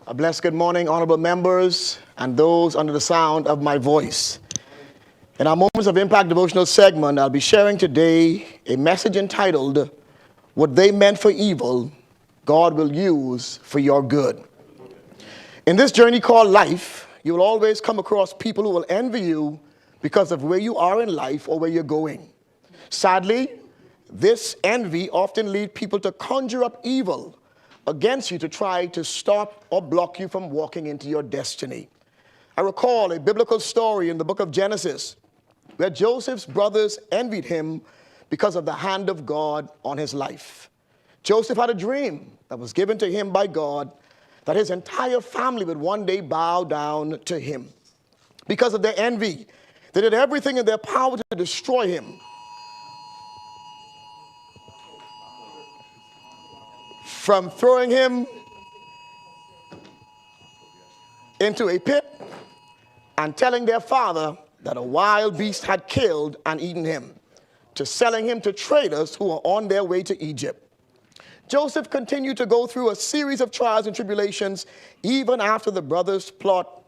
A blessed good morning, honorable members, and those under the sound of my voice. In our Moments of Impact devotional segment, I'll be sharing today a message entitled, What They Meant for Evil, God Will Use for Your Good. In this journey called life, you will always come across people who will envy you because of where you are in life or where you're going. Sadly, this envy often leads people to conjure up evil against you to try to stop or block you from walking into your destiny. I recall a biblical story in the book of Genesis where Joseph's brothers envied him because of the hand of God on his life. Joseph had a dream that was given to him by God that his entire family would one day bow down to him. Because of their envy, they did everything in their power to destroy him. From throwing him into a pit and telling their father that a wild beast had killed and eaten him, to selling him to traders who were on their way to Egypt. Joseph continued to go through a series of trials and tribulations even after the brothers' plot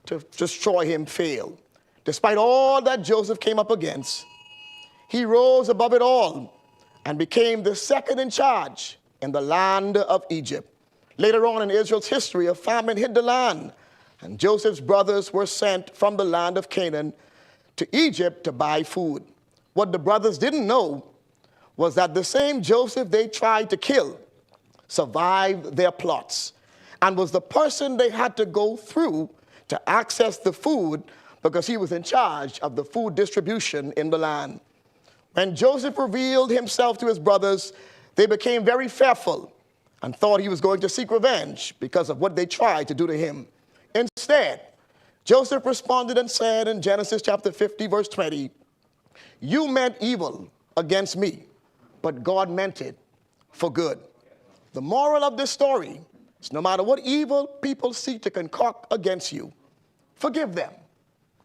to destroy him failed. Despite all that Joseph came up against, he rose above it all and became the second in charge in the land of Egypt. Later on in Israel's history, a famine hit the land, and Joseph's brothers were sent from the land of Canaan to Egypt to buy food. What the brothers didn't know was that the same Joseph they tried to kill survived their plots and was the person they had to go through to access the food because he was in charge of the food distribution in the land. When Joseph revealed himself to his brothers, they became very fearful and thought he was going to seek revenge because of what they tried to do to him. Instead, Joseph responded and said in Genesis chapter 50, verse 20, "You meant evil against me, but God meant it for good." The moral of this story is no matter what evil people seek to concoct against you, forgive them.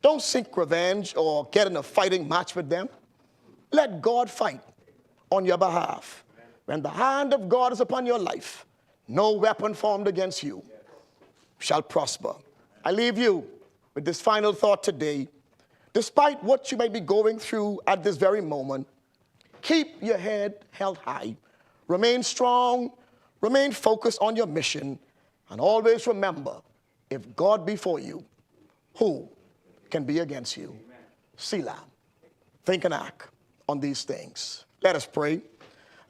Don't seek revenge or get in a fighting match with them. Let God fight on your behalf. When the hand of God is upon your life, no weapon formed against you shall prosper. I leave you with this final thought today. Despite what you may be going through at this very moment, keep your head held high. Remain strong, remain focused on your mission, and always remember, if God be for you, who can be against you? Selah. Think and act on these things. Let us pray.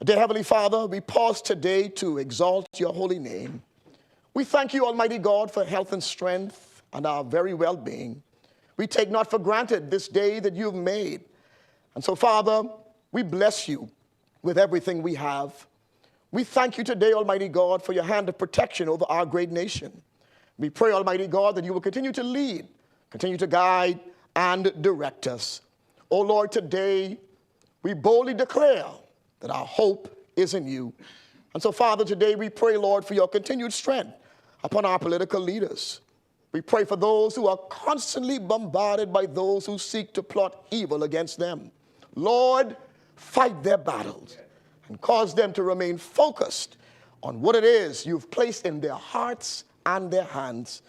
Dear Heavenly Father, we pause today to exalt your holy name. We thank you, Almighty God, for health and strength and our very well-being. We take not for granted this day that you've made. And so, Father, we bless you with everything we have. We thank you today, Almighty God, for your hand of protection over our great nation. We pray, Almighty God, that you will continue to lead, continue to guide, and direct us. Oh Lord, today we boldly declare that our hope is in you. And so, Father, today we pray, Lord, for your continued strength upon our political leaders. We pray for those who are constantly bombarded by those who seek to plot evil against them. Lord, fight their battles and cause them to remain focused on what it is you've placed in their hearts and their hands.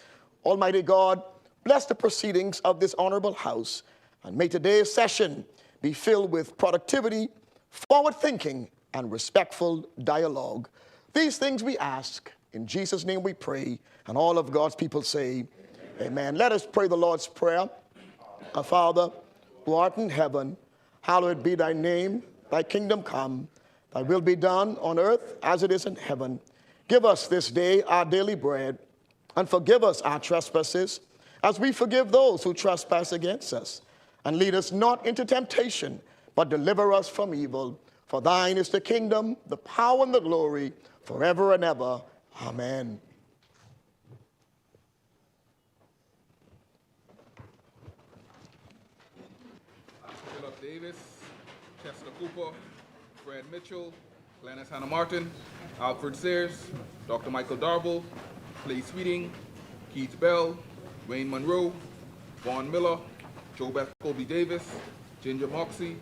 Almighty God, bless the proceedings of this honorable house, and may today's session be filled with productivity, forward thinking, and respectful dialogue. These things we ask. In Jesus' name we pray. And all of God's people say, amen. Let us pray the Lord's Prayer. Our Father, who art in heaven, hallowed be thy name. Thy kingdom come. Thy will be done on earth as it is in heaven. Give us this day our daily bread, and forgive us our trespasses, as we forgive those who trespass against us. And lead us not into temptation, but deliver us from evil. For thine is the kingdom, the power, and the glory, forever and ever. Amen. Philip Davis, Chester Cooper, Fred Mitchell, Glennis Hannah Martin, Alfred Sears, Dr. Michael Darble, Clay Sweeting, Keith Bell, Wayne Monroe, Vaughn Miller, Jobeth Colby Davis, Ginger Moxie,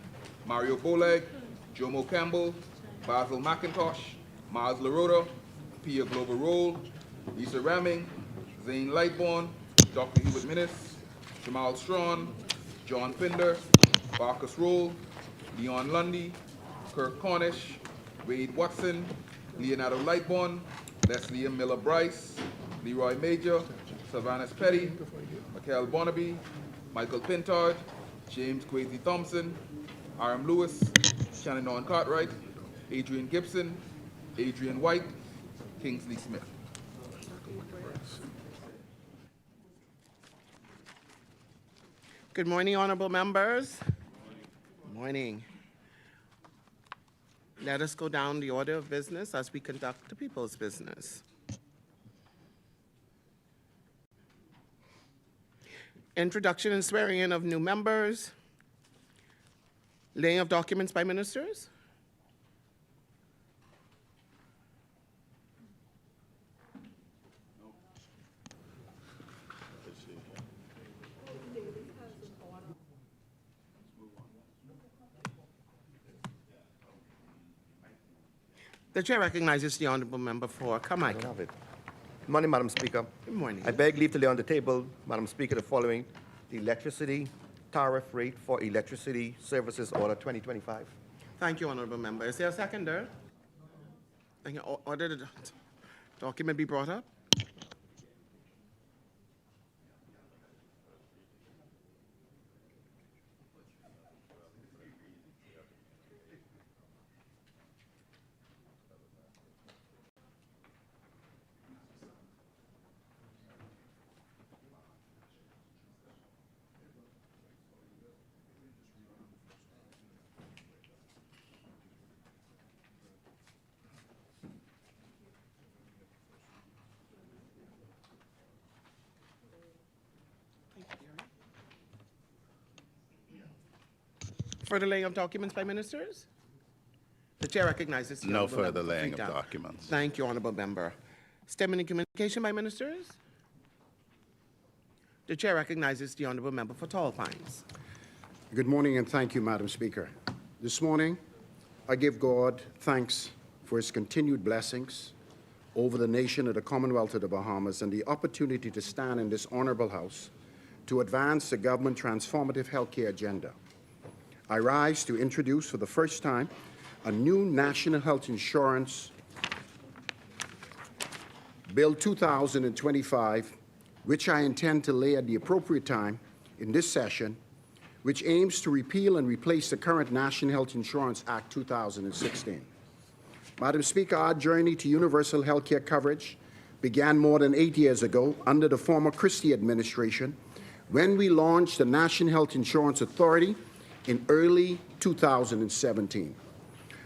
Mario Boleg, Jomo Campbell, Basil McIntosh, Miles LaRota, Pia Glover Roll, Lisa Ramming, Zane Lightbourne, Dr. Hubert Minnis, Jamal Strawn, John Pinder, Marcus Roll, Leon Lundy, Kirk Cornish, Wade Watson, Leonardo Lightbourne, Leslie M. Miller Bryce, Leroy Major, Sylvanus Petty, Michael Bonnaby, Michael Pintard, James Kwesi Thompson, R.M. Lewis, Shannon Norton Cartwright, Adrian Gibson, Adrian White, Kingsley Smith. Good morning, honorable members. Good morning. Let us go down the order of business as we conduct the people's business. Introduction and swearing in of new members. Laying of documents by ministers. The chair recognizes the honorable member for Carmichael. Have it. Good morning, Madam Speaker. Good morning. I beg leave to lay on the table, Madam Speaker, the following: the electricity tariff rate for electricity services order 2025. Thank you, honorable member. Is there a seconder? Thank you. Order the document be brought up. For the laying of documents by ministers? The chair recognizes the No honorable member further for laying of Freetown. documents. Thank you, honorable member. Statement and communication by ministers? The chair recognizes the honorable member for Tall Pines. Good morning and thank you, Madam Speaker. This morning, I give God thanks for his continued blessings over the nation of the Commonwealth of the Bahamas and the opportunity to stand in this honorable house to advance the government transformative healthcare agenda. I rise to introduce for the first time a new National Health Insurance Bill 2025, which I intend to lay at the appropriate time in this session, which aims to repeal and replace the current National Health Insurance Act 2016. Madam Speaker, our journey to universal health care coverage began more than 8 years ago under the former Christie administration when we launched the National Health Insurance Authority in early 2017.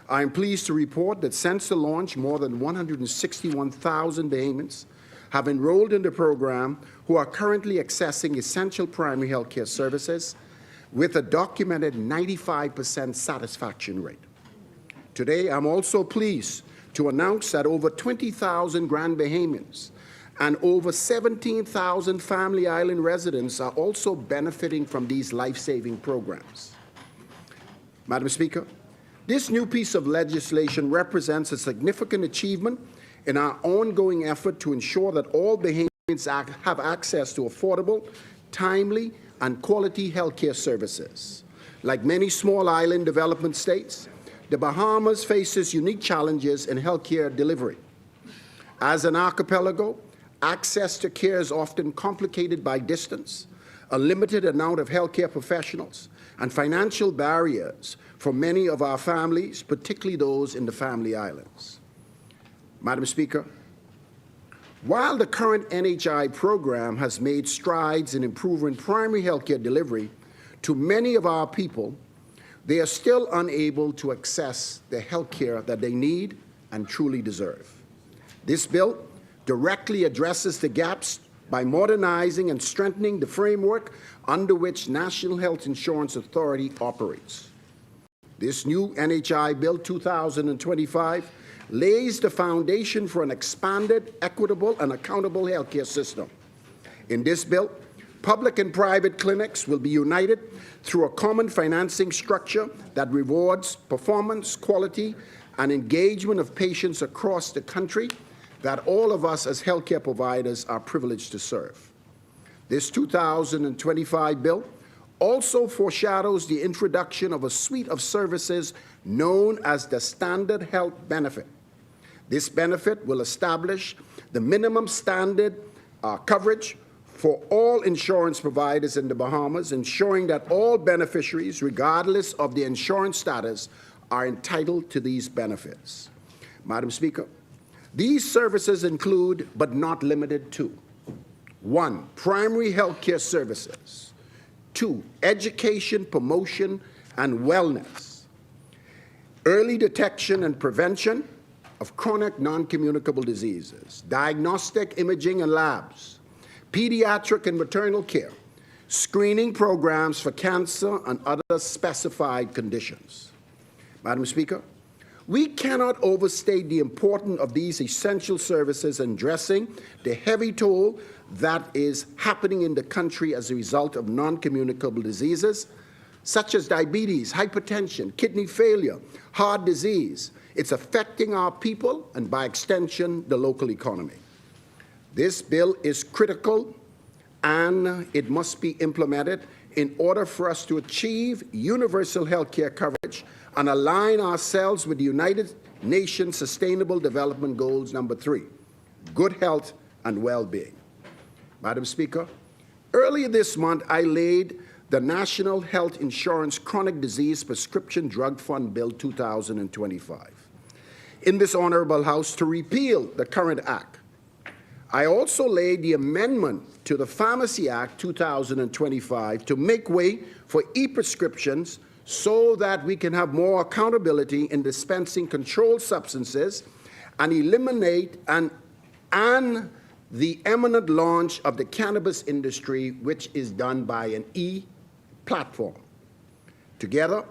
I am pleased to report that since the launch, more than 161,000 Bahamians have enrolled in the program who are currently accessing essential primary health care services with a documented 95% satisfaction rate. Today, I'm also pleased to announce that over 20,000 Grand Bahamians and over 17,000 Family Island residents are also benefiting from these life-saving programs. Madam Speaker, this new piece of legislation represents a significant achievement in our ongoing effort to ensure that all Bahamians have access to affordable, timely, and quality health care services. Like many small island development states, the Bahamas faces unique challenges in health care delivery. As an archipelago, access to care is often complicated by distance, a limited amount of health care professionals, and financial barriers for many of our families, particularly those in the Family Islands. Madam Speaker, while the current NHI program has made strides in improving primary health care delivery to many of our people, they are still unable to access the health care that they need and truly deserve. This bill directly addresses the gaps by modernizing and strengthening the framework under which National Health Insurance Authority operates. This new NHI Bill 2025 lays the foundation for an expanded, equitable, and accountable healthcare system. In this bill, public and private clinics will be united through a common financing structure that rewards performance, quality, and engagement of patients across the country. that all of us as healthcare providers are privileged to serve. This 2025 bill also foreshadows the introduction of a suite of services known as the Standard Health Benefit. This benefit will establish the minimum standard coverage for all insurance providers in the Bahamas, ensuring that all beneficiaries, regardless of their insurance status, are entitled to these benefits. Madam Speaker, these services include, but not limited to, 1, primary health care services, 2, education, promotion, and wellness, early detection and prevention of chronic non-communicable diseases, diagnostic imaging and labs, pediatric and maternal care, screening programs for cancer and other specified conditions. Madam Speaker, we cannot overstate the importance of these essential services in addressing the heavy toll that is happening in the country as a result of non-communicable diseases such as diabetes, hypertension, kidney failure, heart disease. It's affecting our people and, by extension, the local economy. This bill is critical, and it must be implemented in order for us to achieve universal health care coverage and align ourselves with the United Nations Sustainable Development Goals number 3, good health and well-being. Madam Speaker, earlier this month, I laid the National Health Insurance Chronic Disease Prescription Drug Fund Bill 2025 in this honorable House to repeal the current act. I also laid the amendment to the Pharmacy Act 2025 to make way for e-prescriptions so that we can have more accountability in dispensing controlled substances and eliminate the imminent launch of the cannabis industry, which is done by an e-platform. Together,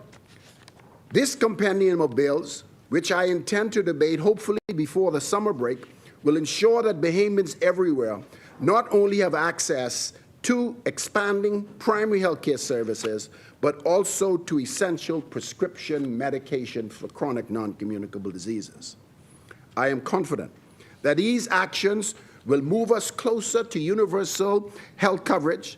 this compendium of bills, which I intend to debate hopefully before the summer break, will ensure that Bahamians everywhere not only have access to expanding primary health care services, but also to essential prescription medication for chronic non-communicable diseases. I am confident that these actions will move us closer to universal health coverage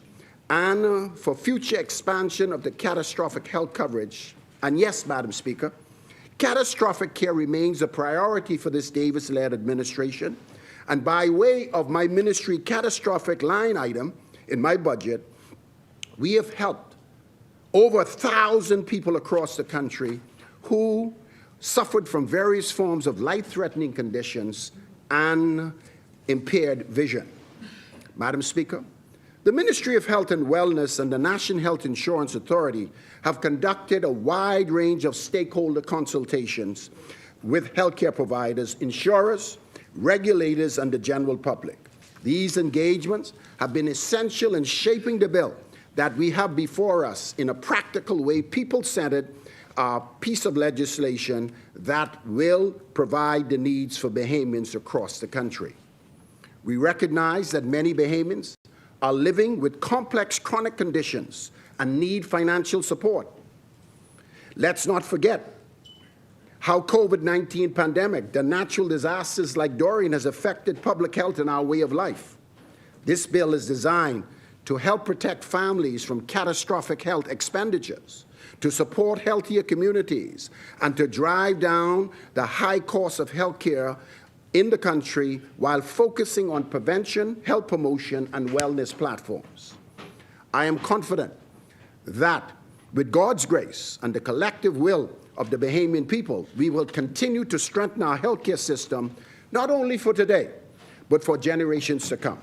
and for future expansion of the catastrophic health coverage. And yes, Madam Speaker, catastrophic care remains a priority for this Davis-led administration. And by way of my ministry catastrophic line item in my budget, we have helped over 1,000 people across the country who suffered from various forms of life-threatening conditions and impaired vision. Madam Speaker, the Ministry of Health and Wellness and the National Health Insurance Authority have conducted a wide range of stakeholder consultations with healthcare providers, insurers, regulators, and the general public. These engagements have been essential in shaping the bill that we have before us in a practical way, people-centered piece of legislation that will provide the needs for Bahamians across the country. We recognize that many Bahamians are living with complex chronic conditions and need financial support. Let's not forget how COVID-19 pandemic, the natural disasters like Dorian has affected public health and our way of life. This bill is designed to help protect families from catastrophic health expenditures, to support healthier communities, and to drive down the high cost of health care in the country while focusing on prevention, health promotion, and wellness platforms. I am confident that with God's grace and the collective will of the Bahamian people, we will continue to strengthen our healthcare system, not only for today, but for generations to come.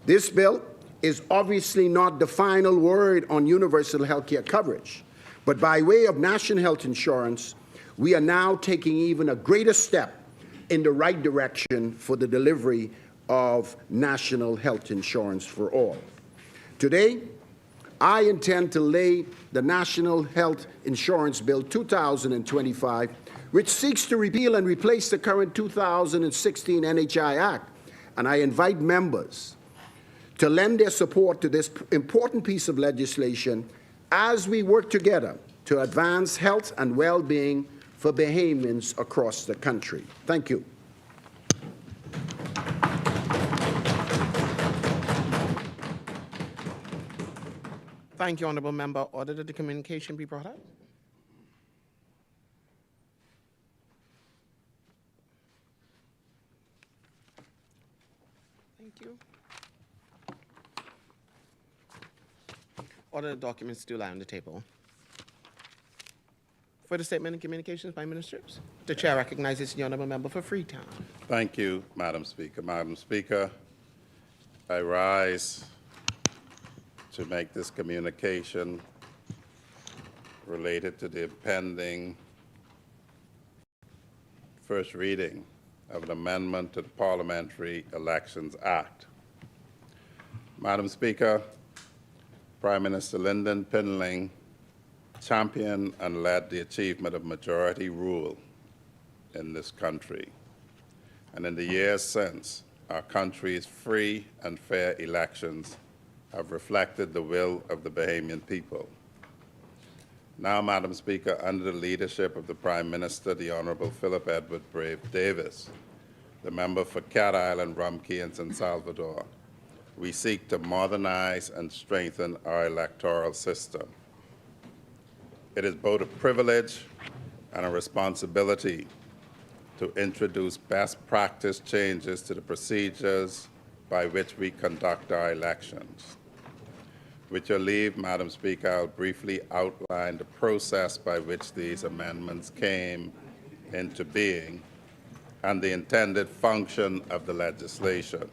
This bill is obviously not the final word on universal healthcare coverage, but by way of national health insurance, we are now taking even a greater step in the right direction for the delivery of national health insurance for all. Today, I intend to lay the National Health Insurance Bill 2025, which seeks to repeal and replace the current 2016 NHI Act, and I invite members to lend their support to this important piece of legislation as we work together to advance health and well-being for Bahamians across the country. Thank you. Thank you, Honourable Member. Order that the communication be brought up. Thank you. Order the documents to lie on the table. For the statement and communications by ministers, the chair recognizes the Honourable Member for Freetown. Thank you, Madam Speaker. Madam Speaker, I rise to make this communication related to the pending first reading of an amendment to the Parliamentary Elections Act. Madam Speaker, Prime Minister Lyndon Pinling championed and led the achievement of majority rule in this country. And in the years since, our country's free and fair elections have reflected the will of the Bahamian people. Now, Madam Speaker, under the leadership of the Prime Minister, the Honorable Philip Edward Brave Davis, the member for Cat Island, Rumkey, and San Salvador, we seek to modernize and strengthen our electoral system. It is both a privilege and a responsibility to introduce best practice changes to the procedures by which we conduct our elections. With your leave, Madam Speaker, I'll briefly outline the process by which these amendments came into being and the intended function of the legislation.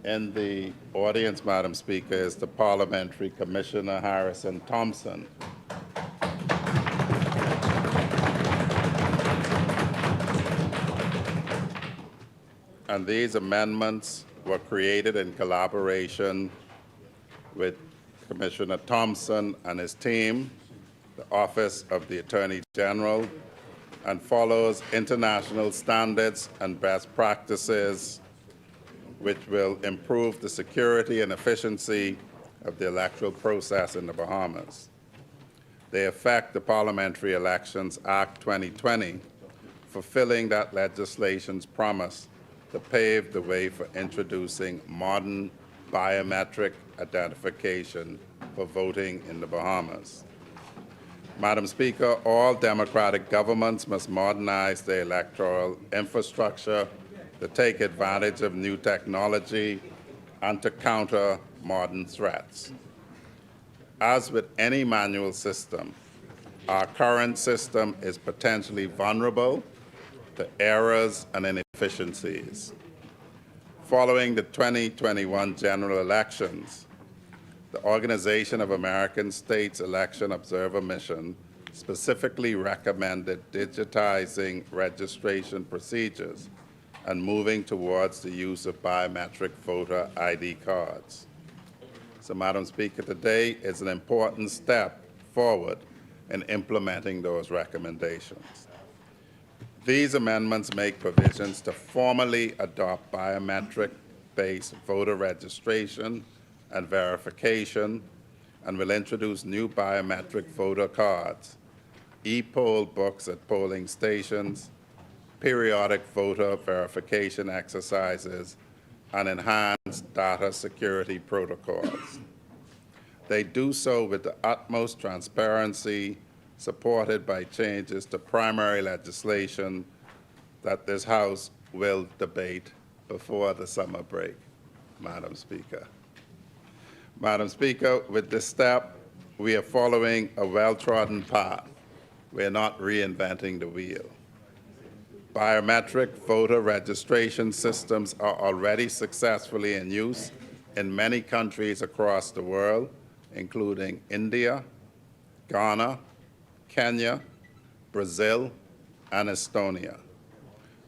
In the audience, Madam Speaker, is the Parliamentary Commissioner Harrison Thompson. And these amendments were created in collaboration with Commissioner Thompson and his team, the Office of the Attorney General, and follows international standards and best practices which will improve the security and efficiency of the electoral process in the Bahamas. They affect the Parliamentary Elections Act 2020, fulfilling that legislation's promise to pave the way for introducing modern biometric identification for voting in the Bahamas. Madam Speaker, all democratic governments must modernize their electoral infrastructure to take advantage of new technology and to counter modern threats. As with any manual system, our current system is potentially vulnerable to errors and inefficiencies. Following the 2021 general elections, the Organization of American States Election Observer Mission specifically recommended digitizing registration procedures and moving towards the use of biometric voter ID cards. So, Madam Speaker, today is an important step forward in implementing those recommendations. These amendments make provisions to formally adopt biometric-based voter registration and verification, and will introduce new biometric voter cards, e-poll books at polling stations, periodic voter verification exercises, and enhanced data security protocols. They do so with the utmost transparency, supported by changes to primary legislation that this House will debate before the summer break, Madam Speaker. Madam Speaker, with this step, we are following a well-trodden path. We are not reinventing the wheel. Biometric voter registration systems are already successfully in use in many countries across the world, including India, Ghana, Kenya, Brazil, and Estonia.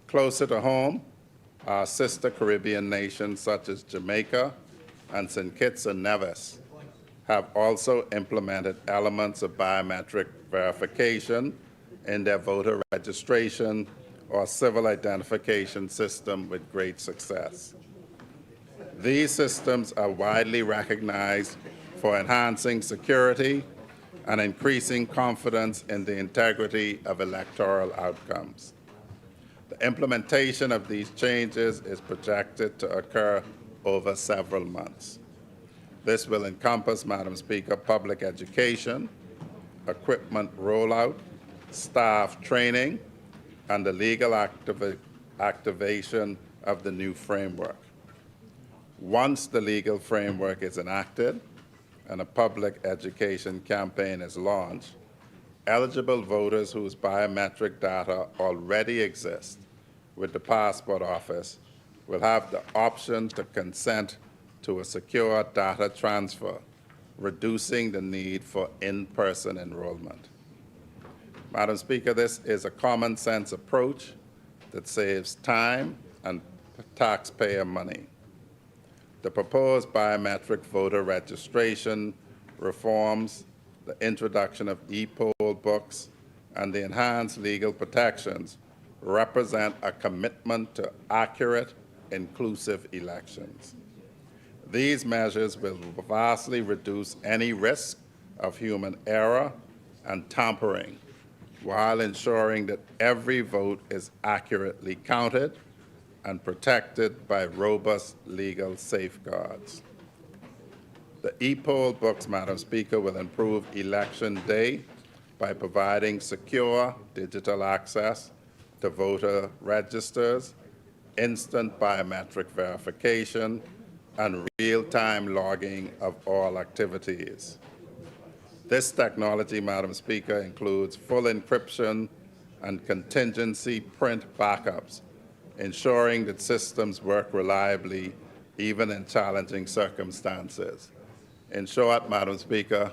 Closer to home, our sister Caribbean nations such as Jamaica and St. Kitts and Nevis have also implemented elements of biometric verification in their voter registration or civil identification system with great success. These systems are widely recognized for enhancing security and increasing confidence in the integrity of electoral outcomes. The implementation of these changes is projected to occur over several months. This will encompass, Madam Speaker, public education, equipment rollout, staff training, and the legal activation of the new framework. Once the legal framework is enacted and a public education campaign is launched, eligible voters whose biometric data already exist with the Passport Office will have the option to consent to a secure data transfer, reducing the need for in-person enrollment. Madam Speaker, this is a common sense approach that saves time and taxpayer money. The proposed biometric voter registration reforms, the introduction of e-poll books, and the enhanced legal protections represent a commitment to accurate, inclusive elections. These measures will vastly reduce any risk of human error and tampering, while ensuring that every vote is accurately counted and protected by robust legal safeguards. The e-poll books, Madam Speaker, will improve election day by providing secure digital access to voter registers, instant biometric verification, and real-time logging of all activities. This technology, Madam Speaker, includes full encryption and contingency print backups, ensuring that systems work reliably even in challenging circumstances. In short, Madam Speaker,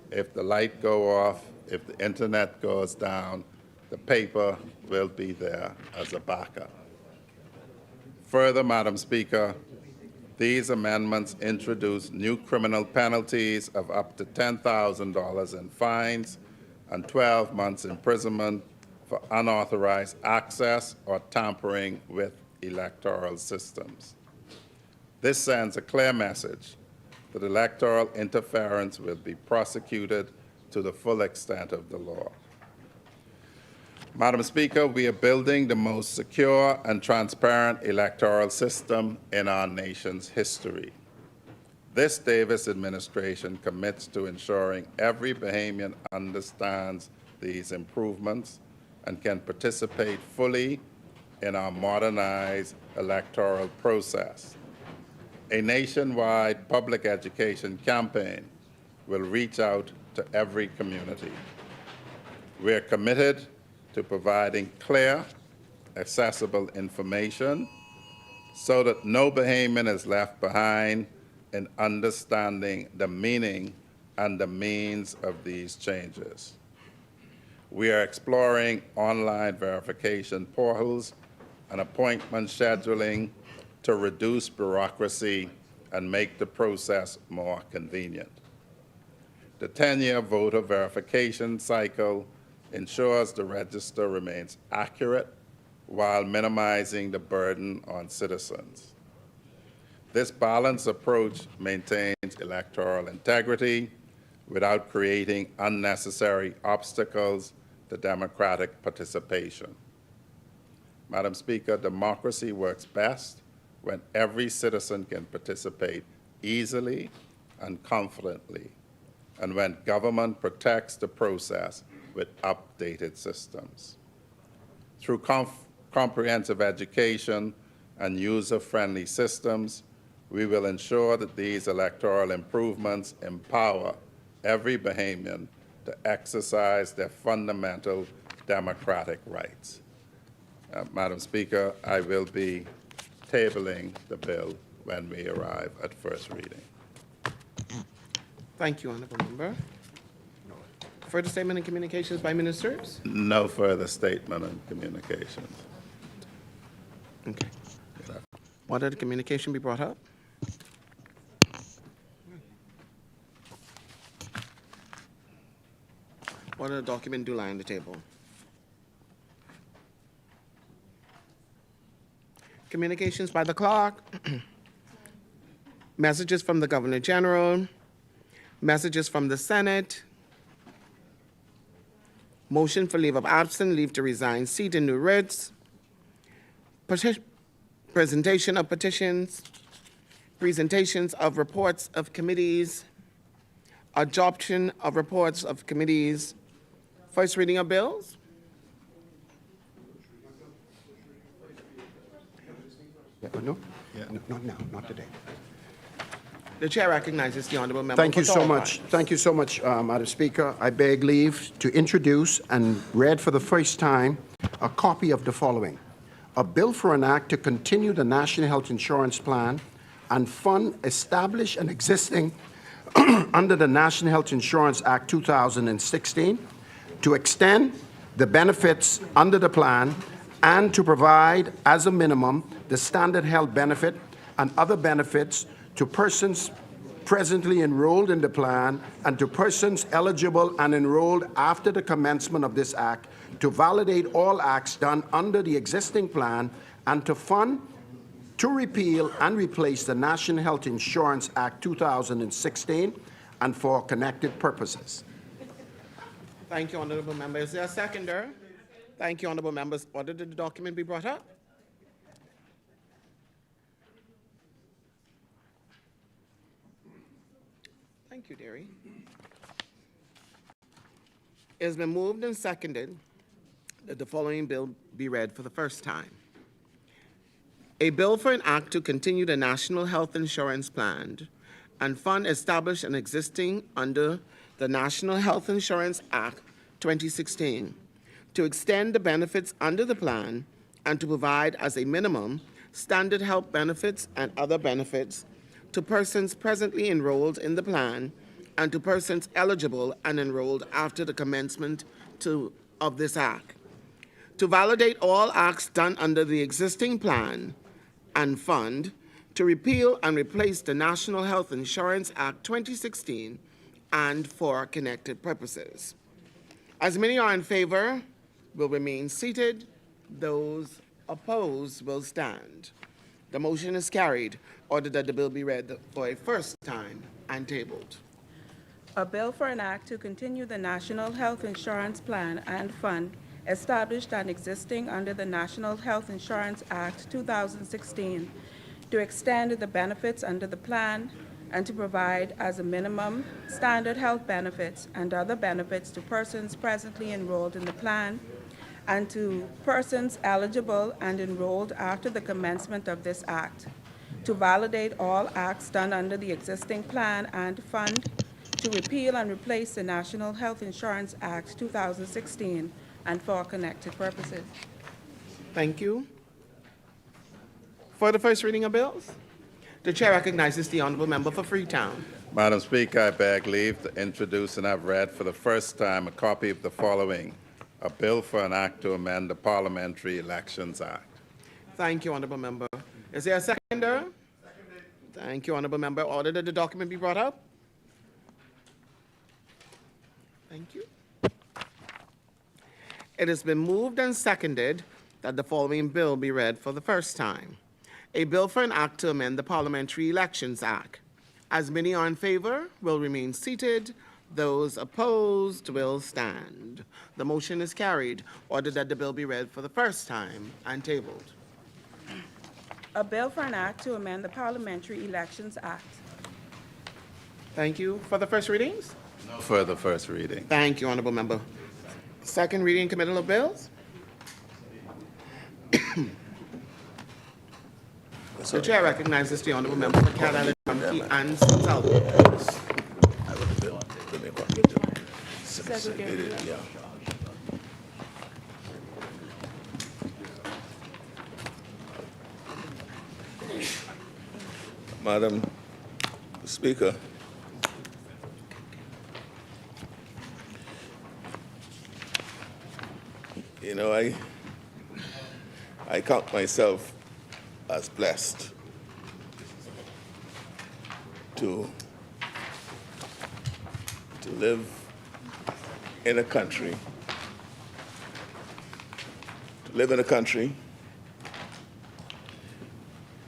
if the light goes off, if the internet goes down, the paper will be there as a backup. Further, Madam Speaker, these amendments introduce new criminal penalties of up to $10,000 in fines and 12 months imprisonment for unauthorized access or tampering with electoral systems. This sends a clear message that electoral interference will be prosecuted to the full extent of the law. Madam Speaker, we are building the most secure and transparent electoral system in our nation's history. This Davis administration commits to ensuring every Bahamian understands these improvements and can participate fully in our modernized electoral process. A nationwide public education campaign will reach out to every community. We are committed to providing clear, accessible information so that no Bahamian is left behind in understanding the meaning and the means of these changes. We are exploring online verification portals and appointment scheduling to reduce bureaucracy and make the process more convenient. The 10-year voter verification cycle ensures the register remains accurate while minimizing the burden on citizens. This balanced approach maintains electoral integrity without creating unnecessary obstacles to democratic participation. Madam Speaker, democracy works best when every citizen can participate easily and confidently, and when government protects the process with updated systems. Through comprehensive education and user-friendly systems, we will ensure that these electoral improvements empower every Bahamian to exercise their fundamental democratic rights. Madam Speaker, I will be tabling the bill when we arrive at first reading. Thank you, Honourable Member. Further statement and communications by ministers? No further statement and communications. Okay. What other communication be brought up? What other document do lie on the table? Communications by the clerk. Messages from the Governor General. Messages from the Senate. Motion for leave of absence, leave to resign seat in new writs. Presentation of petitions. presentations of reports of committees, adoption of reports of committees, first reading of bills. No? Not now, not today. The chair recognizes the honourable member. Thank you so much. Thank you so much, Madam Speaker. I beg leave to introduce and read for the first time a copy of the following. A bill for an act to continue the National Health Insurance Plan and fund established and existing under the National Health Insurance Act 2016 to extend the benefits under the plan and to provide as a minimum the standard health benefit and other benefits to persons presently enrolled in the plan and to persons eligible and enrolled after the commencement of this act, to validate all acts done under the existing plan, and to fund, to repeal and replace the National Health Insurance Act 2016 and for connected purposes. Thank you, honourable member. Is there a seconder? Thank you, honourable members. Order that the document be brought up. Thank you, Derry. It has been moved and seconded that the following bill be read for the first time. A bill for an act to continue the National Health Insurance Plan and fund established and existing under the National Health Insurance Act 2016 to extend the benefits under the plan and to provide as a minimum standard health benefits and other benefits to persons presently enrolled in the plan and to persons eligible and enrolled after the commencement of this act. To validate all acts done under the existing plan and fund, to repeal and replace the National Health Insurance Act 2016 and for connected purposes. As many are in favor, will remain seated. Those opposed will stand. The motion is carried. Order that the bill be read for a first time and tabled. A bill for an act to continue the National Health Insurance Plan and Fund established and existing under the National Health Insurance Act 2016 to extend the benefits under the plan and to provide as a minimum standard health benefits and other benefits to persons presently enrolled in the plan and to persons eligible and enrolled after the commencement of this act, to validate all acts done under the existing plan and fund, to repeal and replace the National Health Insurance Act 2016 and for connected purposes. Thank you. For the first reading of bills, the chair recognizes the honourable member for Freetown. Madam Speaker, I beg leave to introduce and have read for the first time a copy of the following. A bill for an act to amend the Parliamentary Elections Act. Thank you, honourable member. Is there a seconder? Thank you, honourable member. Order that the document be brought up. Thank you. It has been moved and seconded that the following bill be read for the first time. A bill for an act to amend the Parliamentary Elections Act. As many are in favor, will remain seated. Those opposed will stand. The motion is carried. Order that the bill be read for the first time and tabled. A bill for an act to amend the Parliamentary Elections Act. Thank you. For the first readings? No further first reading. Thank you, honourable member. Second reading committal of bills? The chair recognizes the honourable member for Cat Island County and Sullivan. Segregated. Madam Speaker, you know, I count myself as blessed to live in a country,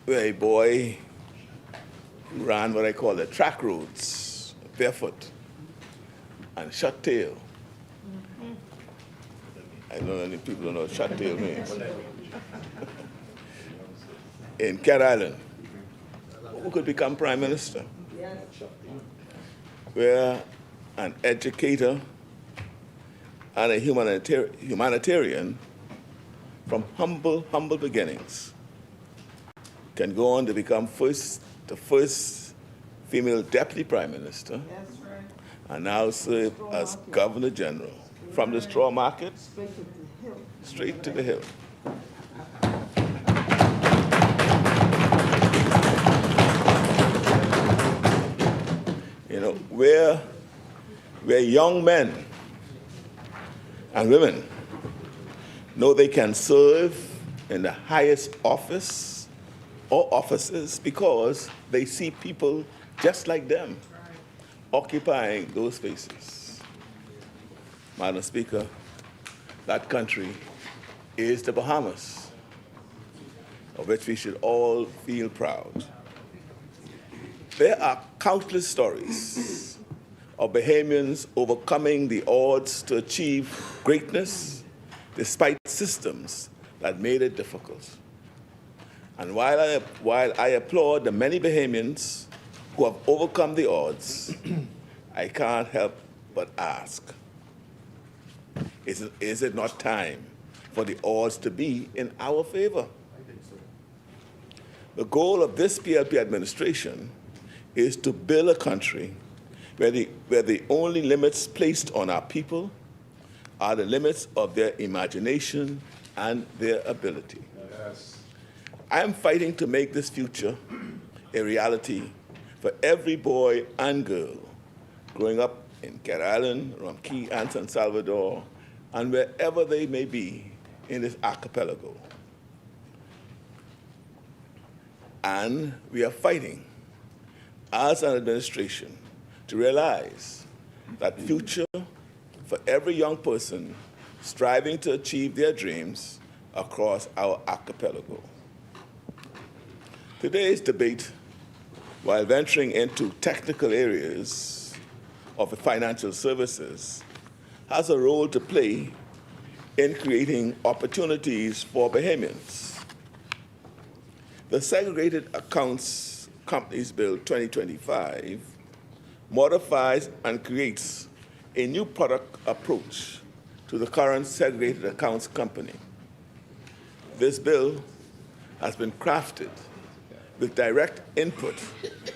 where a boy who ran what I call the track roads, barefoot and shut tail. I don't know any people don't know what shut tail means. In Cat Island, who could become prime minister. Where an educator and a humanitarian from humble beginnings can go on to become the first female deputy prime minister, and now serve as governor general from the straw market straight to the hill. You know, where young men and women know they can serve in the highest office or offices because they see people just like them occupying those spaces. Madam Speaker, that country is the Bahamas, of which we should all feel proud. There are countless stories of Bahamians overcoming the odds to achieve greatness despite systems that made it difficult. And while I applaud the many Bahamians who have overcome the odds, I can't help but ask, is it not time for the odds to be in our favor? The goal of this PLP administration is to build a country where the only limits placed on our people are the limits of their imagination and their ability. Yes. I am fighting to make this future a reality for every boy and girl growing up in Cat Island, Ramkey, and San Salvador, and wherever they may be in this archipelago. And we are fighting as an administration to realize that future for every young person striving to achieve their dreams across our archipelago. Today's debate, while venturing into technical areas of financial services, has a role to play in creating opportunities for Bahamians. The Segregated Accounts Companies Bill 2025 modifies and creates a new product approach to the current segregated accounts company. This bill has been crafted with direct input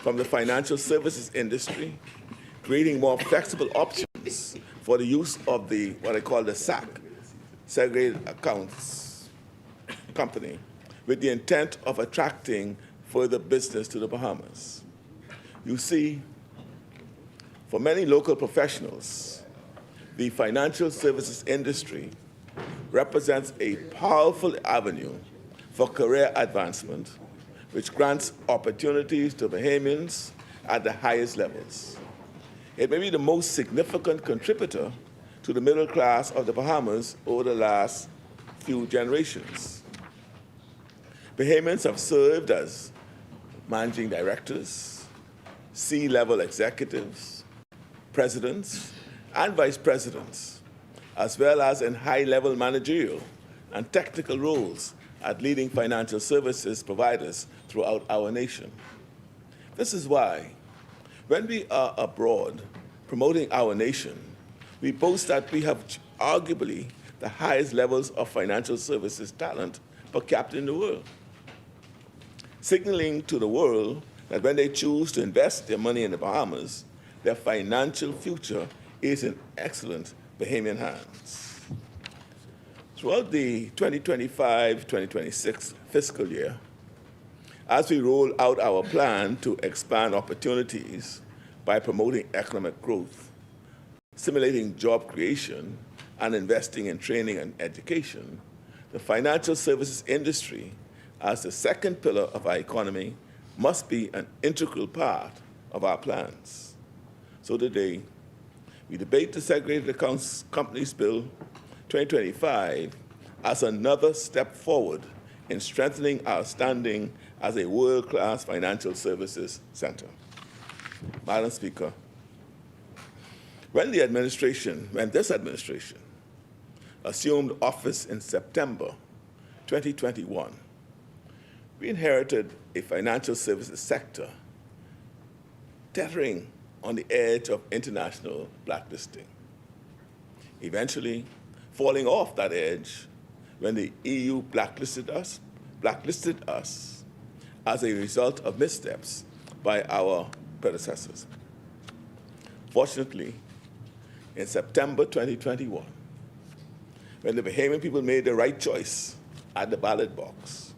from the financial services industry, creating more flexible options for the use of what I call the SAC, Segregated Accounts Company, with the intent of attracting further business to the Bahamas. You see, for many local professionals, the financial services industry represents a powerful avenue for career advancement, which grants opportunities to Bahamians at the highest levels. It may be the most significant contributor to the middle class of the Bahamas over the last few generations. Bahamians have served as managing directors, C-level executives, presidents, and vice presidents, as well as in high-level managerial and technical roles at leading financial services providers throughout our nation. This is why, when we are abroad promoting our nation, we boast that we have arguably the highest levels of financial services talent per capita in the world, signaling to the world that when they choose to invest their money in the Bahamas, their financial future is in excellent Bahamian hands. Throughout the 2025-2026 fiscal year, as we roll out our plan to expand opportunities by promoting economic growth, stimulating job creation, and investing in training and education, the financial services industry, as the second pillar of our economy, must be an integral part of our plans. So today, we debate the Segregated Accounts Companies Bill 2025 as another step forward in strengthening our standing as a world-class financial services center. Madam Speaker, when this administration assumed office in September 2021, we inherited a financial services sector teetering on the edge of international blacklisting, eventually falling off that edge when the EU blacklisted us as a result of missteps by our predecessors. Fortunately, in September 2021, when the Bahamian people made the right choice at the ballot box,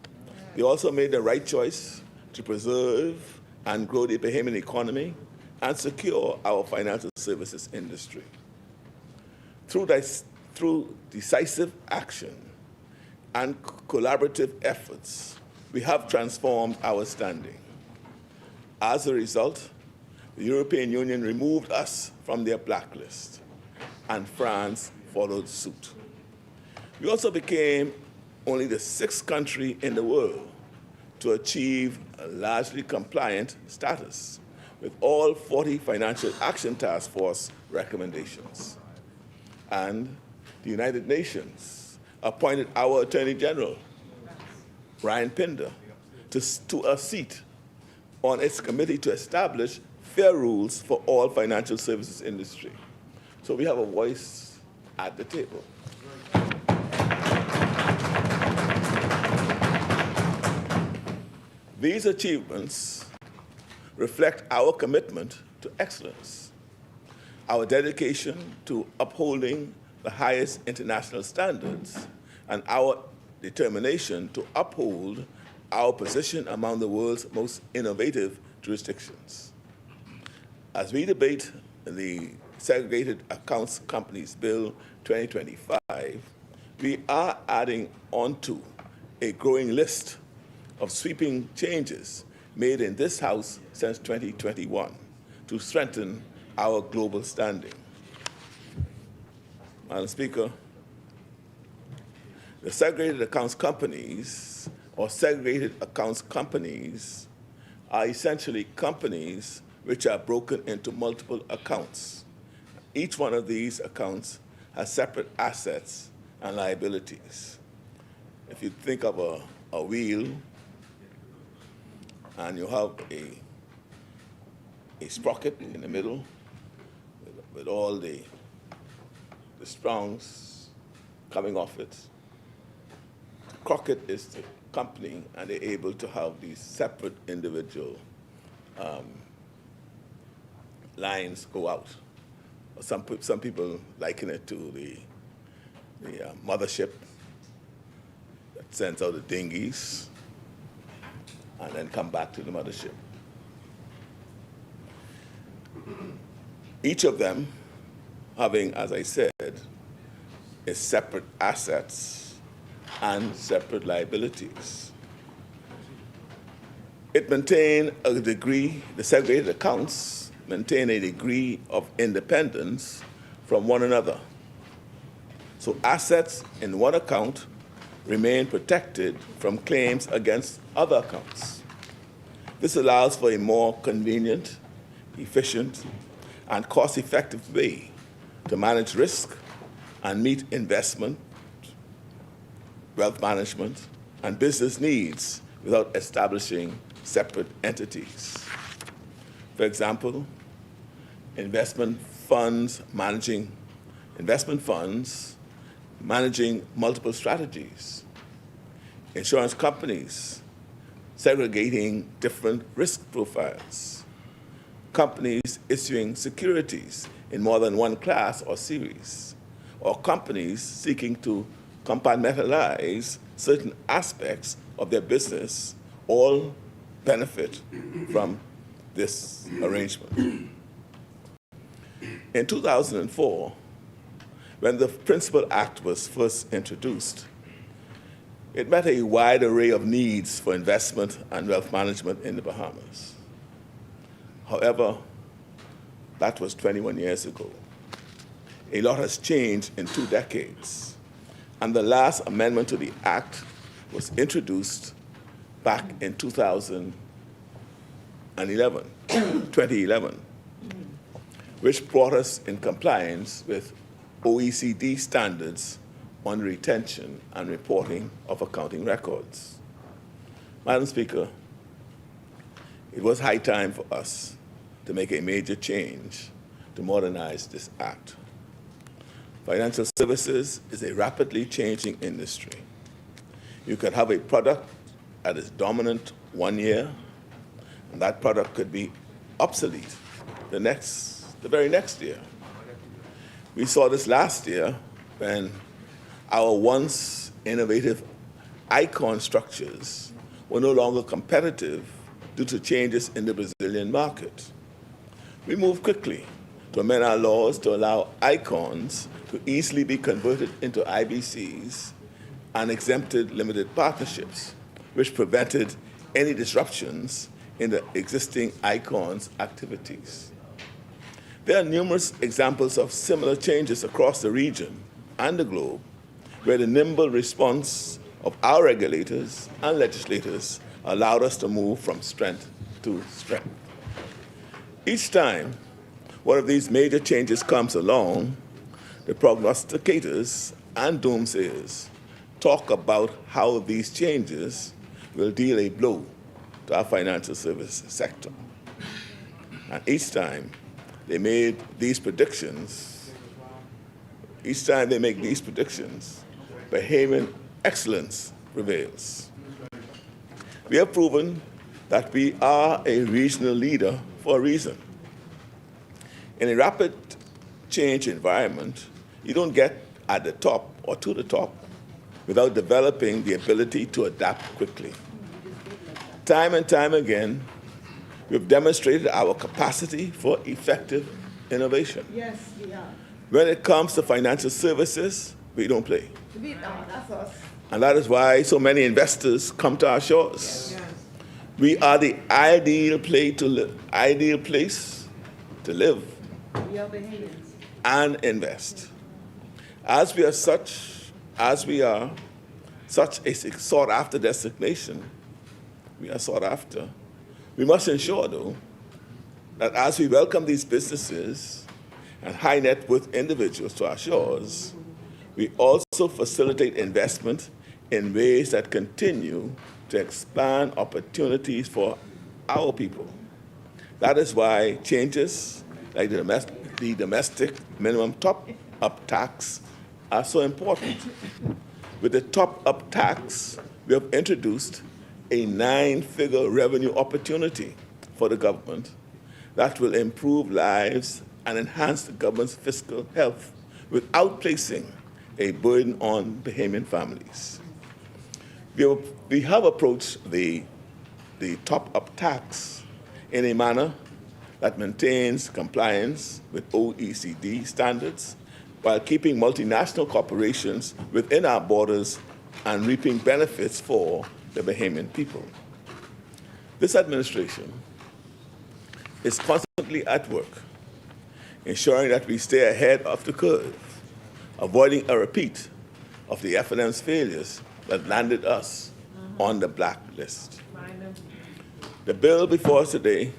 they also made the right choice to preserve and grow the Bahamian economy and secure our financial services industry. Through decisive action and collaborative efforts, we have transformed our standing. As a result, the European Union removed us from their blacklist, and France followed suit. We also became only the 6th country in the world to achieve a largely compliant status with all 40 Financial Action Task Force recommendations. And the United Nations appointed our Attorney General, Brian Pinder, to a seat on its committee to establish fair rules for all financial services industry. So we have a voice at the table. These achievements reflect our commitment to excellence, our dedication to upholding the highest international standards, and our determination to uphold our position among the world's most innovative jurisdictions. As we debate the Segregated Accounts Companies Bill 2025, we are adding onto a growing list of sweeping changes made in this House since 2021 to strengthen our global standing. Madam Speaker, the segregated accounts companies, or segregated accounts companies, are essentially companies which are broken into multiple accounts. Each one of these accounts has separate assets and liabilities. If you think of a wheel, and you have a sprocket in the middle with all the springs coming off it. Crockett is the company, and they're able to have these separate individual lines go out. Some people liken it to the mothership that sends out the dinghies and then come back to the mothership. Each of them having, as I said, is separate assets and separate liabilities. It maintained a degree, the segregated accounts maintain a degree of independence from one another. So assets in one account remain protected from claims against other accounts. This allows for a more convenient, efficient, and cost-effective way to manage risk and meet investment, wealth management, and business needs without establishing separate entities. For example, investment funds managing multiple strategies, insurance companies segregating different risk profiles, companies issuing securities in more than one class or series, or companies seeking to compartmentalize certain aspects of their business all benefit from this arrangement. In 2004, when the Principal Act was first introduced, it met a wide array of needs for investment and wealth management in the Bahamas. However, that was 21 years ago. A lot has changed in 2 decades, and the last amendment to the Act was introduced back in 2011, which brought us in compliance with OECD standards on retention and reporting of accounting records. Madam Speaker, it was high time for us to make a major change to modernize this act. Financial services is a rapidly changing industry. You could have a product that is dominant 1 year, and that product could be obsolete the very next year. We saw this last year when our once innovative icon structures were no longer competitive due to changes in the Brazilian market. We moved quickly to amend our laws to allow icons to easily be converted into IBCs and exempted limited partnerships, which prevented any disruptions in the existing icons' activities. There are numerous examples of similar changes across the region and the globe where the nimble response of our regulators and legislators allowed us to move from strength to strength. Each time one of these major changes comes along, the prognosticators and doomsayers talk about how these changes will deal a blow to our financial services sector. And each time they make these predictions, Bahamian excellence prevails. We have proven that we are a regional leader for a reason. In a rapid change environment, you don't get at the top or to the top without developing the ability to adapt quickly. Time and time again, we've demonstrated our capacity for effective innovation. Yes, we are. When it comes to financial services, we don't play. That's us. And that is why so many investors come to our shores. Yes. We are the ideal place to live We are Bahamians. and invest. As we are such a sought-after destination, we must ensure, though, that as we welcome these businesses and high net worth individuals to our shores, we also facilitate investment in ways that continue to expand opportunities for our people. That is why changes like the domestic minimum top-up tax are so important. With the top-up tax, we have introduced a 9-figure revenue opportunity for the government that will improve lives and enhance the government's fiscal health without placing a burden on Bahamian families. We have approached the top-up tax in a manner that maintains compliance with OECD standards while keeping multinational corporations within our borders and reaping benefits for the Bahamian people. This administration is constantly at work, ensuring that we stay ahead of the curve, avoiding a repeat of the FNM's failures that landed us on the blacklist. The bill before us today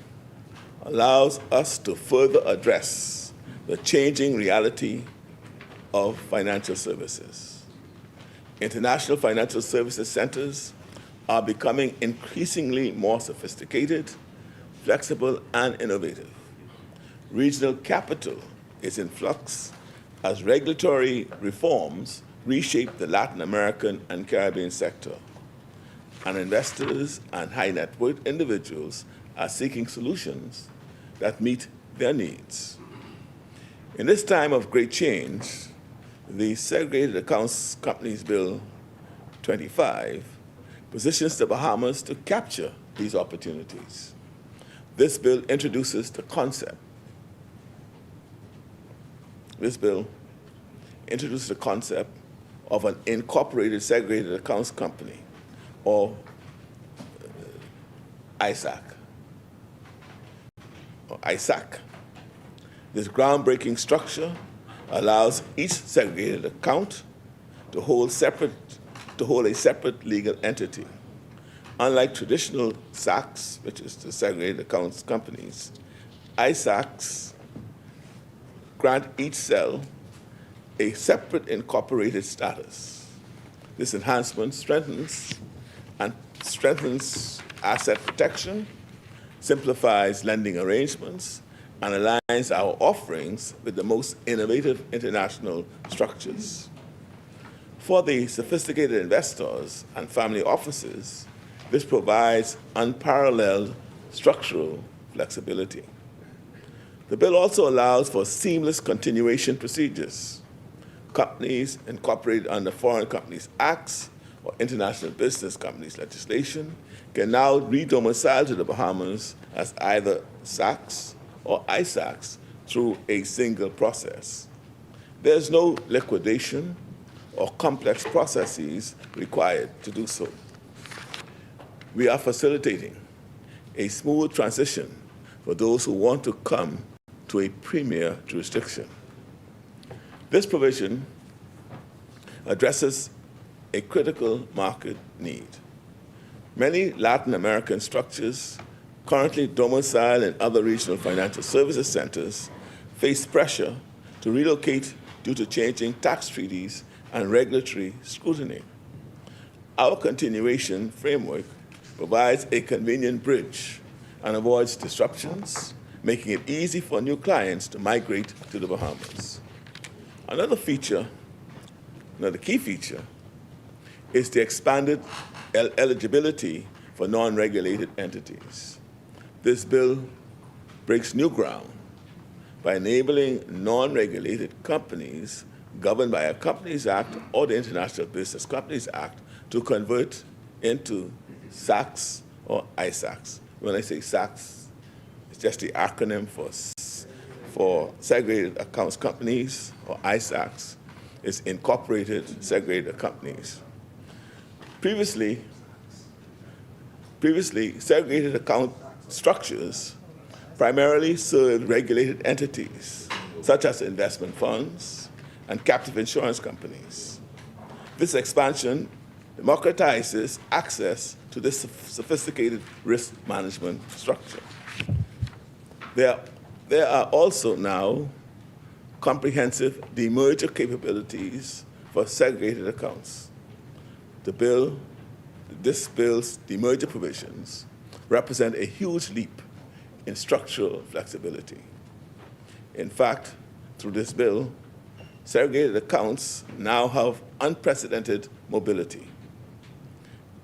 allows us to further address the changing reality of financial services. International financial services centers are becoming increasingly more sophisticated, flexible, and innovative. Regional capital is in flux as regulatory reforms reshape the Latin American and Caribbean sector, and investors and high net worth individuals are seeking solutions that meet their needs. In this time of great change, the Segregated Accounts Companies Bill 25 positions the Bahamas to capture these opportunities. This bill introduces the concept. This bill introduces the concept of an incorporated segregated accounts company, or ISAC. This groundbreaking structure allows each segregated account to hold a separate legal entity. Unlike traditional SACs, which is the segregated accounts companies, ISACs grant each cell a separate incorporated status. This enhancement strengthens and strengthens asset protection, simplifies lending arrangements, and aligns our offerings with the most innovative international structures. For the sophisticated investors and family offices, this provides unparalleled structural flexibility. The bill also allows for seamless continuation procedures. Companies incorporated under Foreign Companies Acts or International Business Companies legislation can now re-domicile to the Bahamas as either SACs or ISACs through a single process. There's no liquidation or complex processes required to do so. We are facilitating a smooth transition for those who want to come to a premier jurisdiction. This provision addresses a critical market need. Many Latin American structures currently domiciled in other regional financial services centers face pressure to relocate due to changing tax treaties and regulatory scrutiny. Our continuation framework provides a convenient bridge and avoids disruptions, making it easy for new clients to migrate to the Bahamas. Another key feature, is the expanded eligibility for non-regulated entities. This bill breaks new ground by enabling non-regulated companies governed by a Companies Act or the International Business Companies Act to convert into SACs or ISACs. When I say SACs, it's just the acronym for Segregated Accounts Companies, or ISACs. It's Incorporated Segregated Companies. Previously, segregated account structures primarily served regulated entities, such as investment funds and captive insurance companies. This expansion democratizes access to this sophisticated risk management structure. There are also now comprehensive demerger capabilities for segregated accounts. This bill's demerger provisions represent a huge leap in structural flexibility. In fact, through this bill, segregated accounts now have unprecedented mobility.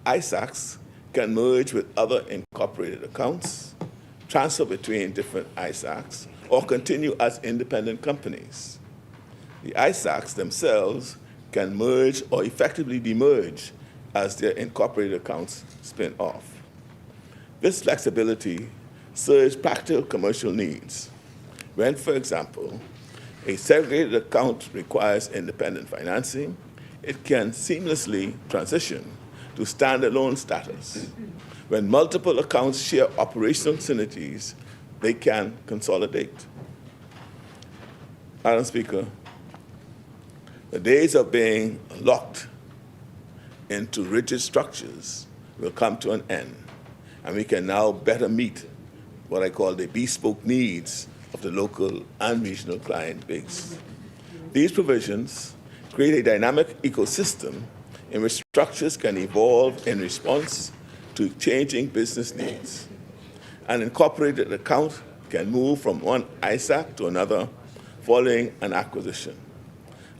ISACs can merge with other incorporated accounts, transfer between different ISACs, or continue as independent companies. The ISACs themselves can merge or effectively demerge as their incorporated accounts spin off. This flexibility serves practical commercial needs. When, for example, a segregated account requires independent financing, it can seamlessly transition to standalone status. When multiple accounts share operational synergies, they can consolidate. Madam Speaker, the days of being locked into rigid structures will come to an end, and we can now better meet what I call the bespoke needs of the local and regional client base. These provisions create a dynamic ecosystem in which structures can evolve in response to changing business needs. An incorporated account can move from one ISAC to another following an acquisition,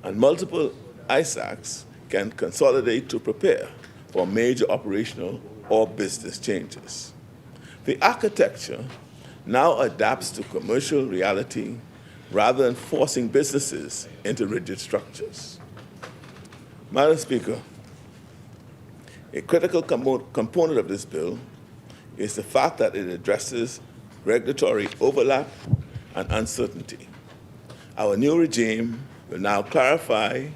and multiple ISACs can consolidate to prepare for major operational or business changes. The architecture now adapts to commercial reality rather than forcing businesses into rigid structures. Madam Speaker, a critical component of this bill is the fact that it addresses regulatory overlap and uncertainty. Our new regime will now clarify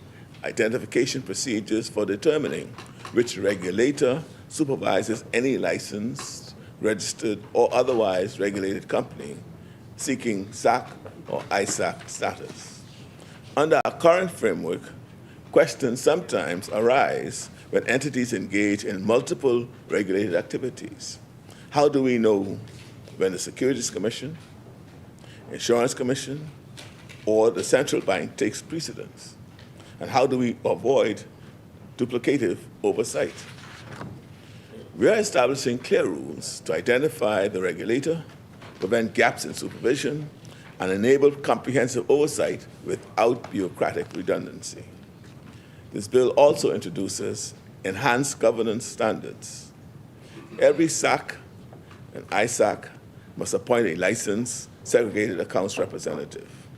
identification procedures for determining which regulator supervises any licensed, registered, or otherwise regulated company seeking SAC or ISAC status. Under our current framework, questions sometimes arise when entities engage in multiple regulated activities. How do we know when the Securities Commission, Insurance Commission, or the central bank takes precedence? And how do we avoid duplicative oversight? We are establishing clear rules to identify the regulator, prevent gaps in supervision, and enable comprehensive oversight without bureaucratic redundancy. This bill also introduces enhanced governance standards. Every SAC and ISAC must appoint a licensed segregated accounts representative,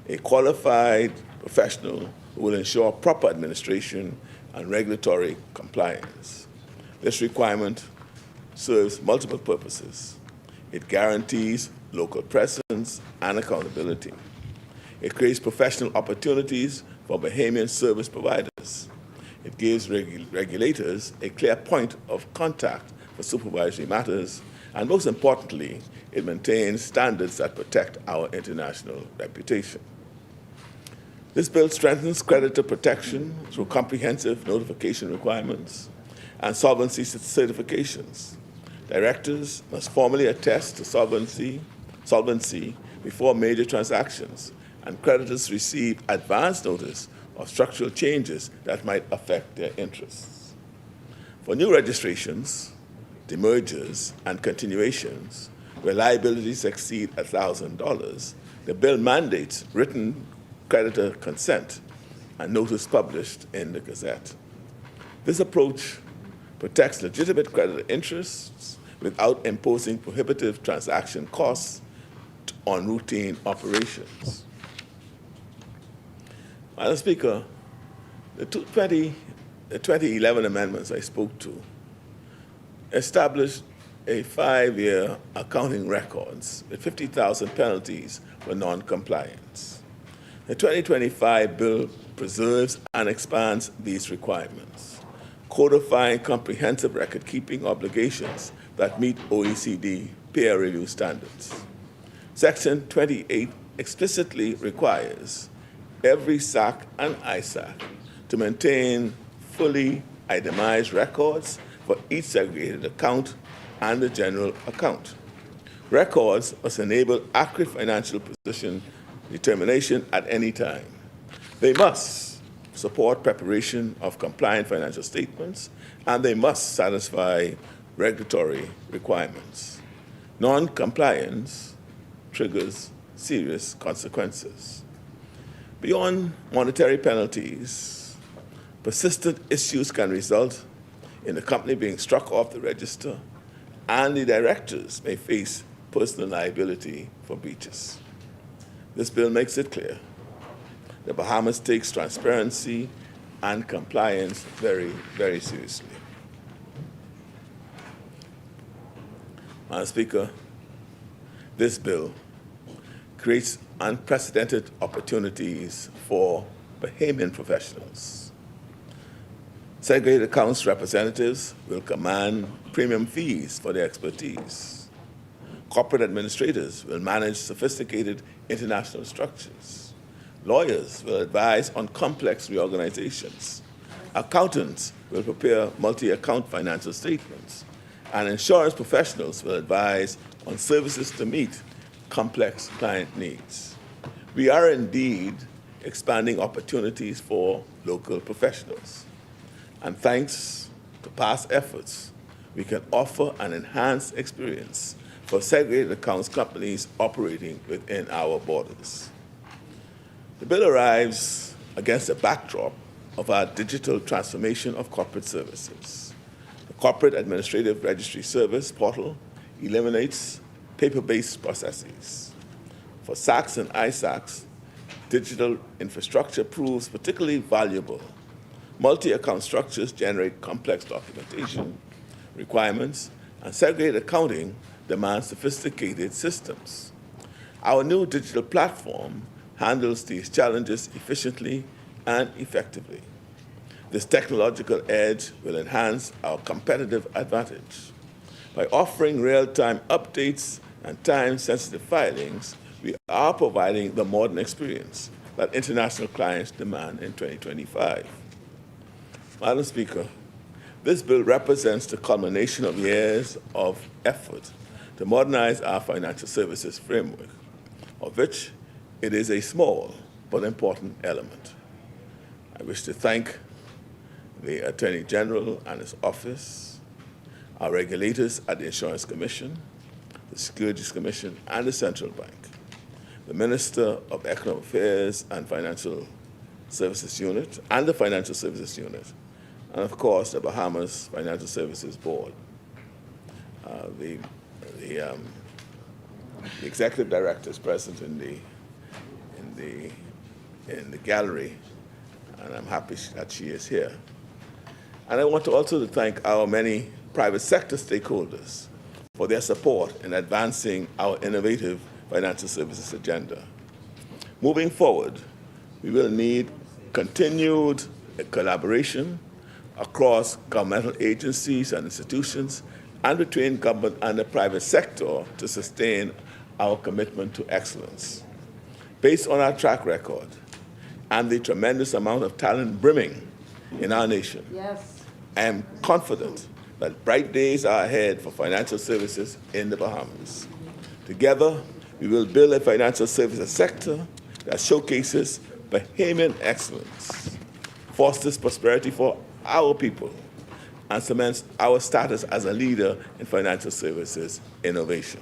a qualified professional who will ensure proper administration and regulatory compliance. This requirement serves multiple purposes. It guarantees local presence and accountability. It creates professional opportunities for Bahamian service providers. It gives regulators a clear point of contact for supervisory matters, and most importantly, it maintains standards that protect our international reputation. This bill strengthens creditor protection through comprehensive notification requirements and solvency certifications. Directors must formally attest to solvency before major transactions, and creditors receive advance notice of structural changes that might affect their interests. For new registrations, demergers, and continuations, where liabilities exceed $1,000, the bill mandates written creditor consent and notice published in the Gazette. This approach protects legitimate creditor interests without imposing prohibitive transaction costs on routine operations. Madam Speaker, the 2011 amendments I spoke to established a 5-year accounting records with 50,000 penalties for non-compliance. The 2025 bill preserves and expands these requirements, codifying comprehensive record-keeping obligations that meet OECD peer review standards. Section 28 explicitly requires every SAC and ISAC to maintain fully itemized records for each segregated account and the general account. Records must enable accurate financial position determination at any time. They must support preparation of compliant financial statements, and they must satisfy regulatory requirements. Non-compliance triggers serious consequences. Beyond monetary penalties, persistent issues can result in the company being struck off the register, and the directors may face personal liability for breaches. This bill makes it clear the Bahamas takes transparency and compliance very, very seriously. Madam Speaker, this bill creates unprecedented opportunities for Bahamian professionals. Segregated accounts representatives will command premium fees for their expertise. Corporate administrators will manage sophisticated international structures. Lawyers will advise on complex reorganizations. Accountants will prepare multi-account financial statements. And insurance professionals will advise on services to meet complex client needs. We are indeed expanding opportunities for local professionals. And thanks to past efforts, we can offer an enhanced experience for segregated accounts companies operating within our borders. The bill arrives against the backdrop of our digital transformation of corporate services. The Corporate Administrative Registry Service portal eliminates paper-based processes. For SACs and ISACs, digital infrastructure proves particularly valuable. Multi-account structures generate complex documentation requirements, and segregated accounting demands sophisticated systems. Our new digital platform handles these challenges efficiently and effectively. This technological edge will enhance our competitive advantage. By offering real-time updates and time-sensitive filings, we are providing the modern experience that international clients demand in 2025. Madam Speaker, this bill represents the culmination of years of effort to modernize our financial services framework, of which it is a small but important element. I wish to thank the Attorney General and his office, our regulators at the Insurance Commission, the Securities Commission, and the Central Bank, the Minister of Economic Affairs and Financial Services Unit, and the Financial Services Unit, and of course the Bahamas Financial Services Board. The executive director is present in the gallery, and I'm happy that she is here. And I want to also thank our many private sector stakeholders for their support in advancing our innovative financial services agenda. Moving forward, we will need continued collaboration across governmental agencies and institutions and between government and the private sector to sustain our commitment to excellence. Based on our track record and the tremendous amount of talent brimming in our nation, Yes. I am confident that bright days are ahead for financial services in the Bahamas. Together, we will build a financial services sector that showcases Bahamian excellence, fosters prosperity for our people, and cements our status as a leader in financial services innovation.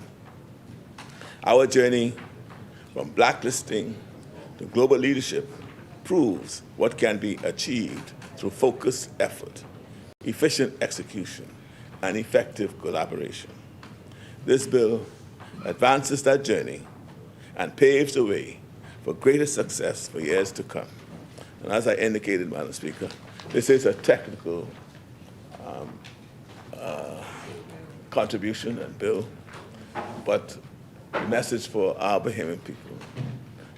Our journey from blacklisting to global leadership proves what can be achieved through focused effort, efficient execution, and effective collaboration. This bill advances that journey and paves the way for greater success for years to come. And as I indicated, Madam Speaker, this is a technical contribution and bill, but the message for our Bahamian people,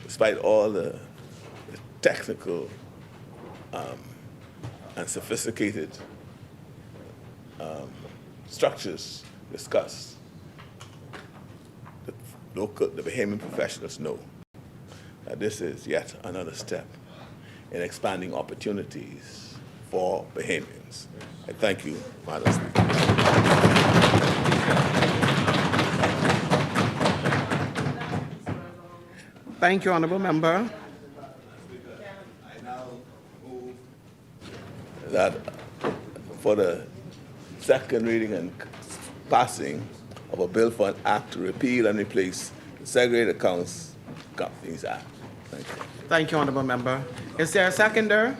despite all the technical and sophisticated structures discussed, the Bahamian professionals know that this is yet another step in expanding opportunities for Bahamians. I thank you, Madam Speaker. Thank you, Honorable Member. I now move that for the second reading and passing of a bill for an act to repeal and replace the Segregated Accounts Companies Act. Thank you. Thank you, Honorable Member. Is there a seconder?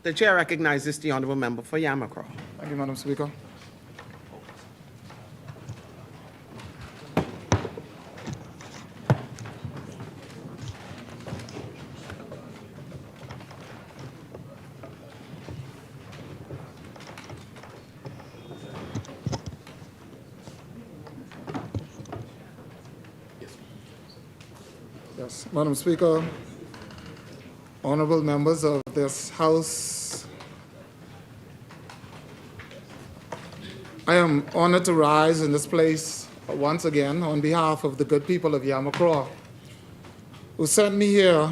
The chair recognizes the Honorable Member for Yamacraw. Thank you, Madam Speaker. Yes, Madam Speaker, honorable members of this House, I am honored to rise in this place once again on behalf of the good people of Yamacraw, who sent me here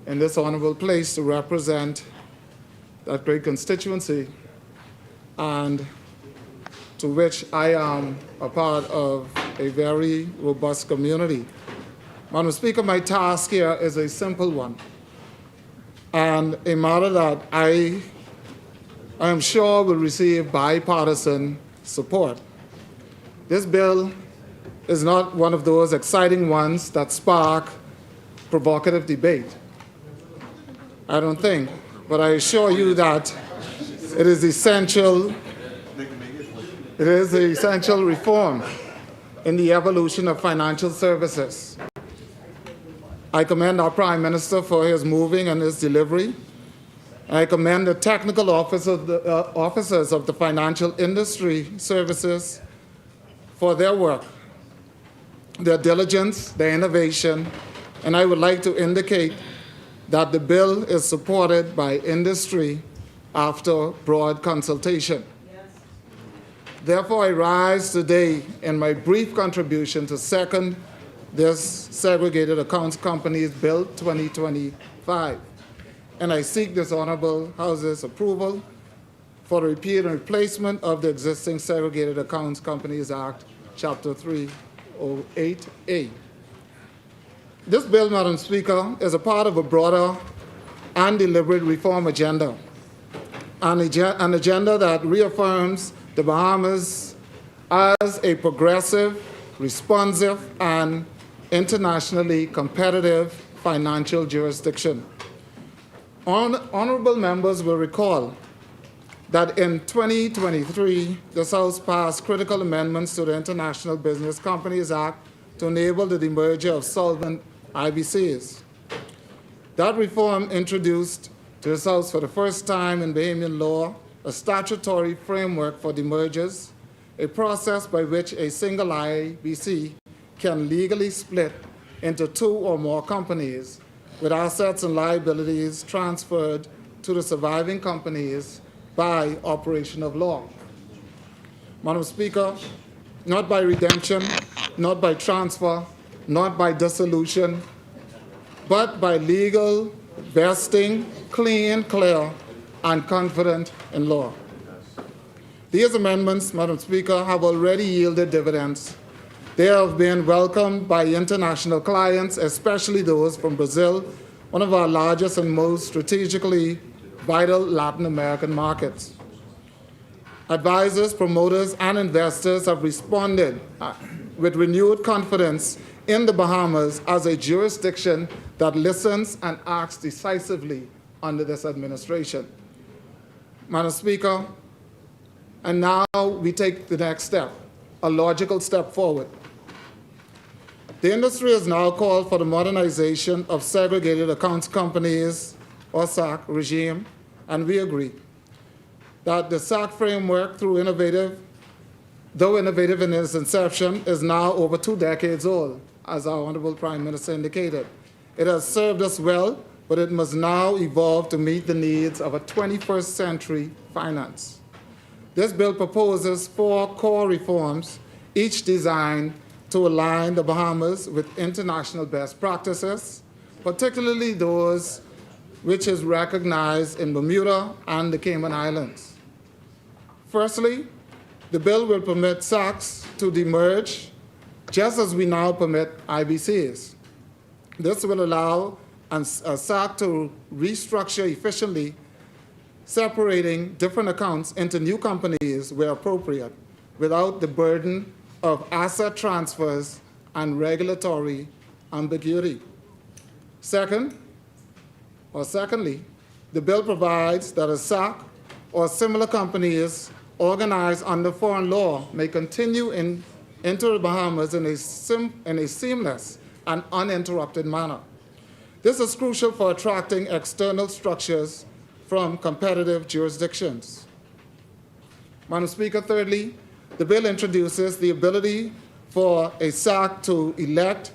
in this honorable place to represent that great constituency, and to which I am a part of a very robust community. Madam Speaker, my task here is a simple one, and a matter that I am sure will receive bipartisan support. This bill is not one of those exciting ones that spark provocative debate. I don't think, but I assure you that it is essential. It is an essential reform in the evolution of financial services. I commend our Prime Minister for his moving and his delivery. I commend the technical officers of the financial industry services for their work, their diligence, their innovation, and I would like to indicate that the bill is supported by industry after broad consultation. Therefore, I rise today in my brief contribution to second this Segregated Accounts Companies Bill 2025. And I seek this Honorable House's approval for the repeal and replacement of the existing Segregated Accounts Companies Act, Chapter 3 508A. This bill, Madam Speaker, is a part of a broader and deliberate reform agenda, an agenda that reaffirms the Bahamas as a progressive, responsive, and internationally competitive financial jurisdiction. Honorable members will recall that in 2023, this House passed critical amendments to the International Business Companies Act to enable the demerger of solvent IBCs. That reform introduced to this House for the first time in Bahamian law a statutory framework for demergers, a process by which a single IBC can legally split into two or more companies with assets and liabilities transferred to the surviving companies by operation of law. Madam Speaker, not by redemption, not by transfer, not by dissolution, but by legal vesting, clean, clear, and confident in law. These amendments, Madam Speaker, have already yielded dividends. They have been welcomed by international clients, especially those from Brazil, one of our largest and most strategically vital Latin American markets. Advisors, promoters, and investors have responded with renewed confidence in the Bahamas as a jurisdiction that listens and acts decisively under this administration. Madam Speaker, and now we take the next step, a logical step forward. The industry has now called for the modernization of segregated accounts companies, or SAC, regime, and we agree that the SAC framework, though innovative in its inception, is now over 2 decades old, as our Honorable Prime Minister indicated. It has served us well, but it must now evolve to meet the needs of a 21st century finance. This bill proposes 4 core reforms, each designed to align the Bahamas with international best practices, particularly those which is recognized in Bermuda and the Cayman Islands. Firstly, the bill will permit SACs to demerge just as we now permit IBCs. This will allow a SAC to restructure efficiently, separating different accounts into new companies where appropriate, without the burden of asset transfers and regulatory ambiguity. Secondly, the bill provides that a SAC or similar companies organized under foreign law may continue into the Bahamas in a seamless and uninterrupted manner. This is crucial for attracting external structures from competitive jurisdictions. Madam Speaker, thirdly, the bill introduces the ability for a SAC to elect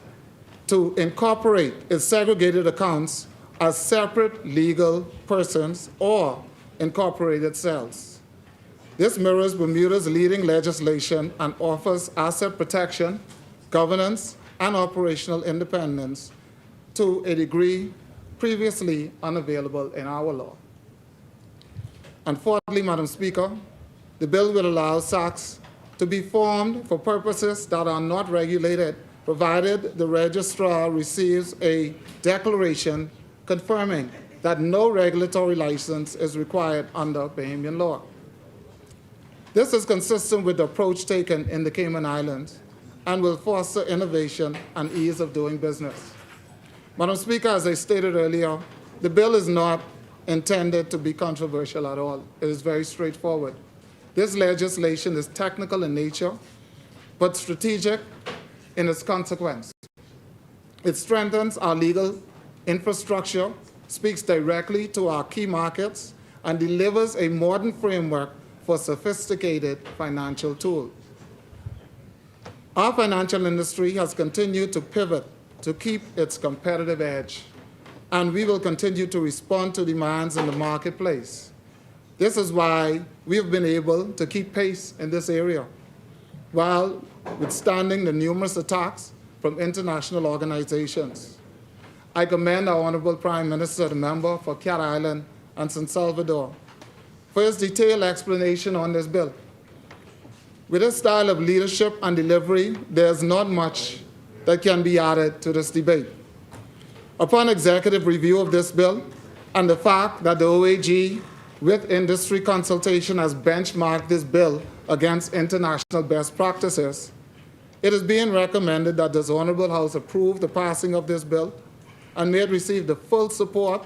to incorporate its segregated accounts as separate legal persons or incorporated cells. This mirrors Bermuda's leading legislation and offers asset protection, governance, and operational independence to a degree previously unavailable in our law. And fourthly, Madam Speaker, the bill will allow SACs to be formed for purposes that are not regulated, provided the registrar receives a declaration confirming that no regulatory license is required under Bahamian law. This is consistent with the approach taken in the Cayman Islands and will foster innovation and ease of doing business. Madam Speaker, as I stated earlier, the bill is not intended to be controversial at all. It is very straightforward. This legislation is technical in nature, but strategic in its consequence. It strengthens our legal infrastructure, speaks directly to our key markets, and delivers a modern framework for sophisticated financial tools. Our financial industry has continued to pivot to keep its competitive edge, and we will continue to respond to demands in the marketplace. This is why we have been able to keep pace in this area, while withstanding the numerous attacks from international organizations. I commend our Honorable Prime Minister, the member for Cat Island and San Salvador, for his detailed explanation on this bill. With his style of leadership and delivery, there's not much that can be added to this debate. Upon executive review of this bill and the fact that the OAG, with industry consultation, has benchmarked this bill against international best practices, it is being recommended that this Honorable House approve the passing of this bill and may it receive the full support,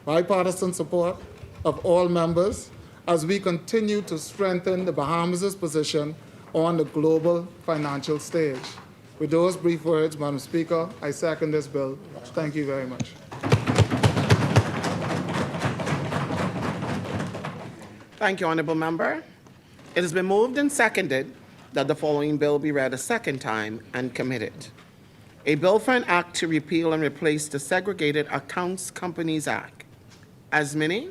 bipartisan support, of all members as we continue to strengthen the Bahamas' position on the global financial stage. With those brief words, Madam Speaker, I second this bill. Thank you very much. Thank you, Honorable Member. It has been moved and seconded that the following bill be read a second time and committed. A bill for an act to repeal and replace the Segregated Accounts Companies Act. As many,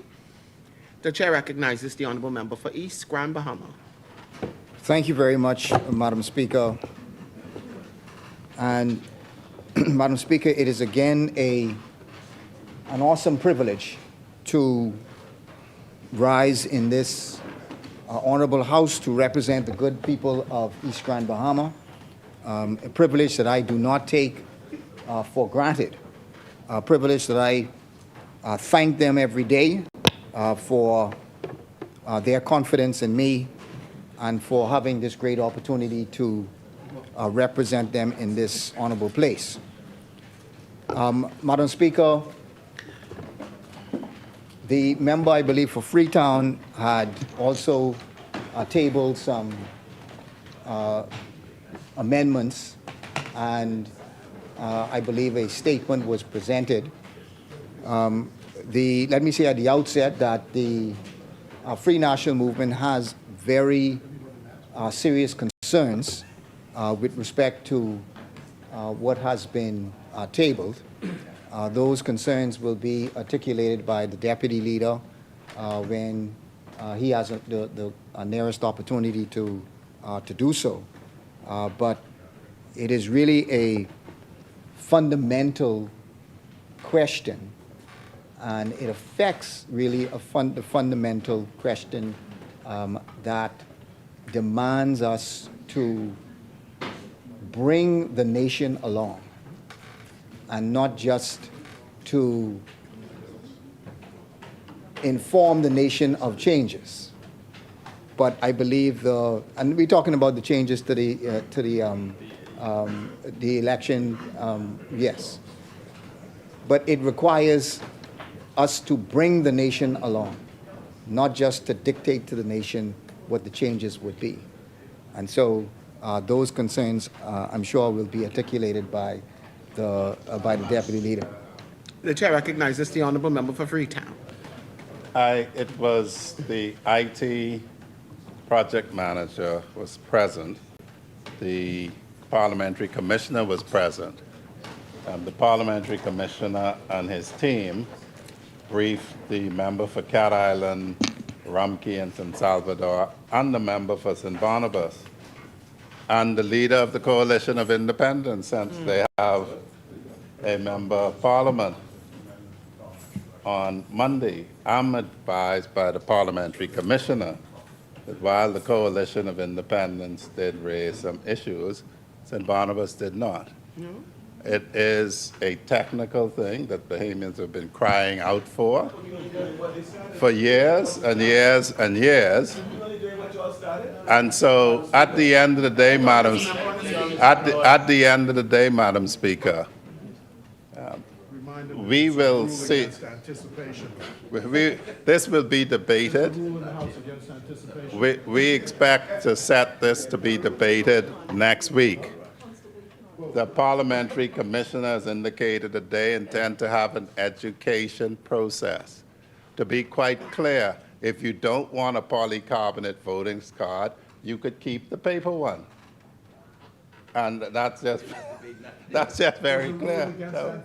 the chair recognizes the Honorable Member for East Grand Bahama. Thank you very much, Madam Speaker. And Madam Speaker, it is again an awesome privilege to rise in this honorable House to represent the good people of East Grand Bahama, a privilege that I do not take for granted, a privilege that I thank them every day for their confidence in me and for having this great opportunity to represent them in this honorable place. Madam Speaker, the member, I believe, for Freetown had also tabled some amendments, and I believe a statement was presented. Let me say at the outset that the Free National Movement has very serious concerns with respect to what has been tabled. Those concerns will be articulated by the Deputy Leader when he has the nearest opportunity to do so. But it is really a fundamental question, and it affects really the fundamental question that demands us to bring the nation along, and not just to inform the nation of changes. But I believe and we're talking about the changes to the election, yes. But it requires us to bring the nation along, not just to dictate to the nation what the changes would be. And so those concerns, I'm sure, will be articulated by the Deputy Leader. The chair recognizes the Honorable Member for Freetown. It was the IT project manager was present. The parliamentary commissioner was present. The parliamentary commissioner and his team briefed the member for Cat Island, Rumkey, and San Salvador, and the member for St. Barnabas, and the leader of the Coalition of Independence, since they have a member of parliament. On Monday, I'm advised by the parliamentary commissioner that while the Coalition of Independence did raise some issues, St. Barnabas did not. No. It is a technical thing that Bahamians have been crying out for years and years and years. And so at the end of the day, Madam Speaker, we will see. This will be debated. We expect to set this to be debated next week. The parliamentary commissioners indicated that they intend to have an education process. To be quite clear, if you don't want a polycarbonate voting card, you could keep the paper one. And that's just very clear. So,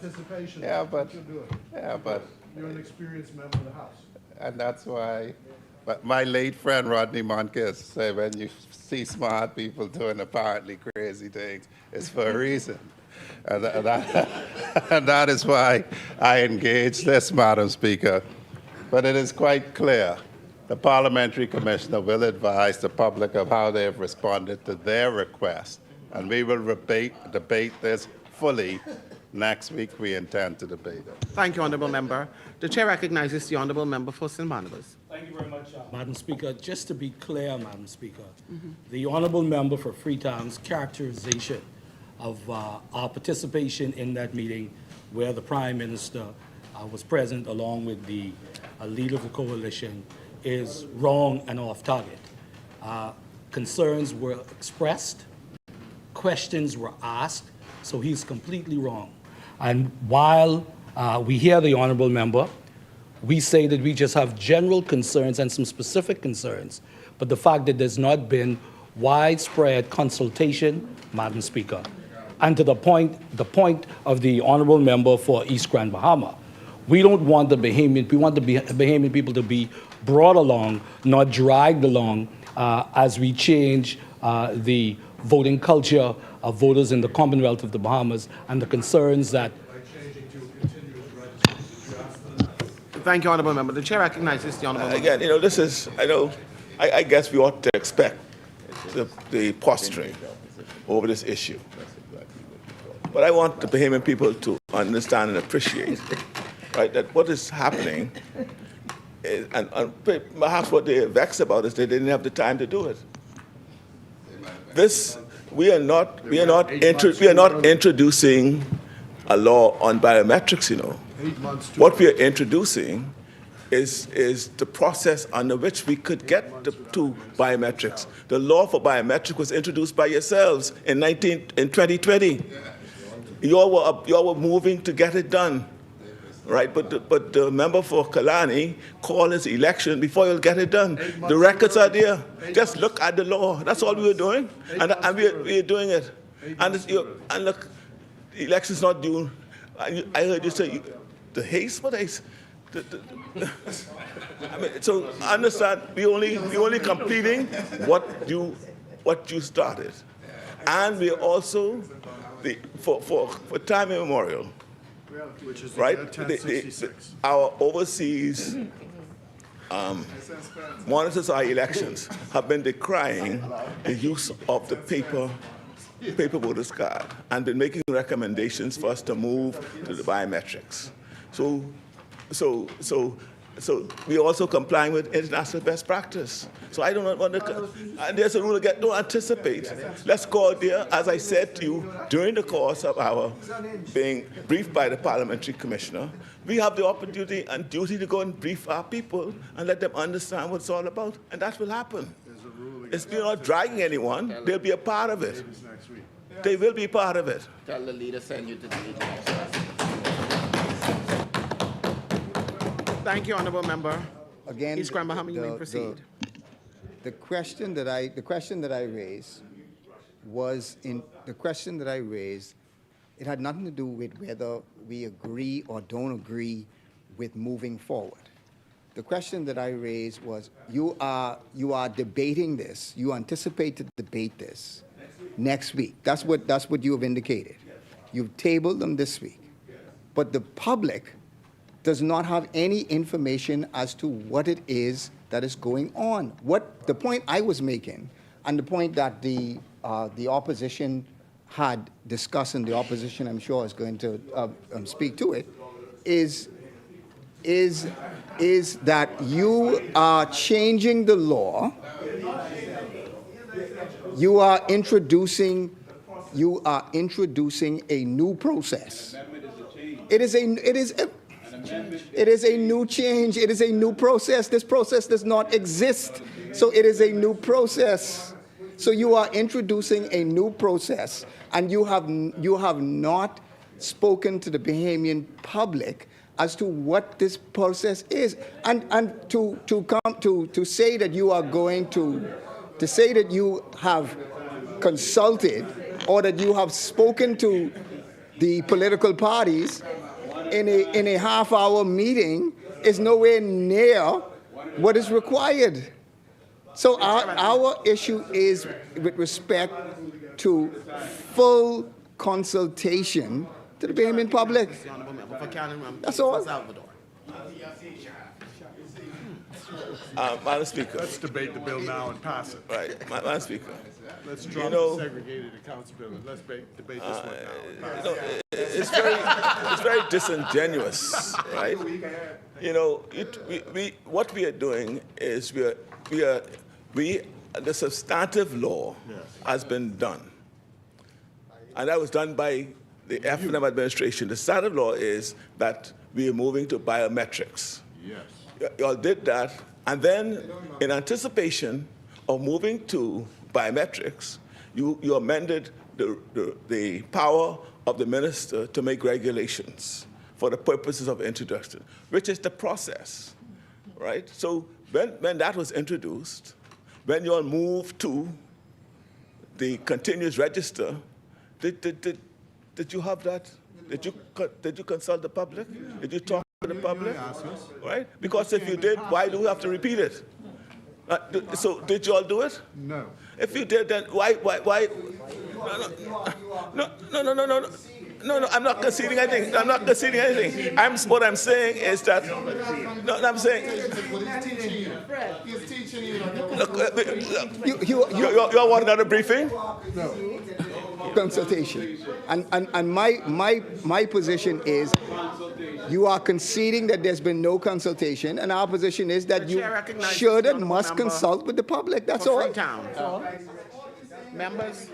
yeah, but you're an experienced member of the House. And that's why. But my late friend Rodney Monkis said, when you see smart people doing apparently crazy things, it's for a reason. And that is why I engaged this, Madam Speaker. But it is quite clear The Parliamentary Commissioner will advise the public of how they have responded to their request, and we will debate this fully. Next week, we intend to debate it. Thank you, Honourable Member. The Chair recognizes the Honourable Member for St. Barnabas. Thank you very much, Madam Speaker. Just to be clear, Madam Speaker, the Honourable Member for Freetown's characterization of our participation in that meeting where the Prime Minister was present along with the leader of the coalition is wrong and off target. Concerns were expressed, questions were asked, so he's completely wrong. And while we hear the Honourable Member, we say that we just have general concerns and some specific concerns, but the fact that there's not been widespread consultation, Madam Speaker, and to the point of the Honourable Member for East Grand Bahama, we don't want the Bahamian, we want the Bahamian people to be brought along, not dragged along as we change the voting culture of voters in the Commonwealth of the Bahamas and the concerns that. Thank you, Honourable Member. The Chair recognizes the Honourable Member. Again, this is, I guess we ought to expect the posturing over this issue. But I want the Bahamian people to understand and appreciate, right, that what is happening, and perhaps what they're vexed about is they didn't have the time to do it. We are not introducing a law on biometrics, What we are introducing is the process under which we could get to biometrics. The law for biometrics was introduced by yourselves in 2020. You all were moving to get it done, right? But the member for Kalani called his election before you'll get it done. The records are there. Just look at the law. That's all we were doing, and we are doing it. And look, the election's not due. I heard you say the haste. What haste? So understand, we only completing what you started, and we also for time immemorial, which is right? 1066. Our overseas monitors our elections have been decrying the use of the paper voters card and been making recommendations for us to move to the biometrics. So we're also complying with international best practice. So I don't want to, and there's a rule again, don't anticipate. Let's go out there, as I said to you, during the course of our being briefed by the Parliamentary Commissioner, we have the opportunity and duty to go and brief our people and let them understand what it's all about, and that will happen. We're not dragging anyone, they'll be a part of it. They will be part of it. Tell the leader send you to the meeting. Thank you, Honourable Member. Again, East Grand Bahama, you may proceed. The question that I raised was it had nothing to do with whether we agree or don't agree with moving forward. The question that I raised was, you are debating this. You anticipate to debate this next week. That's what you have indicated. You've tabled them this week, but the public does not have any information as to what it is that is going on. What the point I was making, and the point that the opposition had discussed, and the opposition, I'm sure, is going to speak to it, is that you are changing the law. You are introducing a new process. It is a new change. It is a new process. This process does not exist. So it is a new process. So you are introducing a new process, and you have not spoken to the Bahamian public as to what this process is. And to say that you are going to say that you have consulted or that you have spoken to the political parties in a half-hour meeting is nowhere near what is required. So our issue is with respect to full consultation to the Bahamian public. That's all. Madam Speaker. Let's debate the bill now and pass it. Right, Madam Speaker. Let's drop know- the segregated accounts bill and let's debate this one now. And pass it. It's very disingenuous, right? You know, what we are doing is the substantive law has been done, and that was done by the FNM administration. The substantive law is that we are moving to biometrics. Yes. Y'all did that, and then in anticipation of moving to biometrics, you amended the power of the minister to make regulations for the purposes of introduction, which is the process, right? So when that was introduced, when you all moved to the continuous register, did you have that? Did you consult the public? Did you talk to the public? Right? Because if you did, why do we have to repeat it? So did you all do it? No. If you did, then why? No, I'm not conceding anything. I'm not conceding anything. What I'm saying is that, no, I'm saying, look, you all want another briefing? Consultation. And my position is you are conceding that there's been no consultation, and our position is that you should and must consult with the public. That's all. Freetown. Members?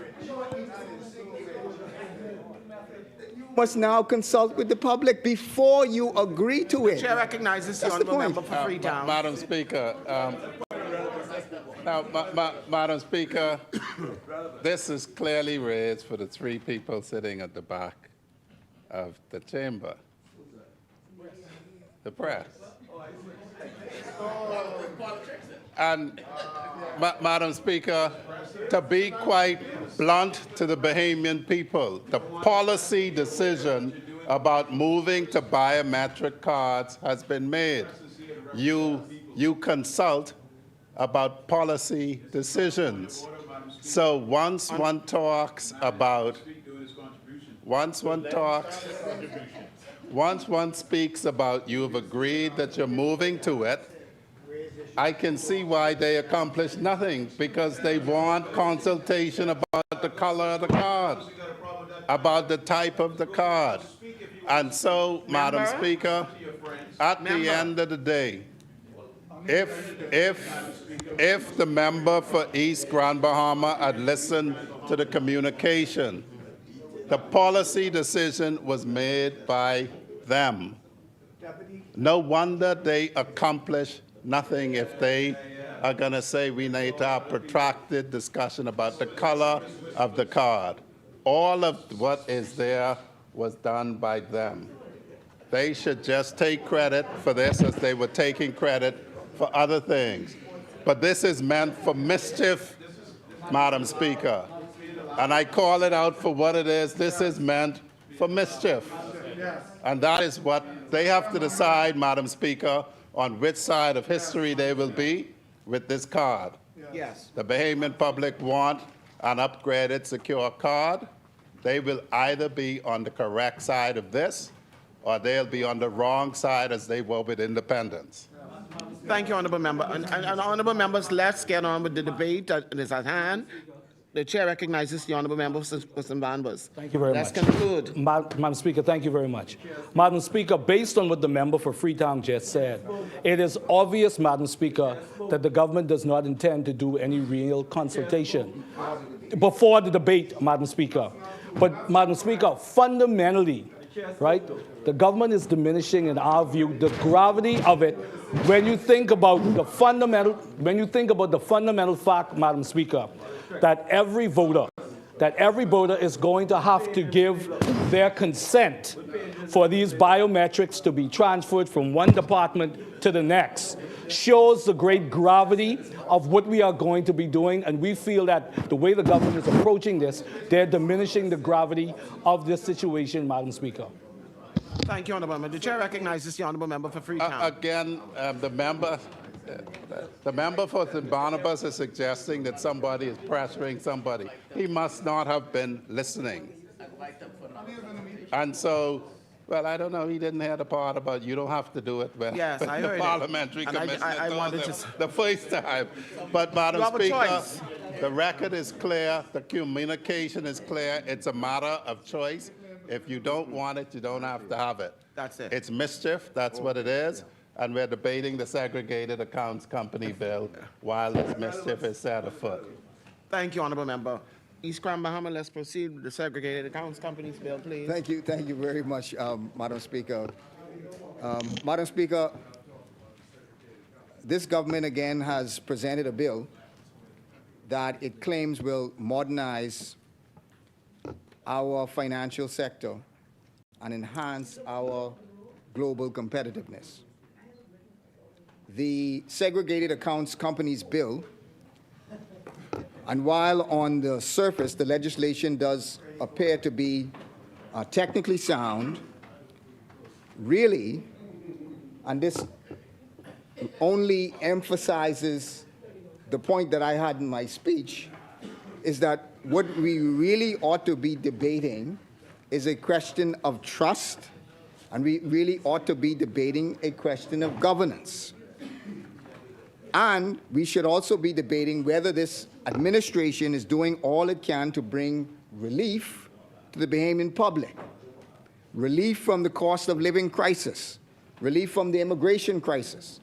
Must now consult with the public before you agree to it. Chair recognizes the That's the honorable point. member for Freetown. Madam Speaker, Madam Speaker, this is clearly raised for the three people sitting at the back of the chamber. The press. And, Madam Speaker, to be quite blunt to the Bahamian people, the policy decision about moving to biometric cards has been made. You consult about policy decisions. So once one speaks about you've agreed that you're moving to it, I can see why they accomplish nothing, because they want consultation about the color of the card, about the type of the card. And so, Madam Speaker, at the end of the day, if the member for East Grand Bahama had listened to the communication, the policy decision was made by them. No wonder they accomplish nothing if they are going to say we need to have protracted discussion about the color of the card. All of what is there was done by them. They should just take credit for this as they were taking credit for other things. But this is meant for mischief, Madam Speaker. And I call it out for what it is. This is meant for mischief. And that is what they have to decide, Madam Speaker, on which side of history they will be with this card. Yes. The Bahamian public want an upgraded secure card. They will either be on the correct side of this, or they'll be on the wrong side as they were with independence. Thank you, honorable member. And honorable members, let's get on with the debate that is at hand. The chair recognizes the honorable member for St. Barnabas. Thank you very much. Let's conclude. Madam Speaker, thank you very much. Madam Speaker, based on what the member for Freetown just said, it is obvious, Madam Speaker, that the government does not intend to do any real consultation before the debate, Madam Speaker. But, Madam Speaker, fundamentally, right, the government is diminishing, in our view, the gravity of it when you think about the fundamental fact, Madam Speaker, that every voter is going to have to give their consent for these biometrics to be transferred from one department to the next, shows the great gravity of what we are going to be doing. And we feel that the way the government is approaching this, they're diminishing the gravity of this situation, Madam Speaker. Thank you, honorable member. The chair recognizes the honorable member for Freetown. Again, the member for St. Barnabas is suggesting that somebody is pressuring somebody. He must not have been listening. And so Well, I don't know. He didn't hear the part about you don't have to do it when, Yes, when I the heard it. Parliamentary And Commission I told wanted him to the first time. But, Madam You have a Speaker, choice. the record is clear. The communication is clear. It's a matter of choice. If you don't want it, you don't have to have it. That's it. It's mischief. That's what it is. And we're debating the Segregated Accounts Company bill while this mischief is set afoot. Thank you, Honorable Member. East Grand Bahama, let's proceed with the Segregated Accounts Companies bill, please. Thank you very much, Madam Speaker. Madam Speaker, this government again has presented a bill that it claims will modernize our financial sector and enhance our global competitiveness. The Segregated Accounts Companies bill, and while on the surface the legislation does appear to be technically sound, really, and this only emphasizes the point that I had in my speech, is that what we really ought to be debating is a question of trust, and we really ought to be debating a question of governance. And we should also be debating whether this administration is doing all it can to bring relief to the Bahamian public, relief from the cost of living crisis, relief from the immigration crisis,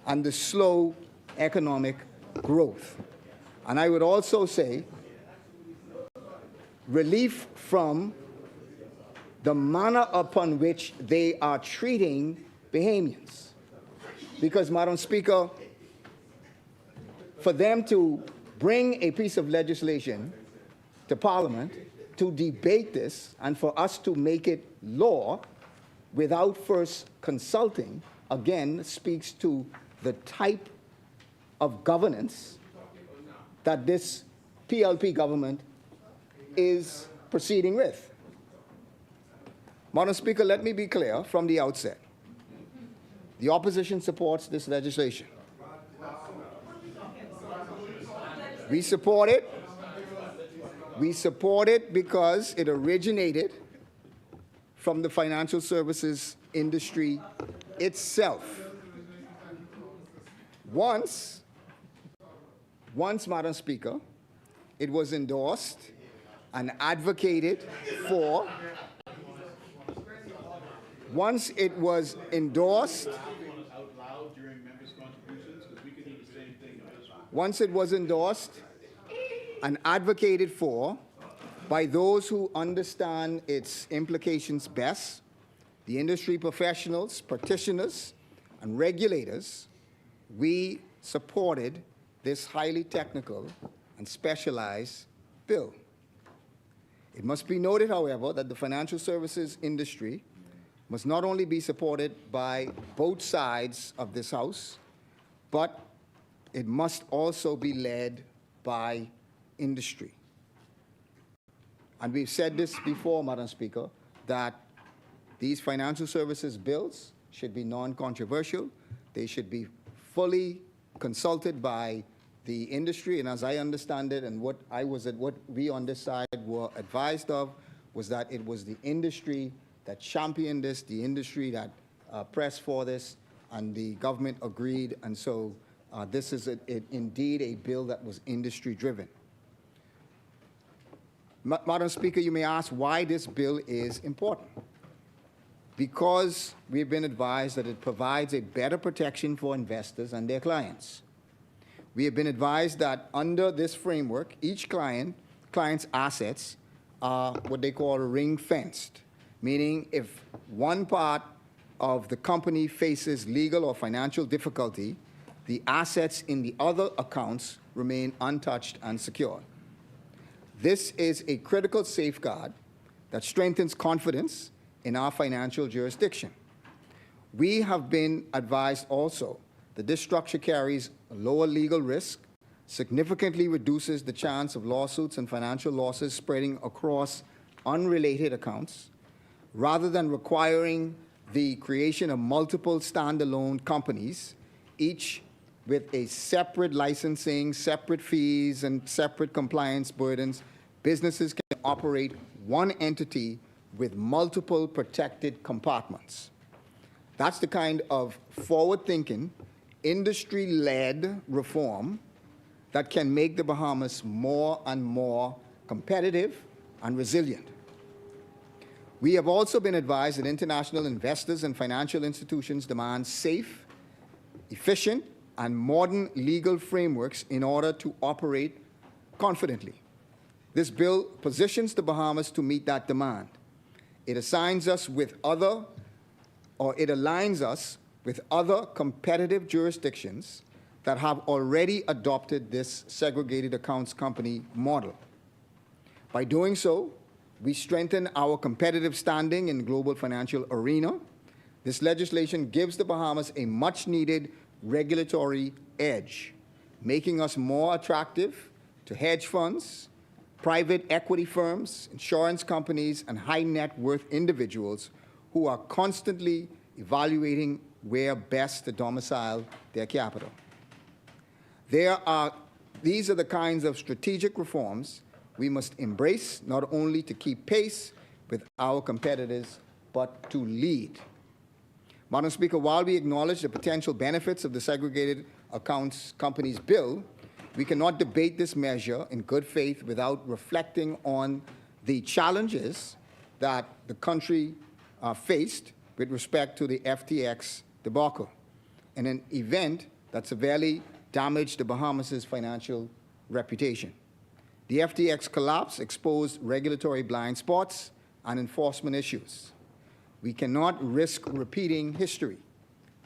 and the slow economic growth. And I would also say relief from the manner upon which they are treating Bahamians. Because, Madam Speaker, for them to bring a piece of legislation to Parliament to debate this and for us to make it law without first consulting, again, speaks to the type of governance that this PLP government is proceeding with. Madam Speaker, let me be clear from the outset. The opposition supports this legislation. We support it. We support it because it originated from the financial services industry itself. Once, Madam Speaker, it was endorsed and advocated for. Once it was endorsed, once it was endorsed and advocated for by those who understand its implications best, the industry professionals, practitioners, and regulators, we supported this highly technical and specialized bill. It must be noted, however, that the financial services industry must not only be supported by both sides of this House, but it must also be led by industry. And we've said this before, Madam Speaker, that these financial services bills should be non-controversial. They should be fully consulted by the industry. And as I understand it, and what we on this side were advised of, was that it was the industry that championed this, the industry that pressed for this, and the government agreed. And so this is indeed a bill that was industry-driven. Madam Speaker, you may ask why this bill is important. Because we've been advised that it provides a better protection for investors and their clients. We have been advised that under this framework, each client's assets are what they call ring-fenced, meaning if one part of the company faces legal or financial difficulty, the assets in the other accounts remain untouched and secure. This is a critical safeguard that strengthens confidence in our financial jurisdiction. We have been advised also that this structure carries a lower legal risk, significantly reduces the chance of lawsuits and financial losses spreading across unrelated accounts, rather than requiring the creation of multiple standalone companies, each with a separate licensing, separate fees, and separate compliance burdens. Businesses can operate one entity with multiple protected compartments. That's the kind of forward-thinking, industry-led reform that can make the Bahamas more and more competitive and resilient. We have also been advised that international investors and financial institutions demand safe, efficient, and modern legal frameworks in order to operate confidently. This bill positions the Bahamas to meet that demand. It aligns us with other competitive jurisdictions that have already adopted this segregated accounts company model. By doing so, we strengthen our competitive standing in the global financial arena. This legislation gives the Bahamas a much-needed regulatory edge, making us more attractive to hedge funds, private equity firms, insurance companies, and high-net-worth individuals who are constantly evaluating where best to domicile their capital. These are the kinds of strategic reforms we must embrace, not only to keep pace with our competitors, but to lead. Madam Speaker, while we acknowledge the potential benefits of the Segregated Accounts Companies Bill, we cannot debate this measure in good faith without reflecting on the challenges that the country faced with respect to the FTX debacle, and an event that severely damaged the Bahamas' financial reputation. The FTX collapse exposed regulatory blind spots and enforcement issues. We cannot risk repeating history.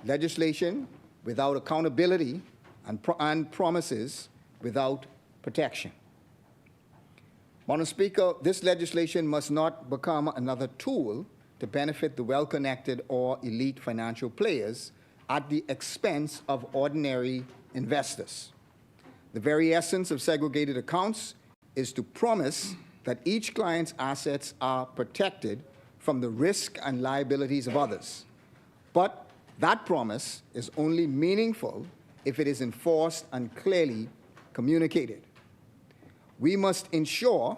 Legislation without accountability and promises without protection. Madam Speaker, this legislation must not become another tool to benefit the well-connected or elite financial players at the expense of ordinary investors. The very essence of segregated accounts is to promise that each client's assets are protected from the risk and liabilities of others. But that promise is only meaningful if it is enforced and clearly communicated. We must ensure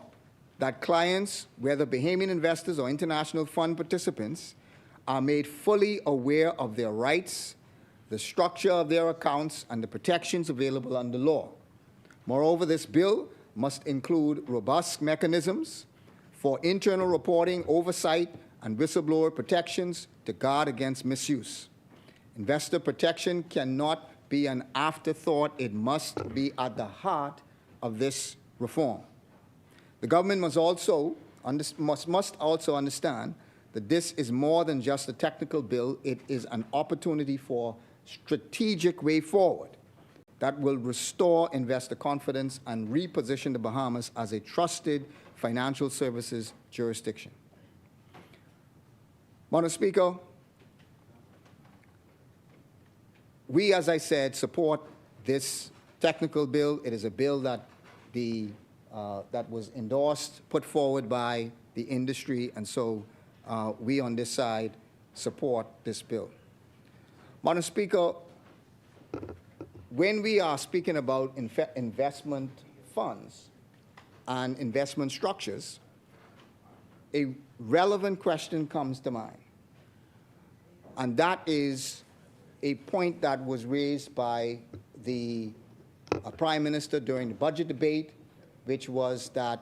that clients, whether Bahamian investors or international fund participants, are made fully aware of their rights, the structure of their accounts, and the protections available under law. Moreover, this bill must include robust mechanisms for internal reporting, oversight, and whistleblower protections to guard against misuse. Investor protection cannot be an afterthought. It must be at the heart of this reform. The government must also understand that this is more than just a technical bill. It is an opportunity for strategic way forward that will restore investor confidence and reposition the Bahamas as a trusted financial services jurisdiction. Madam Speaker, we, as I said, support this technical bill. It is a bill that that was endorsed, put forward by the industry, and so we on this side support this bill. Madam Speaker, when we are speaking about investment funds and investment structures, a relevant question comes to mind, and that is a point that was raised by the Prime Minister during the budget debate, which was that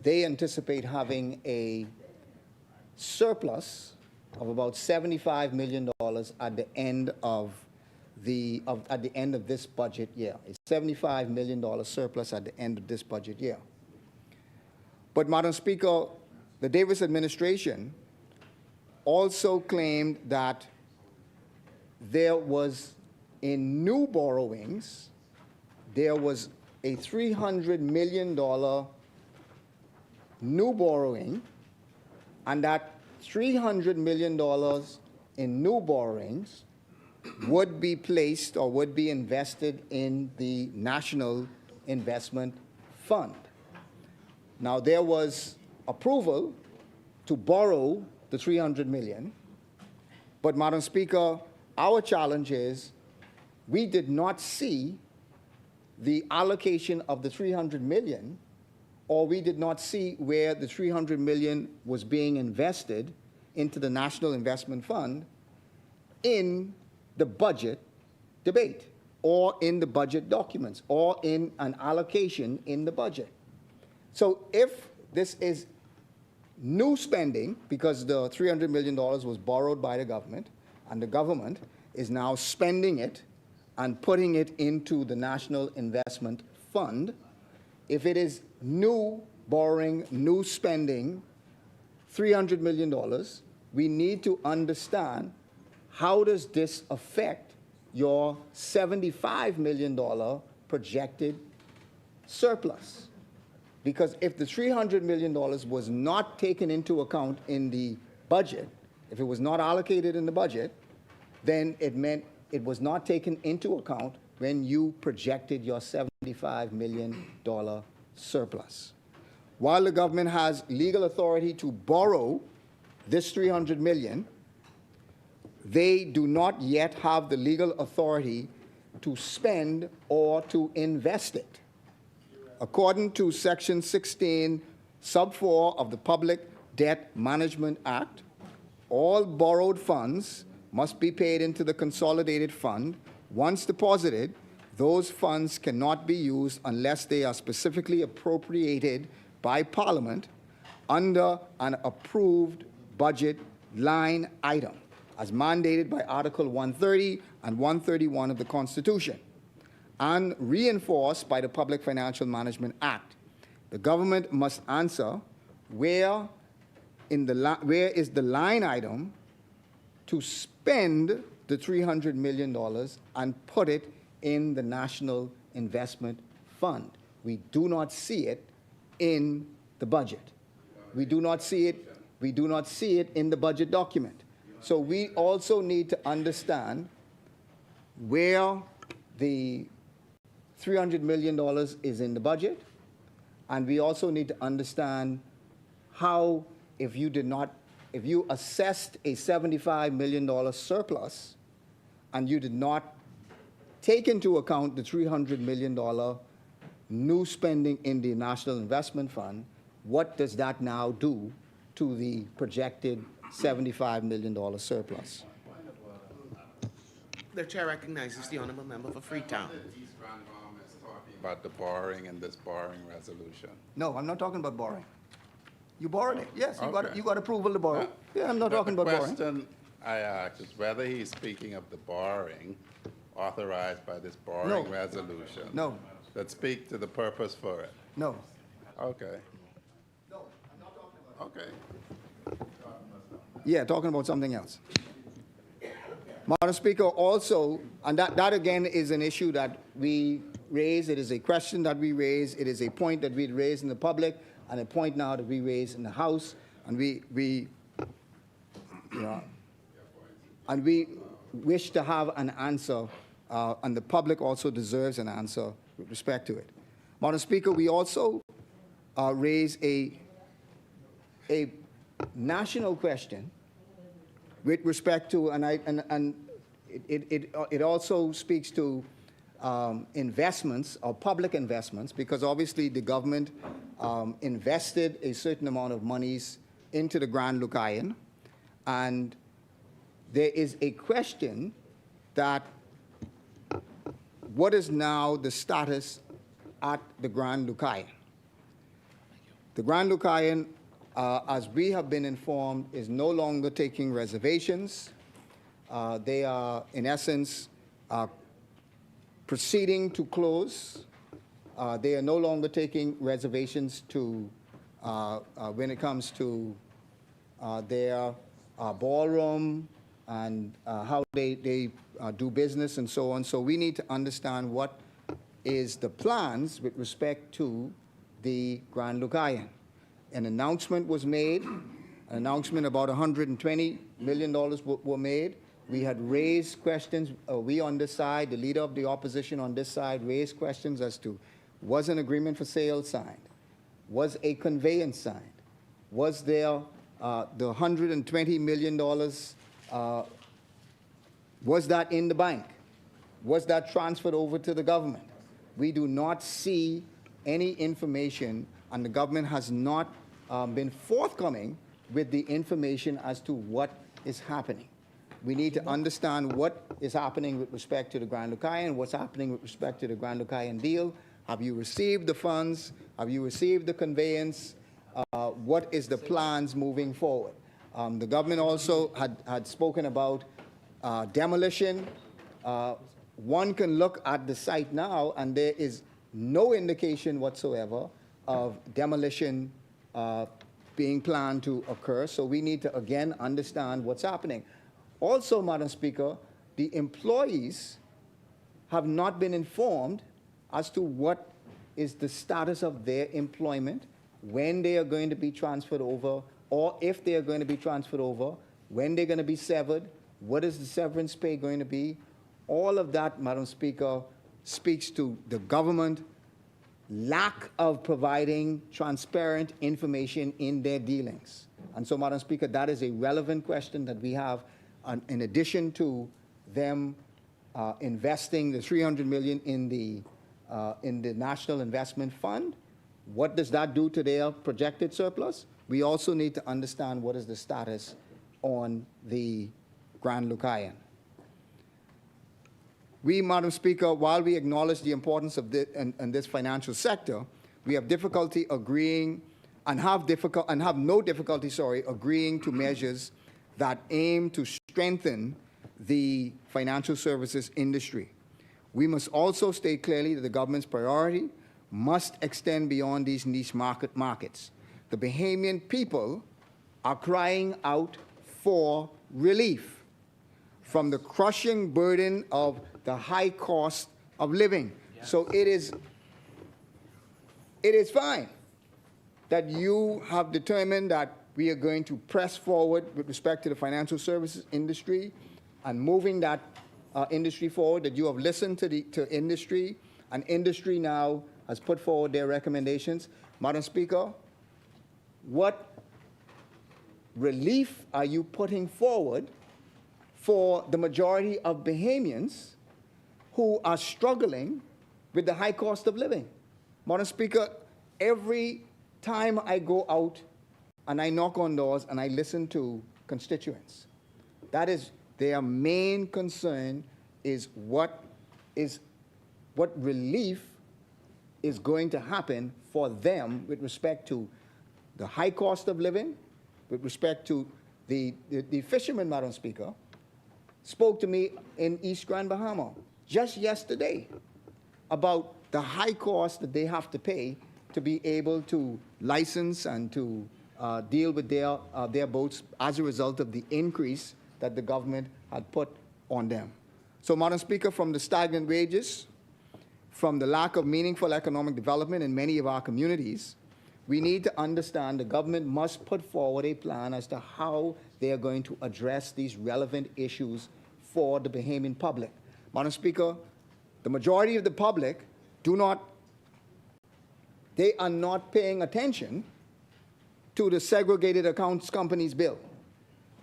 they anticipate having a surplus of about $75 million at the end of this budget year. A $75 million surplus at the end of this budget year. But, Madam Speaker, the Davis administration also claimed that there was, in new borrowings, there was a $300 million new borrowing, and that $300 million in new borrowings would be placed or would be invested in the National Investment Fund. Now, there was approval to borrow the $300 million, but, Madam Speaker, our challenge is we did not see the allocation of the $300 million or we did not see where the $300 million was being invested into the National Investment Fund in the budget debate, or in the budget documents, or in an allocation in the budget. So if this is new spending, because the $300 million was borrowed by the government, and the government is now spending it and putting it into the National Investment Fund, if it is new borrowing, new spending, $300 million, we need to understand, how does this affect your $75 million projected surplus? Because if the $300 million was not taken into account in the budget, if it was not allocated in the budget, then it meant it was not taken into account when you projected your $75 million surplus. While the government has legal authority to borrow this $300 million, they do not yet have the legal authority to spend or to invest it. According to Section 16, Sub 4 of the Public Debt Management Act, all borrowed funds must be paid into the consolidated fund. Once deposited, those funds cannot be used unless they are specifically appropriated by Parliament under an approved budget line item, as mandated by Article 130 and 131 of the Constitution, and reinforced by the Public Financial Management Act. The government must answer where is the line item to spend the $300 million and put it in the National Investment Fund. We do not see it in the budget. We do not see it in the budget document. So we also need to understand where the $300 million is in the budget, and we also need to understand how, if you assessed a $75 million surplus and you did not take into account the $300 million new spending in the National Investment Fund, what does that now do to the projected $75 million surplus? The chair recognizes the honourable member for Freetown. About the borrowing and this borrowing resolution. No, I'm not talking about borrowing. You borrowed it. Yes, Okay. you got approval to borrow. Yeah, I'm not talking about borrowing. The question I asked is whether he's speaking of the borrowing authorized by this borrowing No. resolution. No. That speak to the purpose for it. No. Okay. No, I'm not talking about Okay. Yeah, talking about something else. Madam Speaker, also, and that again is an issue that we raise. It is a question that we raise. It is a point that we raise in the public, and a point now that we raise in the House, and we wish to have an answer, and the public also deserves an answer with respect to it. Madam Speaker, we also raise a national question with respect to, and it also speaks to investments, or public investments, because obviously the government invested a certain amount of monies into the Grand Lucayan, and there is a question that what is now the status at the Grand Lucayan? The Grand Lucayan, as we have been informed, is no longer taking reservations. They are, in essence, proceeding to close. They are no longer taking reservations to when it comes to their ballroom and how they do business and so on. So we need to understand what is the plans with respect to the Grand Lucayan. An announcement was made, an announcement about $120 million were made. We had raised questions, we on this side, the leader of the opposition on this side raised questions as to, was an agreement for sale signed? Was a conveyance signed? Was there the $120 million, was that in the bank? Was that transferred over to the government? We do not see any information and the government has not been forthcoming with the information as to what is happening. We need to understand what is happening with respect to the Grand Lucayan, what's happening with respect to the Grand Lucayan deal. Have you received the funds? Have you received the conveyance? What is the plans moving forward? The government also had spoken about demolition. One can look at the site now, and there is no indication whatsoever of demolition being planned to occur. So we need to, again, understand what's happening. Also, Madam Speaker, the employees have not been informed as to what is the status of their employment, when they are going to be transferred over, or if they are going to be transferred over, when they're going to be severed, what is the severance pay going to be. All of that, Madam Speaker, speaks to the government lack of providing transparent information in their dealings. And so, Madam Speaker, that is a relevant question that we have, in addition to them investing the $300 million in the National Investment Fund. What does that do to their projected surplus? We also need to understand what is the status on the Grand Lucayan. We, Madam Speaker, while we acknowledge the importance of this financial sector, we have difficulty agreeing and have no difficulty, agreeing to measures that aim to strengthen the financial services industry. We must also state clearly that the government's priority must extend beyond these niche markets. The Bahamian people are crying out for relief from the crushing burden of the high cost of living. Yes. So it is fine that you have determined that we are going to press forward with respect to the financial services industry and moving that industry forward, that you have listened to industry, and industry now has put forward their recommendations. Madam Speaker, what relief are you putting forward for the majority of Bahamians who are struggling with the high cost of living? Madam Speaker, every time I go out and I knock on doors and I listen to constituents, that is their main concern, is what relief is going to happen for them with respect to the high cost of living, with respect to the fishermen, Madam Speaker, spoke to me in East Grand Bahama just yesterday about the high cost that they have to pay to be able to license and to deal with their boats as a result of the increase that the government had put on them. So, Madam Speaker, from the stagnant wages, from the lack of meaningful economic development in many of our communities, we need to understand the government must put forward a plan as to how they are going to address these relevant issues for the Bahamian public. Madam Speaker, the majority of the public they are not paying attention to the segregated accounts companies bill,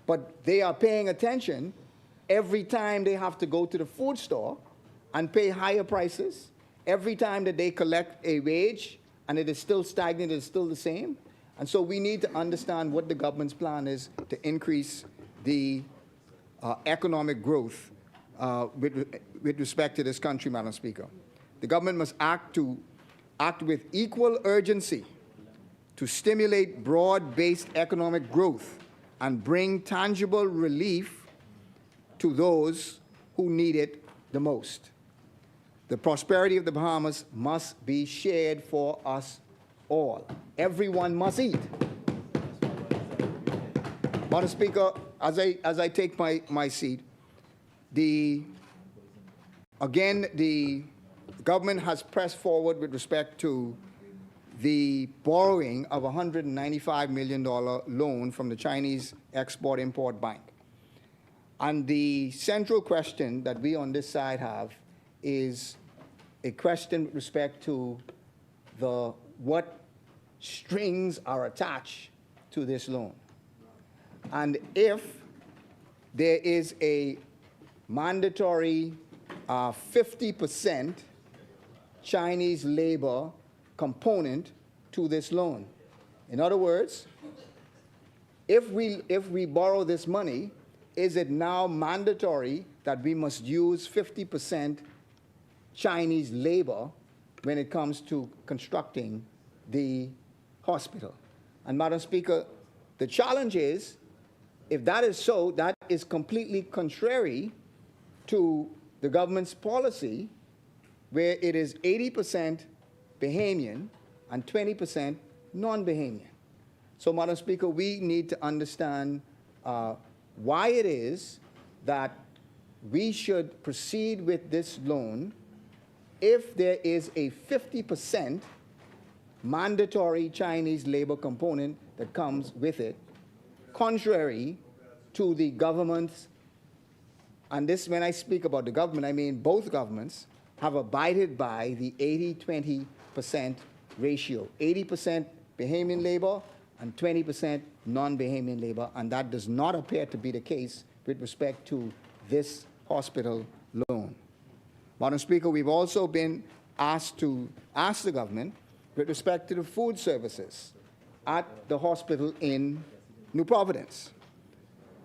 but they are paying attention every time they have to go to the food store and pay higher prices, every time that they collect a wage and it is still stagnant, it is still the same. And so we need to understand what the government's plan is to increase the economic growth with respect to this country, Madam Speaker. The government must act with equal urgency to stimulate broad-based economic growth and bring tangible relief to those who need it the most. The prosperity of the Bahamas must be shared for us all. Everyone must eat. Madam Speaker, as I take my seat, the government has pressed forward with respect to the borrowing of a $195 million loan from the Chinese Export-Import Bank. And the central question that we on this side have is a question with respect to what strings are attached to this loan. And if there is a mandatory 50% Chinese labor component to this loan. In other words, if we borrow this money, is it now mandatory that we must use 50% Chinese labor when it comes to constructing the hospital? And Madam Speaker, the challenge is, if that is so, that is completely contrary to the government's policy, where it is 80% Bahamian and 20% non-Bahamian. So, Madam Speaker, we need to understand why it is that we should proceed with this loan if there is a 50% mandatory Chinese labor component that comes with it, contrary to the government's, and this, when I speak about the government, I mean both governments, have abided by the 80-20% ratio, 80% Bahamian labor and 20% non-Bahamian labor, and that does not appear to be the case with respect to this hospital loan. Madam Speaker, we've also been asked to ask the government with respect to the food services at the hospital in New Providence.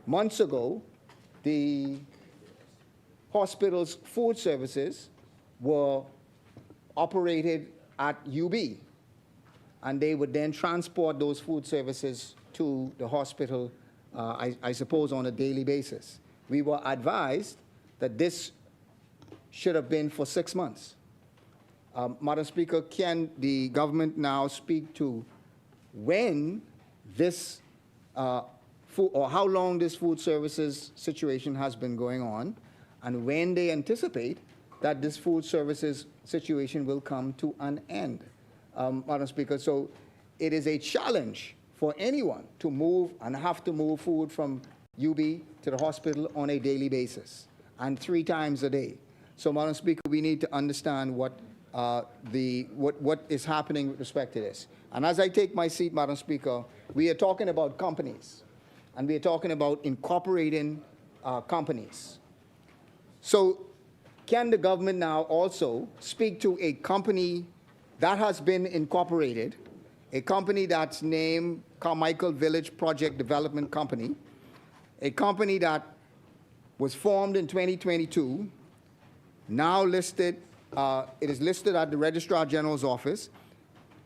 Months ago, the hospital's food services were operated at UB, and they would then transport those food services to the hospital, I suppose, on a daily basis. We were advised that this should have been for 6 months. Madam Speaker, can the government now speak to when this, or how long this food services situation has been going on, and when they anticipate that this food services situation will come to an end? Madam Speaker, so it is a challenge for anyone to move and have to move food from UB to the hospital on a daily basis and 3 times a day. So, Madam Speaker, we need to understand what is happening with respect to this. And as I take my seat, Madam Speaker, we are talking about companies, and we are talking about incorporating companies. So, can the government now also speak to a company that has been incorporated, a company that's named Carmichael Village Project Development Company, a company that was formed in 2022, now listed, it is listed at the Registrar General's office.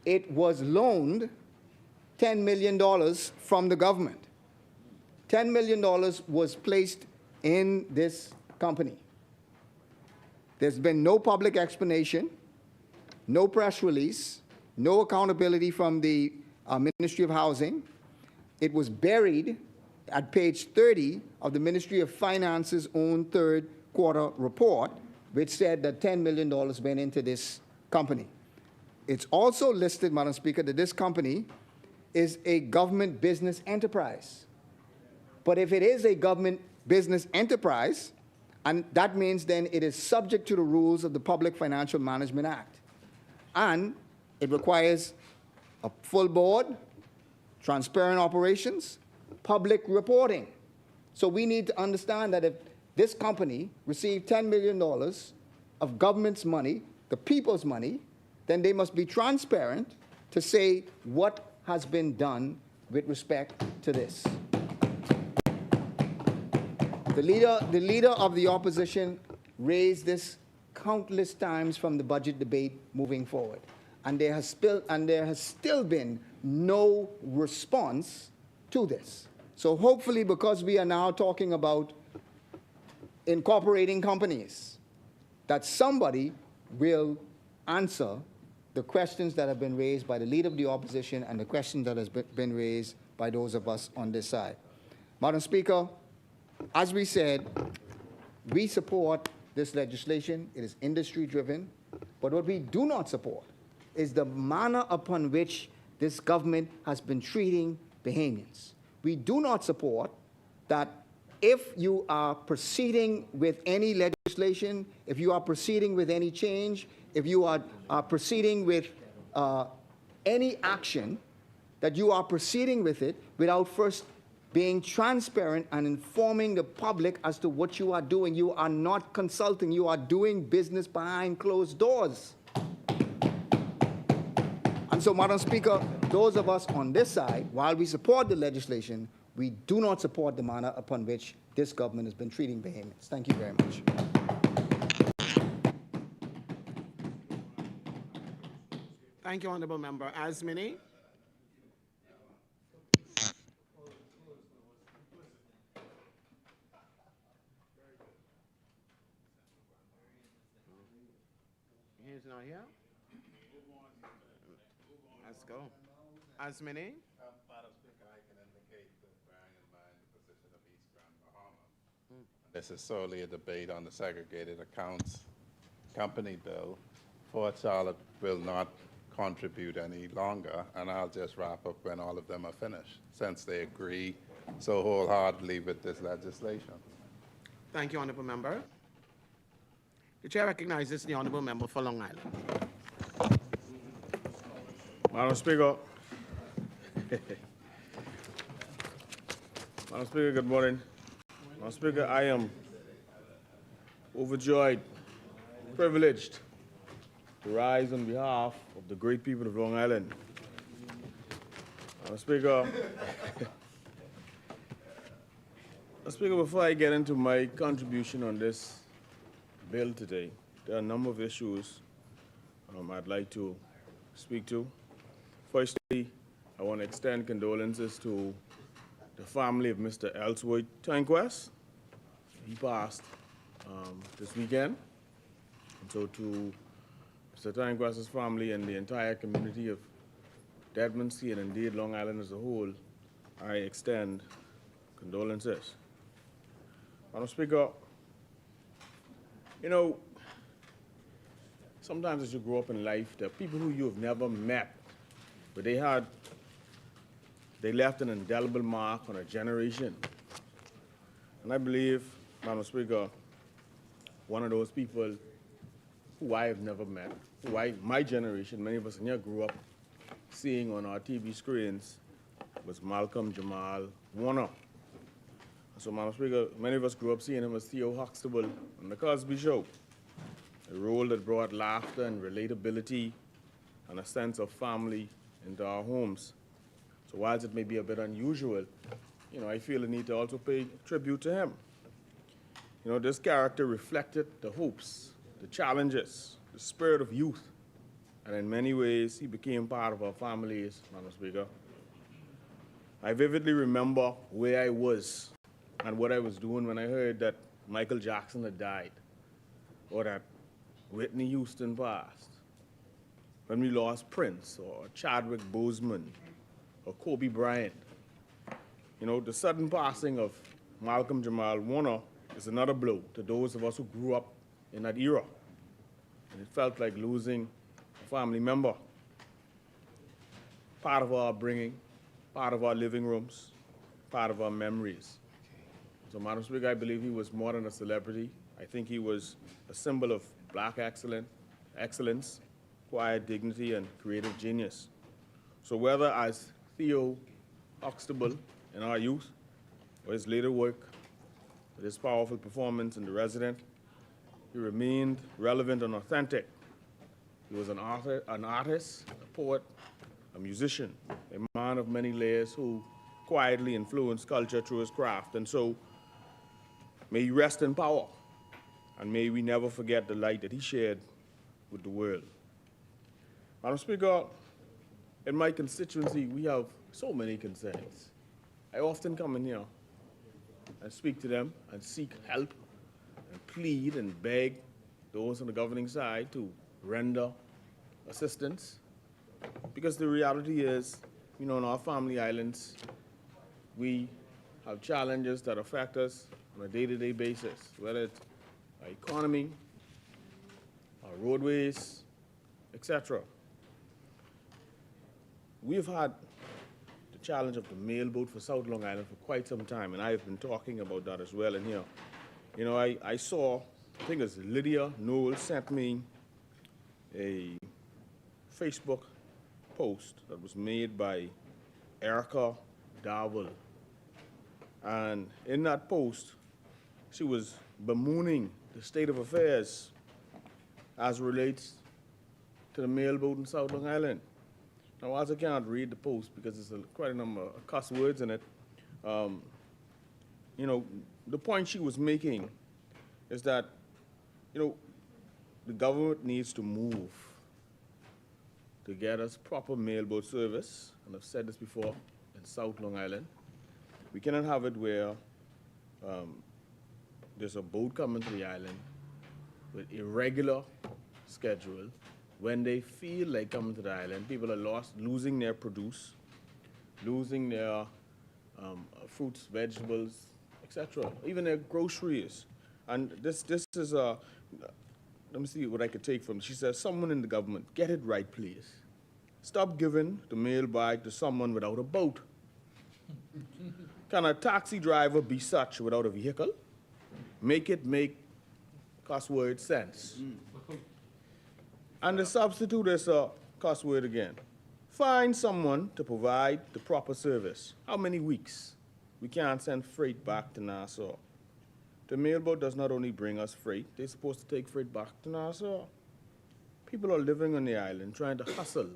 It was loaned $10 million from the government. $10 million was placed in this company. There's been no public explanation, no press release, no accountability from the Ministry of Housing. It was buried at page 30 of the Ministry of Finance's own third quarter report, which said that $10 million went into this company. It's also listed, Madam Speaker, that this company is a government business enterprise. But if it is a government business enterprise, and that means then it is subject to the rules of the Public Financial Management Act. And it requires a full board, transparent operations, public reporting. So we need to understand that if this company received $10 million of government's money, the people's money, then they must be transparent to say what has been done with respect to this. The leader of the opposition raised this countless times from the budget debate moving forward, and there has still been no response to this. So hopefully, because we are now talking about incorporating companies, that somebody will answer the questions that have been raised by the leader of the opposition and the questions that has been raised by those of us on this side. Madam Speaker, as we said, we support this legislation. It is industry-driven. But what we do not support is the manner upon which this government has been treating Bahamians. We do not support that if you are proceeding with any legislation, if you are proceeding with any change, if you are proceeding with any action, that you are proceeding with it without first being transparent and informing the public as to what you are doing. You are not consulting. You are doing business behind closed doors. And so, Madam Speaker, those of us on this side, while we support the legislation, we do not support the manner upon which this government has been treating Bahamians. Thank you very much. Thank you, Honourable Member. Asmini? He's not here? Let's go. Asmini? Madam Speaker, I can indicate that bearing in mind the position of East Grand Bahama, this is solely a debate on the segregated accounts company bill. Fort Charlotte will not contribute any longer, and I'll just wrap up when all of them are finished, since they agree so wholeheartedly with this legislation. Thank you, Honourable Member. The Chair recognizes the Honourable Member for Long Island. Madam Speaker. Madam Speaker, good morning. Madam Speaker, I am overjoyed, privileged to rise on behalf of the great people of Long Island. Madam Speaker, before I get into my contribution on this bill today, there are a number of issues I'd like to speak to. Firstly, I want to extend condolences to the family of Mr. Ellsworth Tanquest. He passed this weekend. And so to Mr. Tanquest's family and the entire community of Dedmondsey and indeed Long Island as a whole, I extend condolences. Madam Speaker, you know, sometimes as you grow up in life, there are people who you have never met, but they left an indelible mark on a generation. And I believe, Madam Speaker, one of those people who I have never met, my generation, many of us in here grew up seeing on our TV screens, was Malcolm Jamal Warner. So, Madam Speaker, many of us grew up seeing him as Theo Huxtable on The Cosby Show, a role that brought laughter and relatability and a sense of family into our homes. So whilst it may be a bit unusual, you know, I feel the need to also pay tribute to him. You know, this character reflected the hopes, the challenges, the spirit of youth, and in many ways, he became part of our families, Madam Speaker. I vividly remember where I was and what I was doing when I heard that Michael Jackson had died, or that Whitney Houston passed, when we lost Prince, or Chadwick Boseman, or Kobe Bryant. You know, the sudden passing of Malcolm Jamal Warner is another blow to those of us who grew up in that era. And it felt like losing a family member, part of our upbringing, part of our living rooms, part of our memories. So, Madam Speaker, I believe he was more than a celebrity. I think he was a symbol of Black excellence, quiet dignity, and creative genius. So whether as Theo Huxtable in our youth, or his later work, with his powerful performance in The Resident, he remained relevant and authentic. He was an artist, a poet, a musician, a man of many layers who quietly influenced culture through his craft. And so, may he rest in power, and may we never forget the light that he shared with the world. Madam Speaker, in my constituency, we have so many concerns. I often come in here and speak to them and seek help and plead and beg those on the governing side to render assistance. Because the reality is, you know, in our family islands, we have challenges that affect us on a day-to-day basis, whether it's our economy, our roadways, etc. We've had the challenge of the mail boat for South Long Island for quite some time, and I've been talking about that as well in here. You know, I saw, I think it's Lydia Noel sent me a Facebook post that was made by Erica Darwell. And in that post, she was bemoaning the state of affairs as relates to the mail boat in South Long Island. Now, whilst I can't read the post because there's quite a number of cuss words in it, you know, the point she was making is that, you know, the government needs to move to get us proper mailboat service, and I've said this before, in South Long Island. We cannot have it where there's a boat coming to the island with irregular schedule. When they feel like coming to the island, people are losing their produce, losing their fruits, vegetables, etc., even their groceries. And this is a, let me see what I could take from it. She says, someone in the government, get it right, please. Stop giving the mail bag to someone without a boat. Can a taxi driver be such without a vehicle? Make it make cuss word sense. And the substitute is a cuss word again. Find someone to provide the proper service. How many weeks? We can't send freight back to Nassau. The mailboat does not only bring us freight, they're supposed to take freight back to Nassau. People are living on the island trying to hustle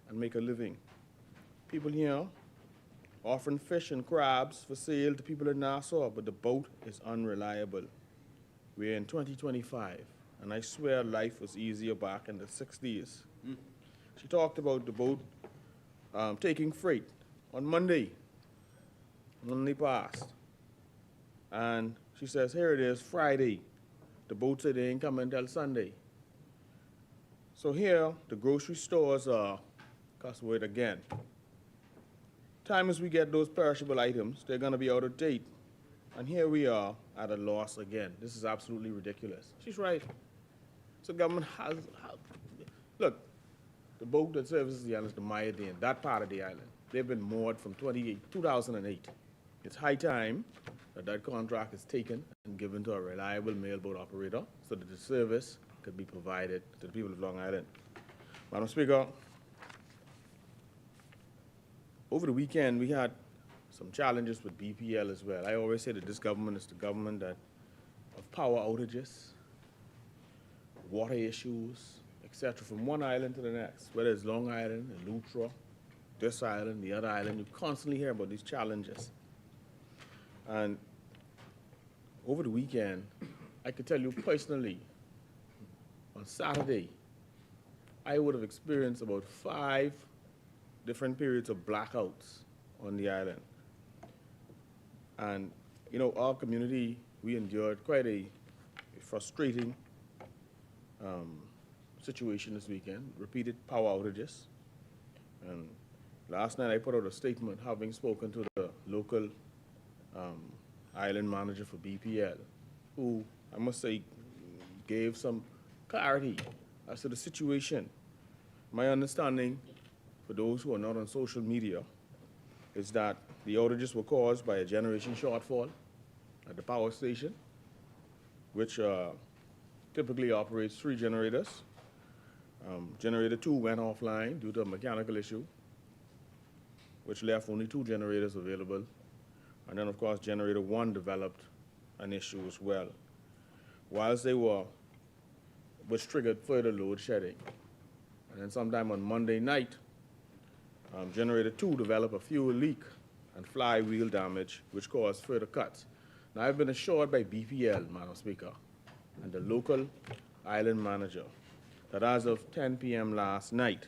and make a living. People here offering fish and crabs for sale to people in Nassau, but the boat is unreliable. We're in 2025, and I swear life was easier back in the 60s. She talked about the boat taking freight on Monday passed. And she says, here it is, Friday. The boat said they ain't coming until Sunday. So here, the grocery stores are, cuss word again. Time as we get those perishable items, they're gonna be out of date. And here we are at a loss again. This is absolutely ridiculous. She's right. So government has look, the boat that services the island is the Mayadeen, that part of the island. They've been moored from 2008. It's high time that that contract is taken and given to a reliable mailboat operator so that the service could be provided to the people of Long Island. Madam Speaker, over the weekend we had some challenges with BPL as well. I always say that this government is the government of power outages, water issues, etc., from one island to the next, whether it's Long Island, and Lutra, this island, the other island. You constantly hear about these challenges. And over the weekend, I could tell you personally, on Saturday, I would have experienced about 5 different periods of blackouts on the island. And, you know, our community, we endured quite a frustrating situation this weekend, repeated power outages. And last night I put out a statement having spoken to the local island manager for BPL, who I must say gave some clarity as to the situation. My understanding, for those who are not on social media, is that the outages were caused by a generation shortfall at the power station, which typically operates 3 generators. Generator 2 went offline due to a mechanical issue, which left only 2 generators available. And then, of course, generator 1 developed an issue as well, which triggered further load shedding. And then sometime on Monday night, generator 2 developed a fuel leak and flywheel damage, which caused further cuts. Now, I've been assured by BPL, Madam Speaker, and the local island manager, that as of 10 p.m. last night,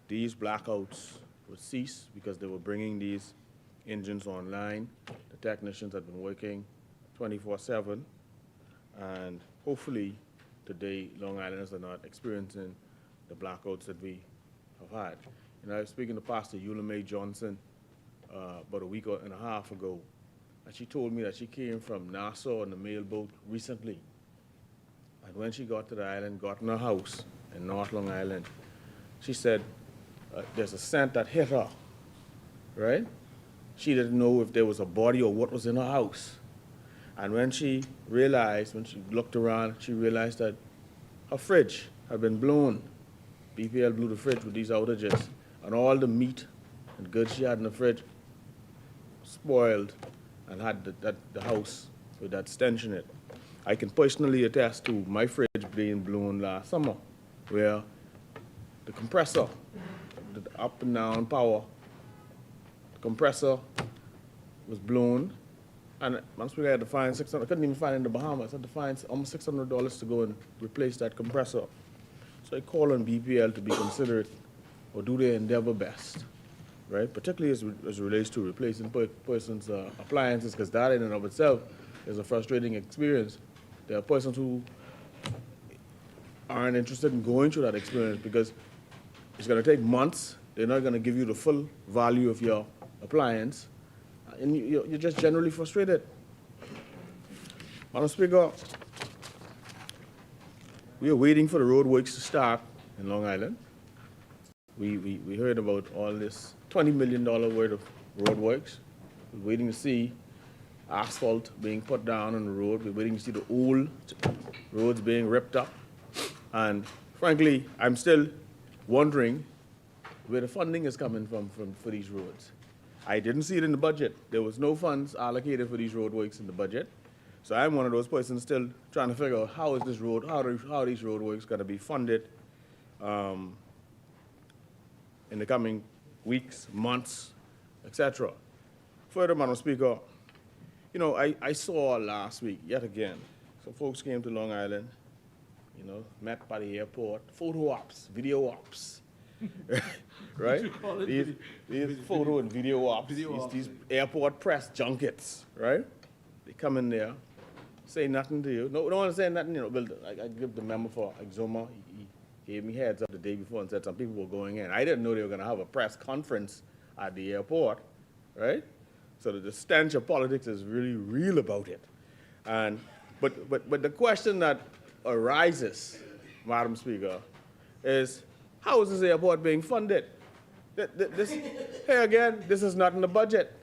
these blackouts would cease because they were bringing these engines online. The technicians had been working 24/7, and hopefully today Long Islanders are not experiencing the blackouts that we have had. You know, I was speaking to Pastor Eula Mae Johnson about a week and a half ago, and she told me that she came from Nassau on the mailboat recently. And when she got to the island, got in her house in North Long Island, she said there's a scent that hit her, right? She didn't know if there was a body or what was in her house. And when she looked around, she realized that her fridge had been blown. BPL blew the fridge with these outages, and all the meat and goods she had in the fridge spoiled and had the house with that stench in it. I can personally attest to my fridge being blown last summer, where the compressor up and down power. The compressor was blown, and once we had to find $600, I couldn't even find it in the Bahamas. I had to find almost $600 to go and replace that compressor. So I called on BPL to be considerate or do their endeavor best, right? Particularly as it relates to replacing persons' appliances, because that in and of itself is a frustrating experience. There are persons who aren't interested in going through that experience because it's going to take months. They're not going to give you the full value of your appliance, and you're just generally frustrated. Madam Speaker, we are waiting for the road works to start in Long Island. We heard about all this $20 million worth of road works. We're waiting to see asphalt being put down on the road. We're waiting to see the old roads being ripped up. And frankly, I'm still wondering where the funding is coming from for these roads. I didn't see it in the budget. There was no funds allocated for these road works in the budget. So I'm one of those persons still trying to figure out how is this road, how are these road works going to be funded in the coming weeks, months, etc. Further, Madam Speaker, you know, I saw last week, yet again, some folks came to Long Island, you know, met by the airport, photo ops, video ops, right? These photo and video ops, these airport press junkets, right? They come in there, say nothing to you. No one saying nothing, you know. Well, I give the member for Exuma, he gave me heads up the day before and said some people were going in. I didn't know they were going to have a press conference at the airport, right? So the stench of politics is really real about it. And but the question that arises, Madam Speaker, is how is this airport being funded? Here again, this is not in the budget.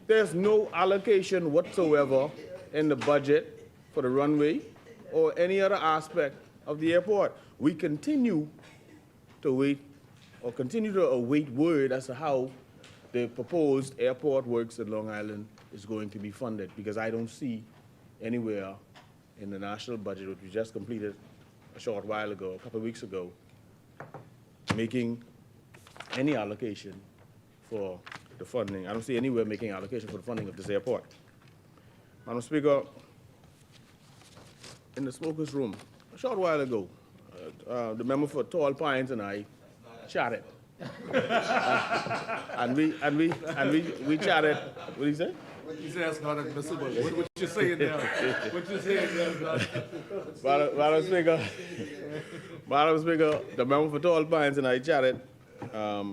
There's no allocation whatsoever in the budget for the runway or any other aspect of the airport. We continue to wait or continue to await word as to how the proposed airport works in Long Island is going to be funded, because I don't see anywhere in the national budget, which we just completed a short while ago, a couple of weeks ago, making any allocation for the funding. I don't see anywhere making allocation for the funding of this airport. Madam Speaker, in the smokers' room, a short while ago, the member for Tall Pines and I chatted. and we chatted. What did he say? He said that's not admissible. What you saying there? What you saying there? Madam Speaker, the member for Tall Pines and I chatted a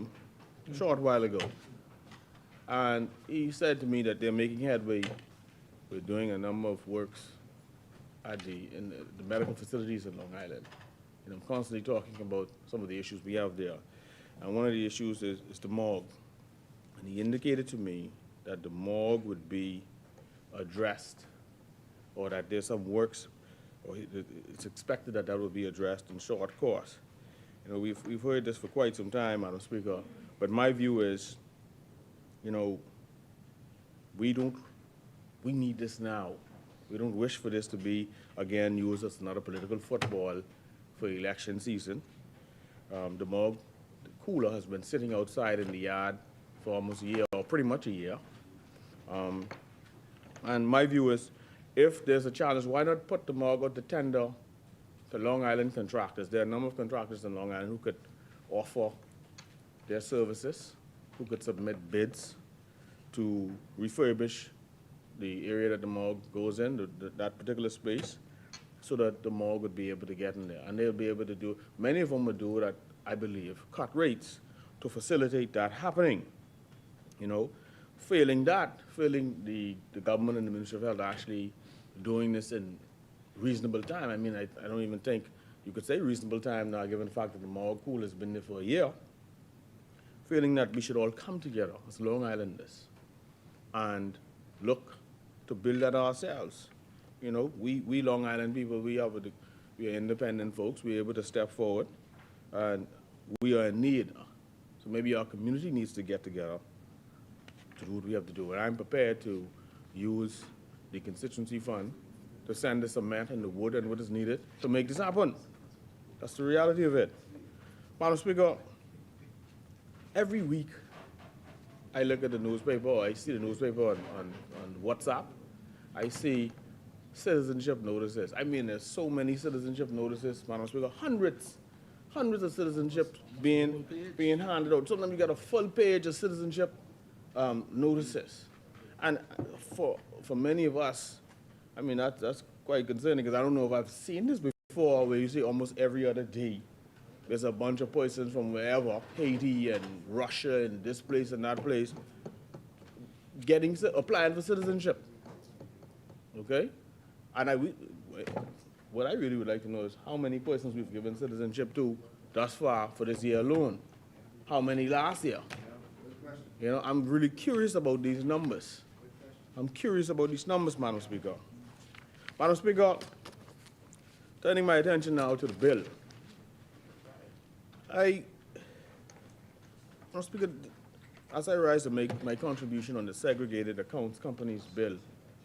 short while ago. And he said to me that they're making headway with doing a number of works at in the medical facilities in Long Island. And I'm constantly talking about some of the issues we have there. And one of the issues is the morgue. And he indicated to me that the morgue would be addressed, or that there's some works, or it's expected that that will be addressed in short course. You know, we've heard this for quite some time, Madam Speaker, but my view is, you know, we need this now. We don't wish for this to be, again, used as another political football for election season. The morgue, the cooler has been sitting outside in the yard for almost a year, or pretty much a year. And my view is, if there's a challenge, why not put the morgue out to tender to Long Island contractors? There are a number of contractors in Long Island who could offer their services, who could submit bids to refurbish the area that the morgue goes in, that particular space, so that the morgue would be able to get in there. And they'll be able to do, many of them would do that, I believe, cut rates to facilitate that happening. You know, failing the government and the Ministry of Health actually doing this in reasonable time. I mean, I don't even think you could say reasonable time now, given the fact that the morgue pool has been there for a year. Feeling that we should all come together as Long Islanders and look to build that ourselves. You know, we Long Island people, we are independent folks. We're able to step forward, and we are in need. So maybe our community needs to get together to do what we have to do. And I'm prepared to use the constituency fund to send the cement and the wood and what is needed to make this happen. That's the reality of it. Madam Speaker, every week I look at the newspaper, or I see the newspaper on WhatsApp, I see citizenship notices. I mean, there's so many citizenship notices, Madam Speaker, hundreds of citizenship being handed out. Sometimes you got a full page of citizenship notices. And for many of us, I mean, that's quite concerning, because I don't know if I've seen this before, where you see almost every other day there's a bunch of persons from wherever, Haiti and Russia and this place and that place, applying for citizenship. Okay? And what I really would like to know is how many persons we've given citizenship to thus far for this year alone. How many last year? You know, I'm really curious about these numbers. I'm curious about these numbers, Madam Speaker. Madam Speaker, turning my attention now to the bill. Madam Speaker, as I rise to make my contribution on the Segregated Accounts Companies Bill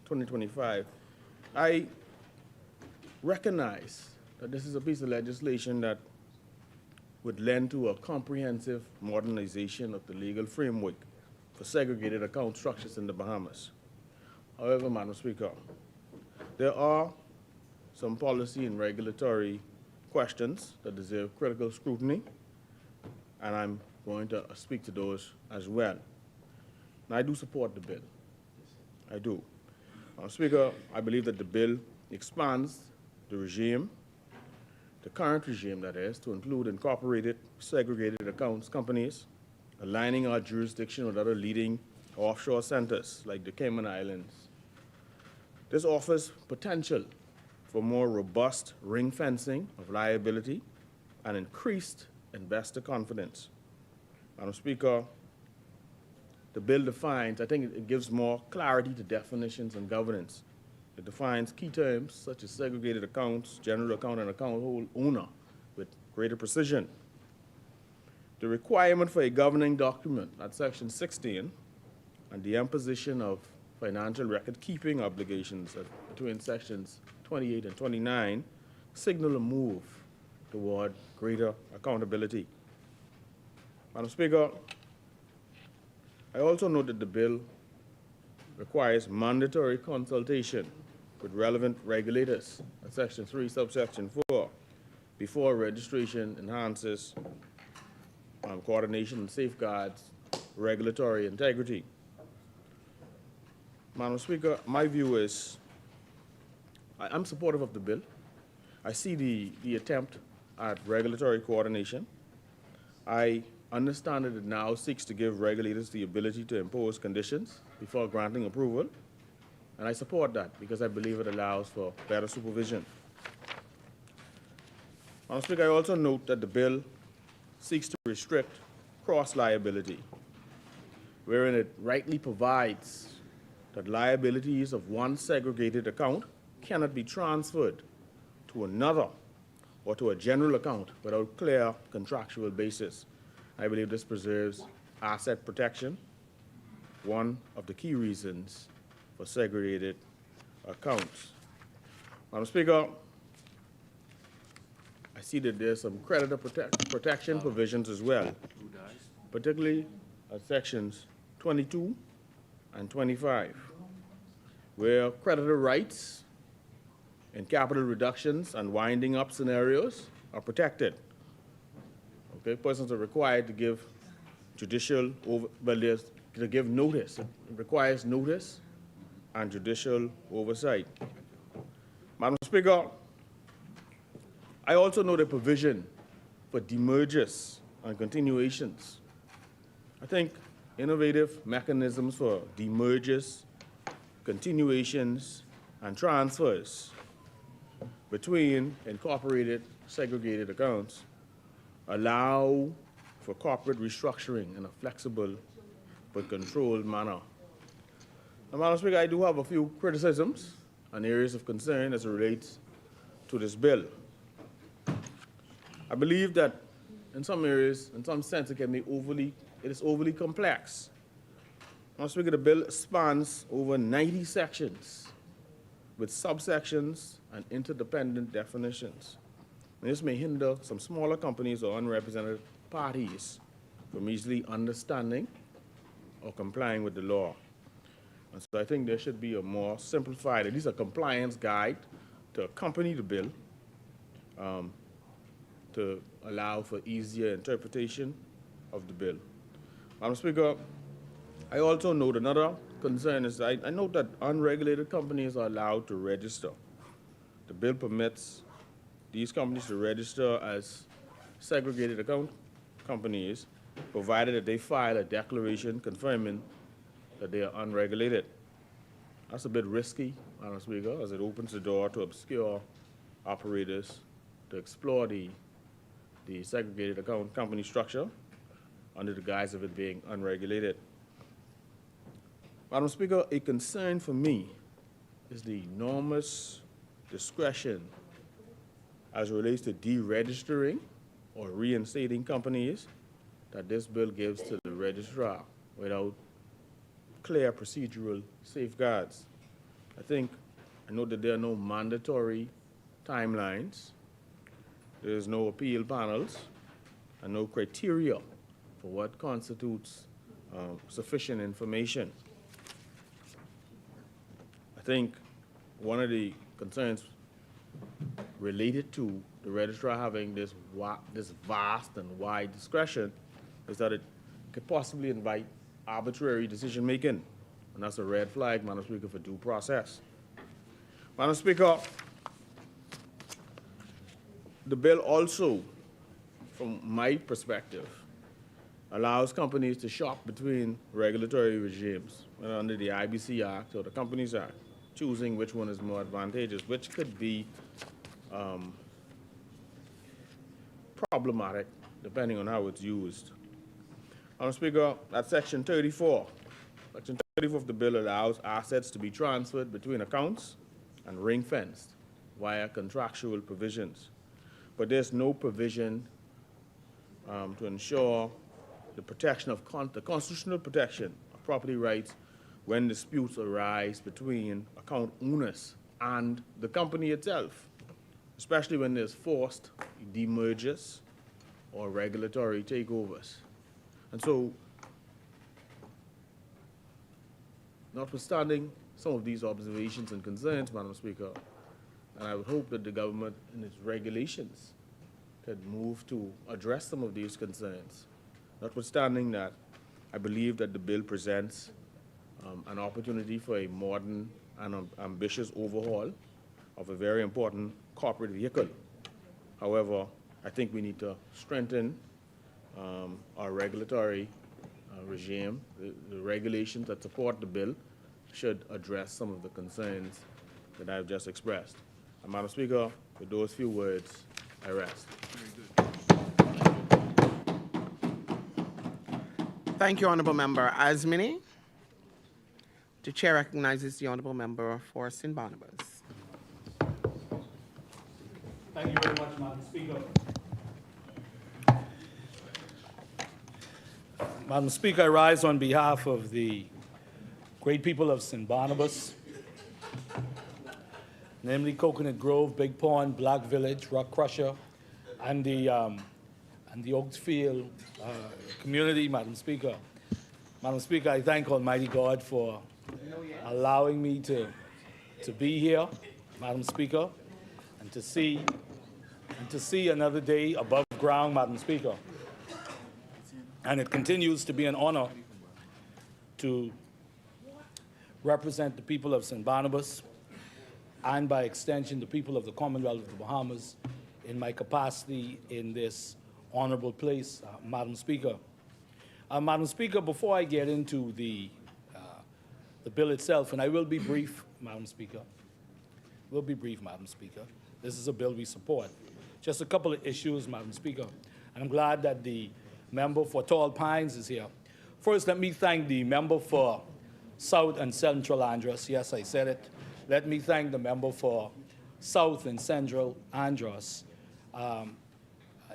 2025, I recognize that this is a piece of legislation that would lend to a comprehensive modernization of the legal framework for segregated account structures in the Bahamas. However, Madam Speaker, there are some policy and regulatory questions that deserve critical scrutiny, and I'm going to speak to those as well. Now, I do support the bill. I do. Madam Speaker, I believe that the bill expands the regime, the current regime that is, to include incorporated segregated accounts companies, aligning our jurisdiction with other leading offshore centers like the Cayman Islands. This offers potential for more robust ring fencing of liability and increased investor confidence. Madam Speaker, the bill defines, I think it gives more clarity to definitions and governance. It defines key terms such as segregated accounts, general account, and account owner with greater precision. The requirement for a governing document at Section 16 and the imposition of financial record-keeping obligations between Sections 28 and 29 signal a move toward greater accountability. Madam Speaker, I also note that the bill requires mandatory consultation with relevant regulators at Section 3, subsection 4, before registration enhances coordination and safeguards regulatory integrity. Madam Speaker, my view is I'm supportive of the bill. I see the attempt at regulatory coordination. I understand that it now seeks to give regulators the ability to impose conditions before granting approval, and I support that because I believe it allows for better supervision. Madam Speaker, I also note that the bill seeks to restrict cross-liability, wherein it rightly provides that liabilities of one segregated account cannot be transferred to another or to a general account without clear contractual basis. I believe this preserves asset protection, one of the key reasons for segregated accounts. Madam Speaker, I see that there's some creditor protection provisions as well, particularly at sections 22 and 25, where creditor rights in capital reductions and winding up scenarios are protected. Okay, persons are required to give to give notice. It requires notice and judicial oversight. Madam Speaker, I also know the provision for demergers and continuations. I think innovative mechanisms for demergers, continuations, and transfers between incorporated segregated accounts allow for corporate restructuring in a flexible but controlled manner. Now, Madam Speaker, I do have a few criticisms and areas of concern as it relates to this bill. I believe that in some areas, in some sense, it is overly complex. Madam Speaker, the bill spans over 90 sections with subsections and interdependent definitions. And this may hinder some smaller companies or unrepresented parties from easily understanding or complying with the law. And so I think there should be a more simplified, at least a compliance guide to accompany the bill to allow for easier interpretation of the bill. Madam Speaker, I also note another concern is I note that unregulated companies are allowed to register. The bill permits these companies to register as segregated account companies, provided that they file a declaration confirming that they are unregulated. That's a bit risky, Madam Speaker, as it opens the door to obscure operators to explore the segregated account company structure under the guise of it being unregulated. Madam Speaker, a concern for me is the enormous discretion as it relates to deregistering or reinstating companies that this bill gives to the registrar without clear procedural safeguards. I know that there are no mandatory timelines, there's no appeal panels, and no criteria for what constitutes sufficient information. I think one of the concerns related to the registrar having this vast and wide discretion is that it could possibly invite arbitrary decision-making, and that's a red flag, Madam Speaker, for due process. Madam Speaker, the bill also, from my perspective, allows companies to shop between regulatory regimes under the IBC Act or the Companies Act, choosing which one is more advantageous, which could be problematic depending on how it's used. Madam Speaker, that's Section 34. Section 34 of the bill allows assets to be transferred between accounts and ring-fenced via contractual provisions. But there's no provision to ensure the protection of the constitutional protection of property rights when disputes arise between account owners and the company itself, especially when there's forced demergers or regulatory takeovers. And so, notwithstanding some of these observations and concerns, Madam Speaker, and I would hope that the government in its regulations could move to address some of these concerns. Notwithstanding that, I believe that the bill presents an opportunity for a modern and ambitious overhaul of a very important corporate vehicle. However, I think we need to strengthen our regulatory regime. The regulations that support the bill should address some of the concerns that I've just expressed. And Madam Speaker, with those few words, I rest. Thank you, Honourable Member Asmini. The Chair recognizes the Honourable Member for St. Barnabas. Thank you very much, Madam Speaker. Madam Speaker, I rise on behalf of the great people of St. Barnabas, namely Coconut Grove, Big Pond, Black Village, Rock Crusher, and the Oakesfield community, Madam Speaker. Madam Speaker, I thank Almighty God for allowing me to be here, Madam Speaker, and to see another day above ground, Madam Speaker. And it continues to be an honor to represent the people of St. Barnabas and, by extension, the people of the Commonwealth of the Bahamas in my capacity in this honorable place, Madam Speaker. Madam Speaker, before I get into the bill itself, and I will be brief, Madam Speaker. This is a bill we support. Just a couple of issues, Madam Speaker. And I'm glad that the member for Tall Pines is here. First, let me thank the member for South and Central Andros. Yes, I said it. Let me thank the member for South and Central Andros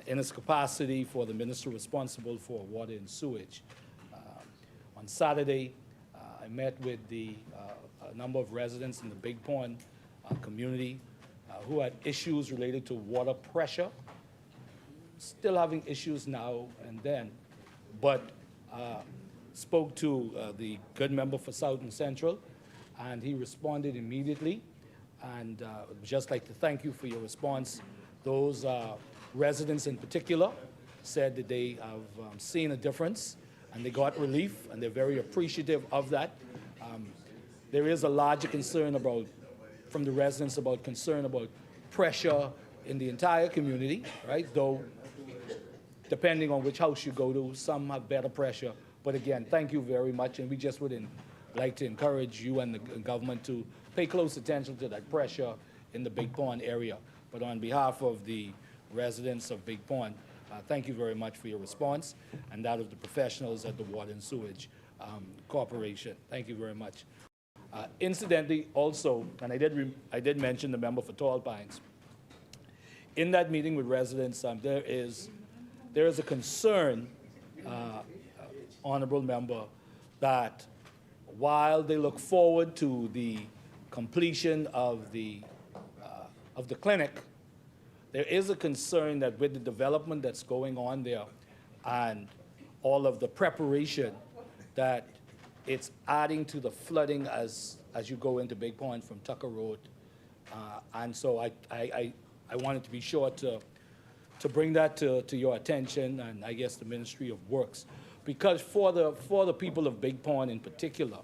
in his capacity for the minister responsible for water and sewage. On Saturday, I met with a number of residents in the Big Pond community who had issues related to water pressure, still having issues now and then, but spoke to the good member for South and Central, and he responded immediately. And I'd just like to thank you for your response. Those residents in particular said that they have seen a difference and they got relief, and they're very appreciative of that. There is a larger concern from the residents about pressure in the entire community, right? Though, depending on which house you go to, some have better pressure. But again, thank you very much, and we just would like to encourage you and the government to pay close attention to that pressure in the Big Pond area. But on behalf of the residents of Big Pond, thank you very much for your response, and that of the professionals at the Water and Sewage Corporation. Thank you very much. Incidentally, also, and I did mention the member for Tall Pines. In that meeting with residents, there is a concern, honorable member, that while they look forward to the completion of the clinic, there is a concern that with the development that's going on there and all of the preparation, that it's adding to the flooding as you go into Big Pond from Tucker Road. And so I wanted to be sure to bring that to your attention, and I guess the Ministry of Works. Because for the people of Big Pond in particular,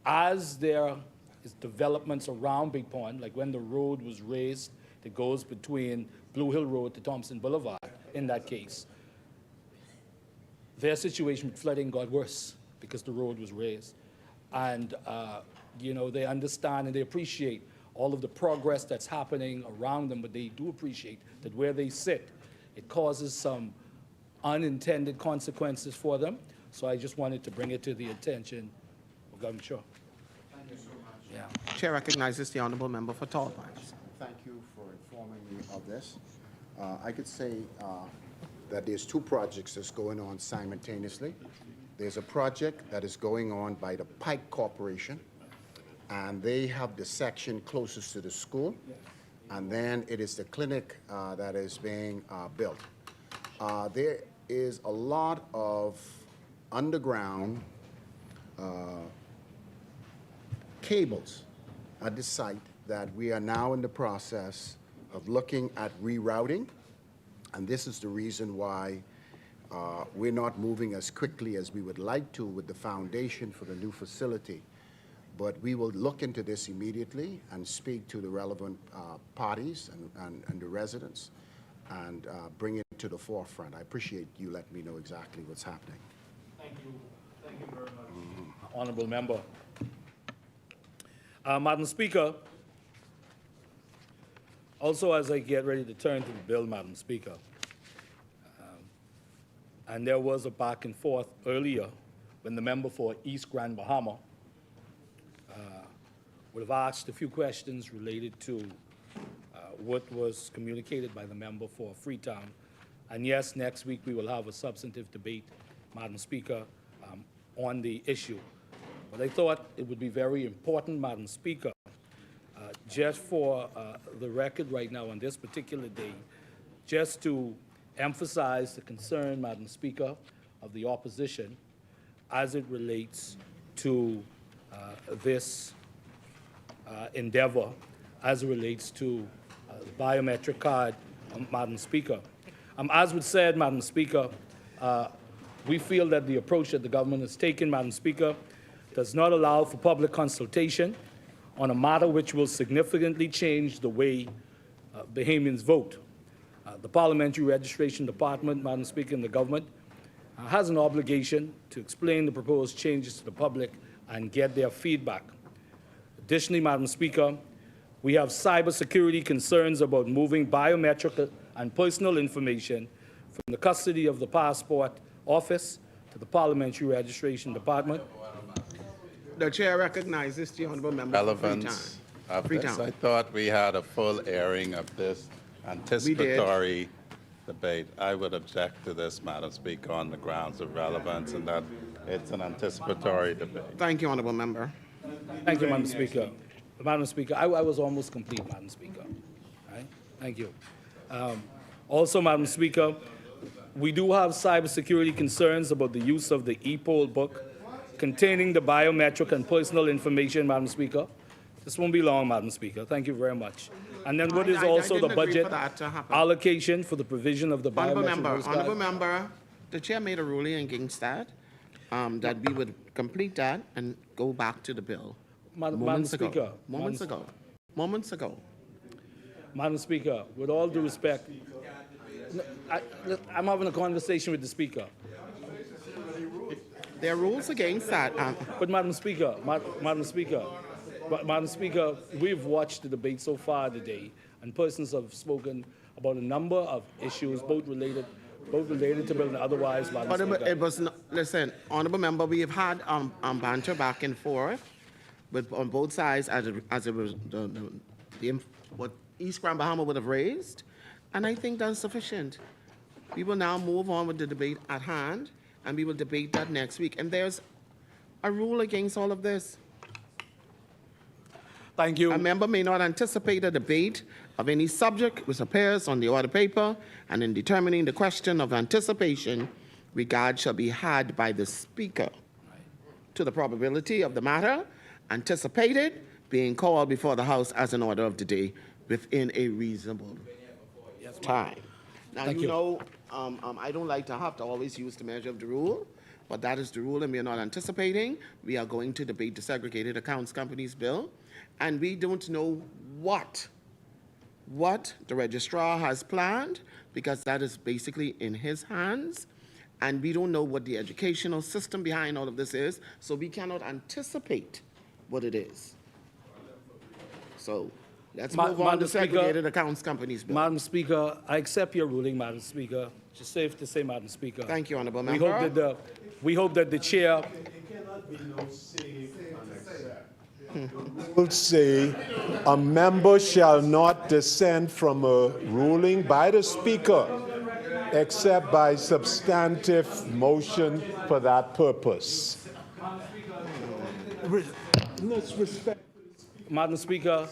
as there is developments around Big Pond, like when the road was raised that goes between Blue Hill Road to Thompson Boulevard, in that case, their situation with flooding got worse because the road was raised. And, they understand and they appreciate all of the progress that's happening around them, but they do appreciate that where they sit, it causes some unintended consequences for them. So I just wanted to bring it to the attention of Governor Shaw. Thank you so much. Yeah. Chair recognizes the honourable member for Tall Pines. Thank you for informing me of this. I could say that there's two projects that's going on simultaneously. There's a project that is going on by the Pike Corporation, and they have the section closest to the school, and then it is the clinic that is being built. There is a lot of underground cables at the site that we are now in the process of looking at rerouting, and this is the reason why we're not moving as quickly as we would like to with the foundation for the new facility. But we will look into this immediately and speak to the relevant parties and the residents and bring it to the forefront. I appreciate you letting me know exactly what's happening. Thank you. Thank you very much, honourable member. Madam Speaker, also as I get ready to turn to the bill, Madam Speaker, and there was a back and forth earlier when the member for East Grand Bahama would have asked a few questions related to what was communicated by the member for Freetown. And yes, next week we will have a substantive debate, Madam Speaker, on the issue. But I thought it would be very important, Madam Speaker, just for the record right now on this particular day, just to emphasize the concern, Madam Speaker, of the opposition as it relates to this endeavor, as it relates to the biometric card, Madam Speaker. As was said, Madam Speaker, we feel that the approach that the government has taken, Madam Speaker, does not allow for public consultation on a matter which will significantly change the way Bahamians vote. The Parliamentary Registration Department, Madam Speaker, and the government has an obligation to explain the proposed changes to the public and get their feedback. Additionally, Madam Speaker, we have cybersecurity concerns about moving biometric and personal information from the custody of the Passport Office to the Parliamentary Registration Department. The chair recognizes the honourable member for Freetown. Relevance of this. I thought we had a full airing of this anticipatory debate. I would object to this, Madam Speaker, on the grounds of relevance and that it's an anticipatory debate. Thank you, honourable member. Thank you, Madam Speaker. Madam Speaker, I was almost complete, Madam Speaker. All right? Thank you. Also, Madam Speaker, We do have cybersecurity concerns about the use of the e-poll book containing the biometric and personal information, Madam Speaker. This won't be long, Madam Speaker. Thank you very much. And then what is also the didn't agree budget for that to happen. allocation for the provision of the biometric vote card? Honorable member, the chair made a ruling against that, that we would complete that and go back to the bill. Madam Speaker. Moments ago. Madam Speaker, with all due respect, I'm having a conversation with the Speaker. There are rules against that. But Madam Speaker, Madam Speaker, we've watched the debate so far today, and persons have spoken about a number of issues, both related to bill and otherwise, Madam Speaker. It was not, listen, honorable member, we have had banter back and forth on both sides as it was what East Grand Bahama would have raised, and I think that's sufficient. We will now move on with the debate at hand, and we will debate that next week. And there's a rule against all of this. Thank you. A member may not anticipate a debate of any subject which appears on the order paper, and in determining the question of anticipation, regard shall be had by the Speaker to the probability of the matter anticipated being called before the House as an order of the day within a reasonable time. Now, Thank you you. know, I don't like to have to always use the measure of the rule, but that is the rule, and we are not anticipating. We are going to debate the Segregated Accounts Companies Bill, and we don't know what the registrar has planned, because that is basically in his hands, and we don't know what the educational system behind all of this is, so we cannot anticipate what it is. So let's move on to Segregated Accounts Companies Bill. Madam Speaker, I accept your ruling, Madam Speaker. Just safe to say, Madam Speaker. Thank you, honorable member. We hope that the chair. Will say a member shall not dissent from a ruling by the Speaker except by substantive motion for that purpose. Let's respect. Madam Speaker,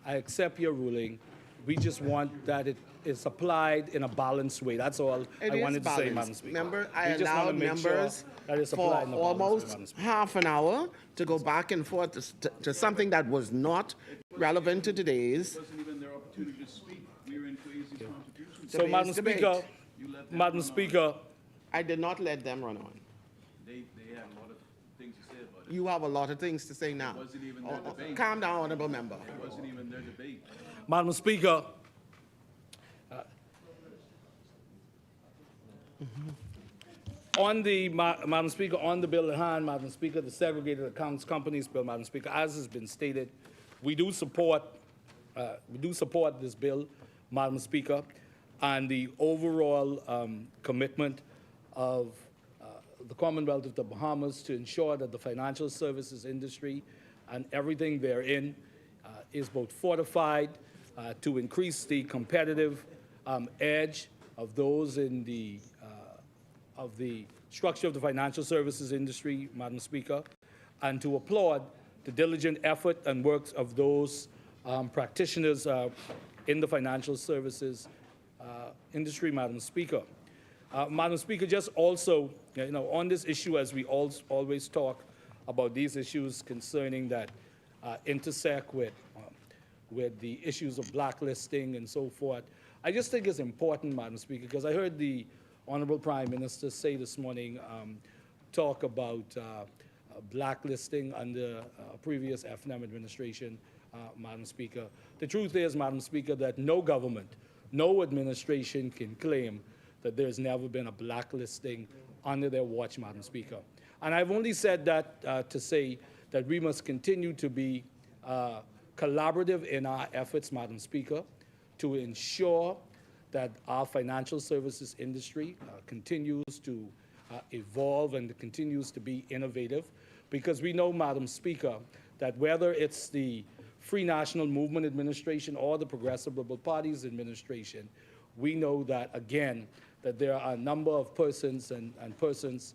I accept your ruling. We just want that it is applied in a balanced way. That's all I wanted to say, Madam Speaker. Member, I We just wanna allowed make sure members that it's for applied in a balanced way, almost Madam Speaker. half an hour to go back and forth to something that was not relevant to today's. Wasn't even their opportunity to speak. We were in Kwesi's contribution. So, Madam debate. Speaker, Madam Speaker, I did not let them run on. They had a lot of things to say about it. You have a lot of things to say now. It wasn't even their debate. Calm down, honorable member. It wasn't even their debate. Madam Speaker, Madam Speaker, on the bill at hand, Madam Speaker, the Segregated Accounts Companies Bill, Madam Speaker, as has been stated, we do support this bill, Madam Speaker, and the overall commitment of the Commonwealth of the Bahamas to ensure that the financial services industry and everything therein is both fortified to increase the competitive edge of those in the structure of the financial services industry, Madam Speaker, and to applaud the diligent effort and works of those practitioners in the financial services industry, Madam Speaker. Madam Speaker, just also, on this issue, as we always talk about these issues concerning that intersect with the issues of blacklisting and so forth, I just think it's important, Madam Speaker, because I heard the Honorable Prime Minister say this morning, talk about blacklisting under previous FNM administration, Madam Speaker. The truth is, Madam Speaker, that no government, no administration can claim that there's never been a blacklisting under their watch, Madam Speaker. And I've only said that to say that we must continue to be collaborative in our efforts, Madam Speaker, to ensure that our financial services industry continues to evolve and continues to be innovative, because we know, Madam Speaker, that whether it's the Free National Movement Administration or the Progressive Liberal Party's administration, we know that, again, that there are a number of persons and persons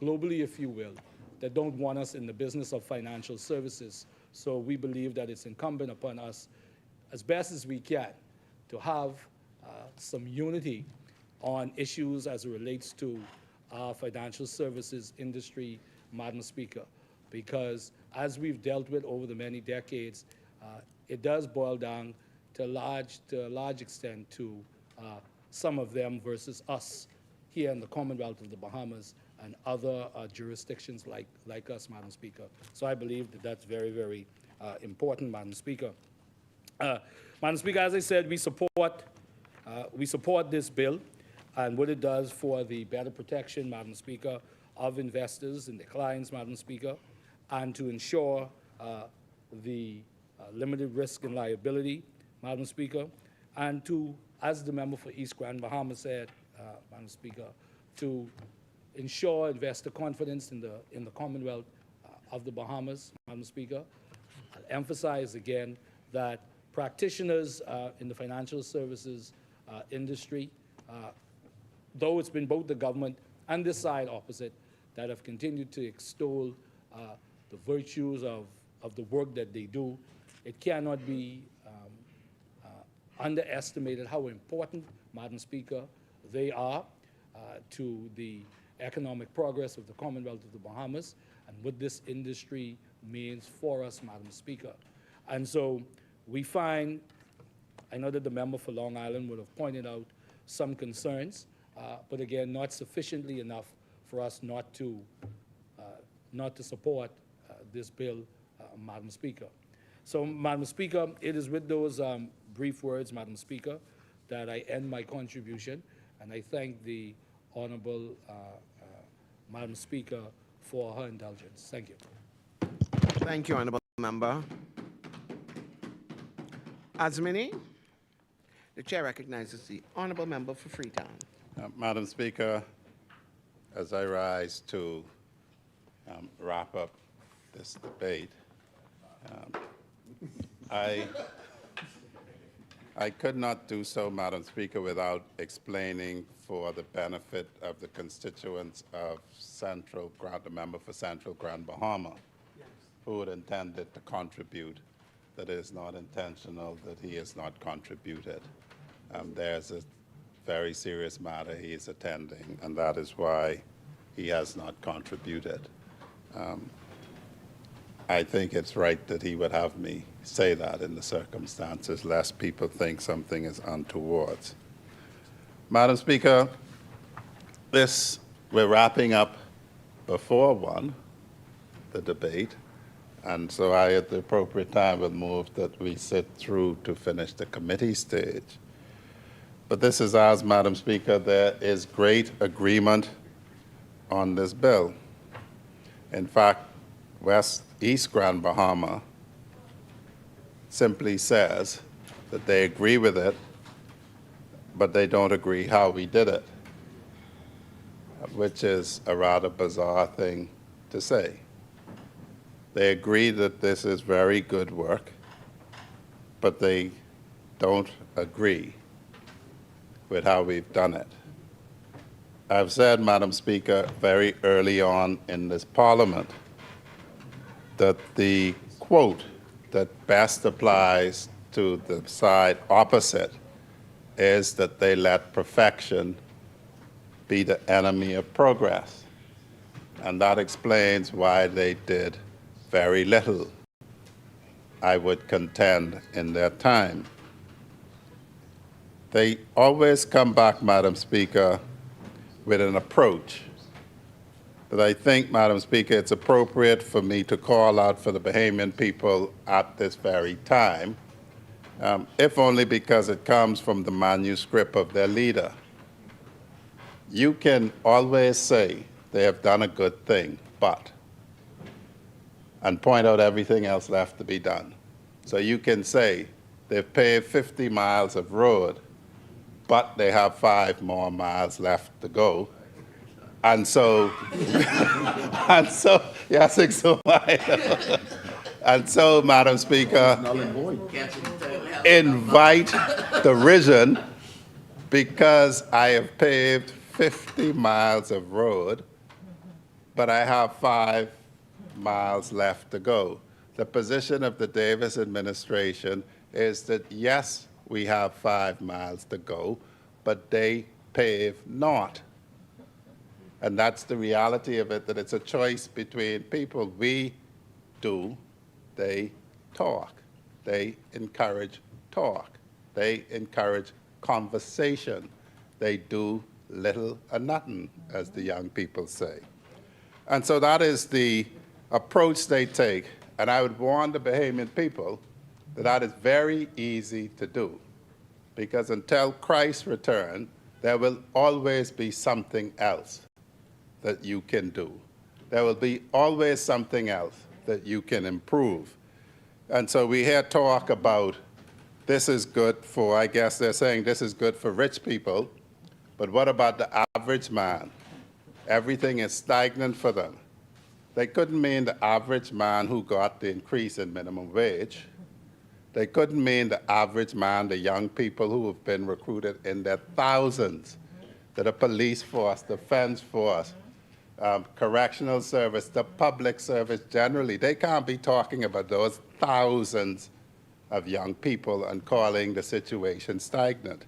globally, if you will, that don't want us in the business of financial services. So we believe that it's incumbent upon us, as best as we can, to have some unity on issues as it relates to our financial services industry, Madam Speaker, because as we've dealt with over the many decades, it does boil down to a large extent to some of them versus us here in the Commonwealth of the Bahamas and other jurisdictions like us, Madam Speaker. So I believe that that's very, very important, Madam Speaker. Madam Speaker, as I said, we support this bill and what it does for the better protection, Madam Speaker, of investors and their clients, Madam Speaker, and to ensure the limited risk and liability, Madam Speaker, and to, as the member for East Grand Bahama said, Madam Speaker, to ensure investor confidence in the Commonwealth of the Bahamas, Madam Speaker. I'll emphasize again that practitioners in the financial services industry, though it's been both the government and this side opposite that have continued to extol the virtues of the work that they do, it cannot be underestimated how important, Madam Speaker, they are to the economic progress of the Commonwealth of the Bahamas and what this industry means for us, Madam Speaker. And so we find, I know that the member for Long Island would have pointed out some concerns, but again, not sufficiently enough for us not to support this bill, Madam Speaker. So, Madam Speaker, it is with those brief words, Madam Speaker, that I end my contribution, and I thank the Honorable Madam Speaker for her indulgence. Thank you. Thank you, Honorable Member. Asmini, the Chair recognizes the Honorable Member for Freetown. Madam Speaker, as I rise to wrap up this debate, I could not do so, Madam Speaker, without explaining for the benefit of the constituents of the member for Central Grand Bahama, who had intended to contribute, that it is not intentional that he has not contributed. There's a very serious matter he is attending, and that is why he has not contributed. I think it's right that he would have me say that in the circumstances, lest people think something is untoward. Madam Speaker, we're wrapping up before the debate, and so I, at the appropriate time, will move that we sit through to finish the committee stage. But this is as, Madam Speaker, there is great agreement on this bill. In fact, East Grand Bahama simply says that they agree with it, but they don't agree how we did it, which is a rather bizarre thing to say. They agree that this is very good work, but they don't agree with how we've done it. I've said, Madam Speaker, very early on in this Parliament that the quote that best applies to the side opposite is that they let perfection be the enemy of progress. And that explains why they did very little, I would contend, in their time. They always come back, Madam Speaker, with an approach. But I think, Madam Speaker, it's appropriate for me to call out for the Bahamian people at this very time, if only because it comes from the manuscript of their leader. You can always say they have done a good thing, and point out everything else left to be done. So you can say they've paved 50 miles of road, but they have 5 more miles left to go. And so, yes, and so, Madam Speaker, invite derision because I have paved 50 miles of road, but I have 5 miles left to go. The position of the Davis administration is that, yes, we have 5 miles to go, but they pave not. And that's the reality of it, that it's a choice between people. We do, they talk. They encourage talk. They encourage conversation. They do little or nothing, as the young people say. And so that is the approach they take. And I would warn the Bahamian people that that is very easy to do, because until Christ's return, there will always be something else that you can do. There will be always something else that you can improve. And so we hear talk about this is good for, I guess they're saying this is good for rich people, but what about the average man? Everything is stagnant for them. They couldn't mean the average man who got the increase in minimum wage. They couldn't mean the average man, the young people who have been recruited in their thousands to the police force, defense force, correctional service, the public service generally. They can't be talking about those thousands of young people and calling the situation stagnant.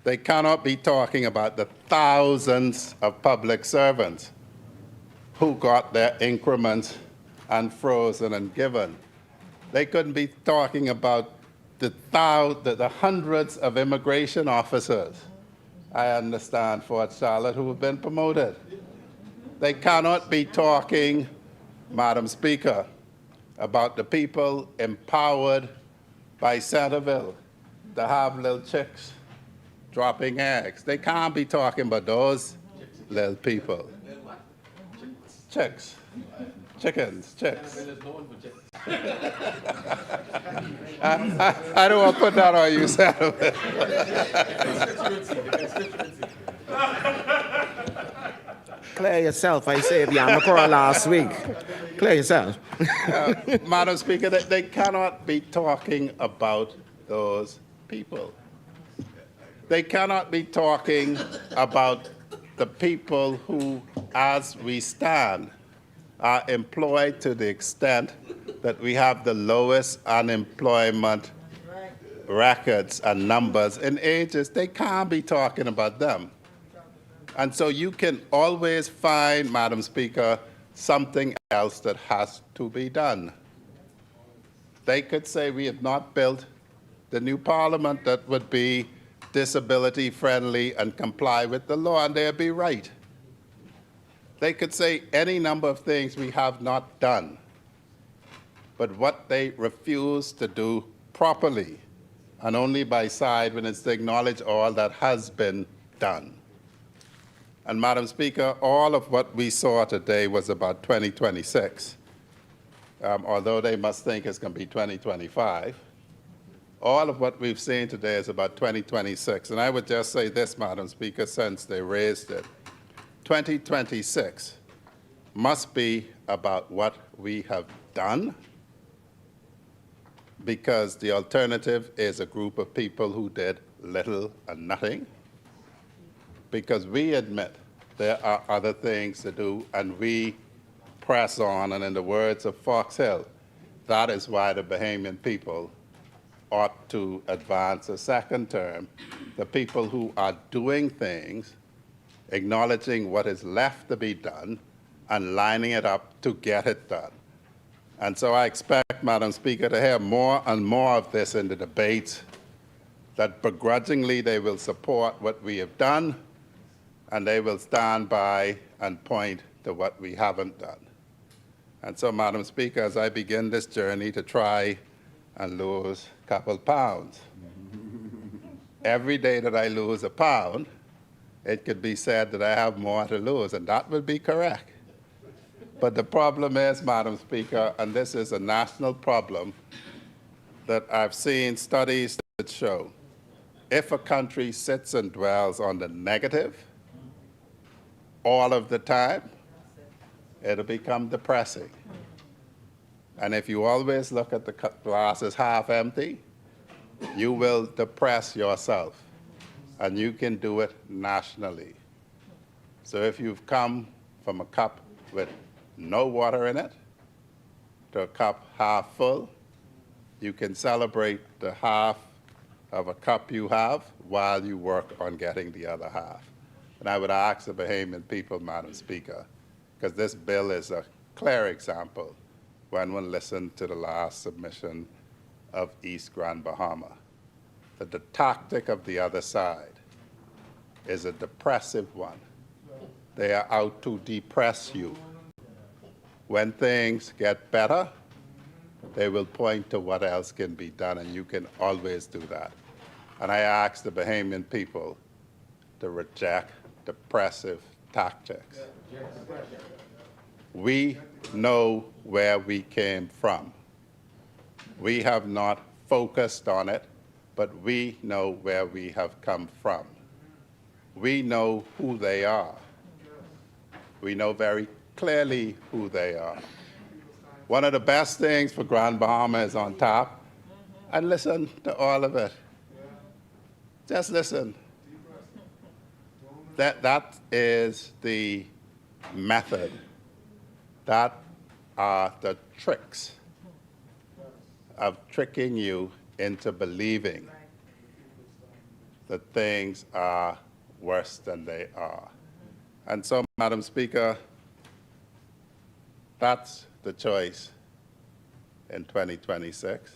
They cannot be talking about the thousands of public servants who got their increments and frozen and given. They couldn't be talking about the hundreds of immigration officers, I understand, Fort Charlotte, who have been promoted. They cannot be talking, Madam Speaker, about the people empowered by Centerville to have little chicks dropping eggs. They can't be talking about those little people. Chicks. Chickens, chicks. I don't want to put that on you, Centerville. Clear yourself. I saved Yamakura last week. Clear yourself. Madam Speaker, they cannot be talking about those people. They cannot be talking about the people who, as we stand, are employed to the extent that we have the lowest unemployment records and numbers in ages. They can't be talking about them. And so you can always find, Madam Speaker, something else that has to be done. They could say we have not built the new parliament that would be disability friendly and comply with the law, and they'd be right. They could say any number of things we have not done, but what they refuse to do properly, and only by side when it's to acknowledge all that has been done. And Madam Speaker, all of what we saw today was about 2026, although they must think it's going to be 2025. All of what we've seen today is about 2026. And I would just say this, Madam Speaker, since they raised it. 2026 must be about what we have done, because the alternative is a group of people who did little and nothing. Because we admit there are other things to do, and we press on. And in the words of Fox Hill, that is why the Bahamian people ought to advance a second term. The people who are doing things, acknowledging what is left to be done, and lining it up to get it done. And so I expect, Madam Speaker, to hear more and more of this in the debates, that begrudgingly they will support what we have done, and they will stand by and point to what we haven't done. And so, Madam Speaker, as I begin this journey to try and lose a couple pounds, every day that I lose a pound, it could be said that I have more to lose, and that would be correct. But the problem is, Madam Speaker, and this is a national problem, that I've seen studies that show if a country sits and dwells on the negative all of the time, it'll become depressing. And if you always look at the glass as half empty, you will depress yourself. And you can do it nationally. So if you've come from a cup with no water in it to a cup half full, you can celebrate the half of a cup you have while you work on getting the other half. And I would ask the Bahamian people, Madam Speaker, because this bill is a clear example when one listened to the last submission of East Grand Bahama, that the tactic of the other side is a depressive one. They are out to depress you. When things get better, they will point to what else can be done, and you can always do that. And I ask the Bahamian people to reject depressive tactics. We know where we came from. We have not focused on it, but we know where we have come from. We know who they are. We know very clearly who they are. One of the best things for Grand Bahama is on top, and listen to all of it. Just listen. That is the method. That are the tricks of tricking you into believing that things are worse than they are. And so, Madam Speaker, that's the choice in 2026.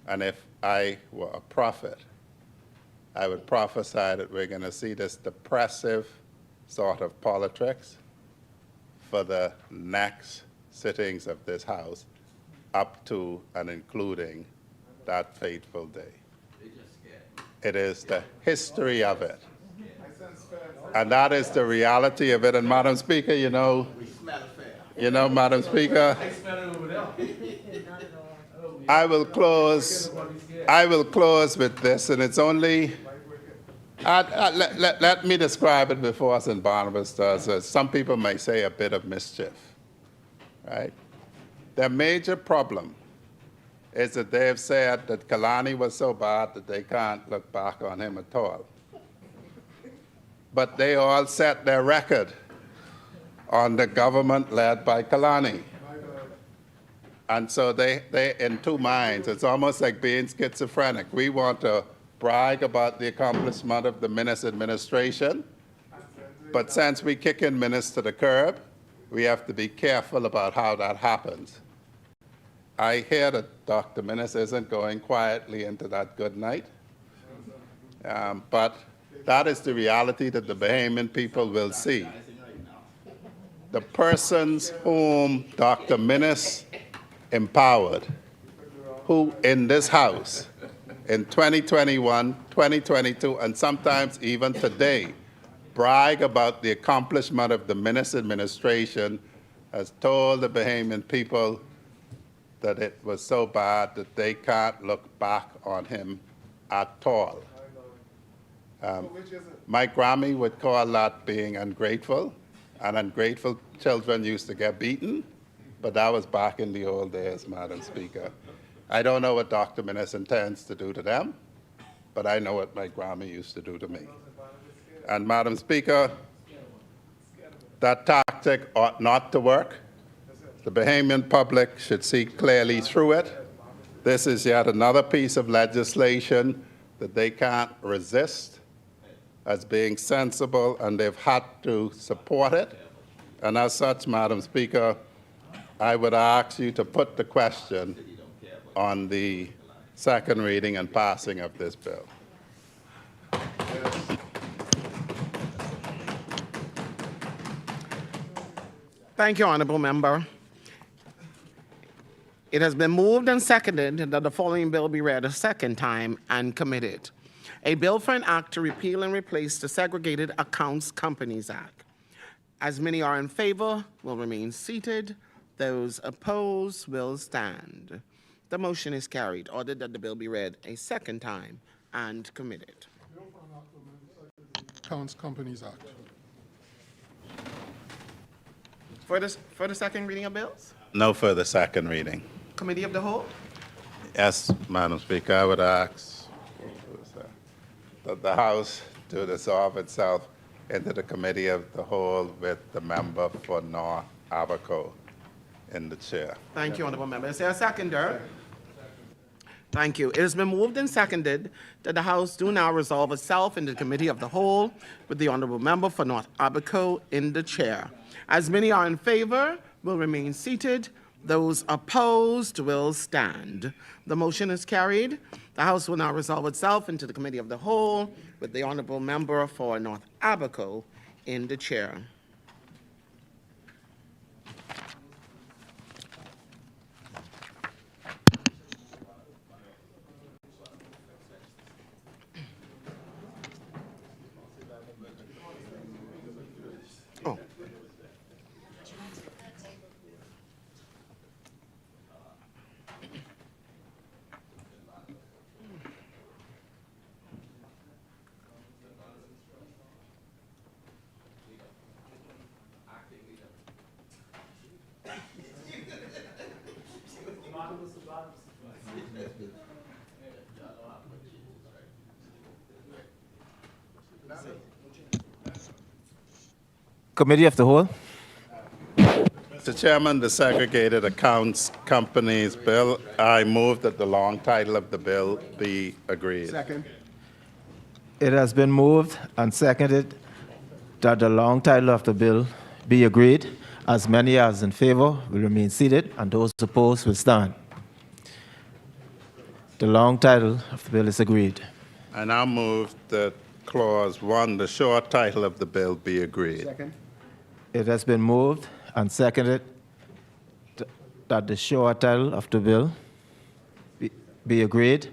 And if I were a prophet, I would prophesy that we're going to see this depressive sort of politics for the next sittings of this House up to and including that fateful day. It is the history of it. And that is the reality of it. And Madam Speaker, Madam Speaker, I will close with this, and it's only, let me describe it before St. Barnabas does. Some people may say a bit of mischief, right? Their major problem is that they have said that Kalani was so bad that they can't look back on him at all. But they all set their record on the government led by Kalani. And so they're in two minds. It's almost like being schizophrenic. We want to brag about the accomplishment of the Minnis administration, but since we kick in Minnis to the curb, we have to be careful about how that happens. I hear that Dr. Minnis isn't going quietly into that good night, but that is the reality that the Bahamian people will see. The persons whom Dr. Minnis empowered, who in this House in 2021, 2022, and sometimes even today, brag about the accomplishment of the Minnis administration, has told the Bahamian people that it was so bad that they can't look back on him at all. My Grammy would call that being ungrateful, and ungrateful children used to get beaten, but that was back in the old days, Madam Speaker. I don't know what Dr. Minnis intends to do to them, but I know what my Grammy used to do to me. And Madam Speaker, that tactic ought not to work. The Bahamian public should see clearly through it. This is yet another piece of legislation that they can't resist as being sensible, and they've had to support it. And as such, Madam Speaker, I would ask you to put the question on the second reading and passing of this bill. Thank you, Honourable Member. It has been moved and seconded that the following bill be read a second time and committed. A bill for an act to repeal and replace the Segregated Accounts Companies Act. As many are in favor, will remain seated. Those opposed will stand. The motion is carried. Ordered that the bill be read a second time and committed. Accounts Companies Act. For the second reading of bills? No further second reading. Committee of the Whole? Yes, Madam Speaker, I would ask that the House to dissolve itself into the Committee of the Whole with the member for North Abaco in the chair. Thank you, Honourable Member. Is there a seconder? Thank you. It has been moved and seconded that the House do now resolve itself in the Committee of the Whole with the Honorable Member for North Abaco in the chair. As many are in favor, will remain seated. Those opposed will stand. The motion is carried. The House will now resolve itself into the Committee of the Whole with the Honorable Member for North Abaco in the chair. Oh. Committee of the Whole. Mr. Chairman, the Segregated Accounts Companies Bill, I move that the long title of the bill be agreed. Second. It has been moved and seconded that the long title of the bill be agreed. As many as in favor will remain seated, and those opposed will stand. The long title of the bill is agreed. I now move that Clause 1, the short title of the bill, be agreed. Second. It has been moved and seconded that the short title of the bill be agreed.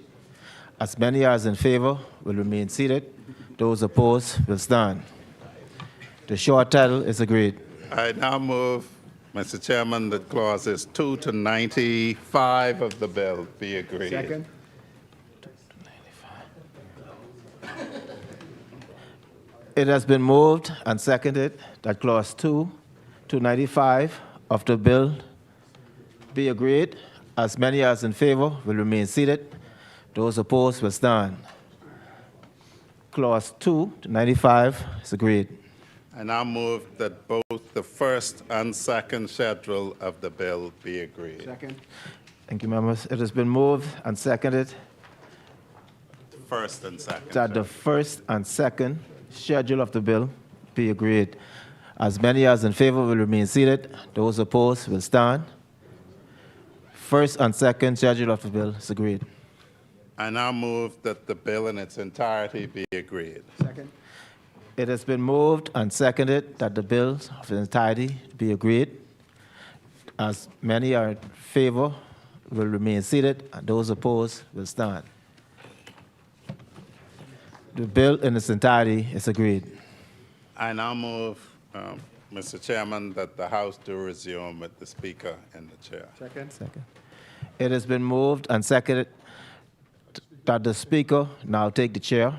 As many as in favor will remain seated. Those opposed will stand. The short title is agreed. I now move, Mr. Chairman, that clauses 2 to 95 of the bill be agreed. Second. It has been moved and seconded that clause 2 to 95 of the bill be agreed. As many as in favor will remain seated. Those opposed will stand. Clause 2 to 95 is agreed. I now move that both the first and second schedule of the bill be agreed. Second. Thank you, members. It has been moved and seconded First and second. that the first and second schedule of the bill be agreed. As many as in favor will remain seated. Those opposed will stand. First and second schedule of the bill is agreed. I now move that the bill in its entirety be agreed. Second. It has been moved and seconded that the bill of its entirety be agreed. As many are in favor will remain seated, and those opposed will stand. The bill in its entirety is agreed. I now move, Mr. Chairman, that the House do resume with the Speaker in the chair. Second. Second. It has been moved and seconded that the Speaker now take the chair.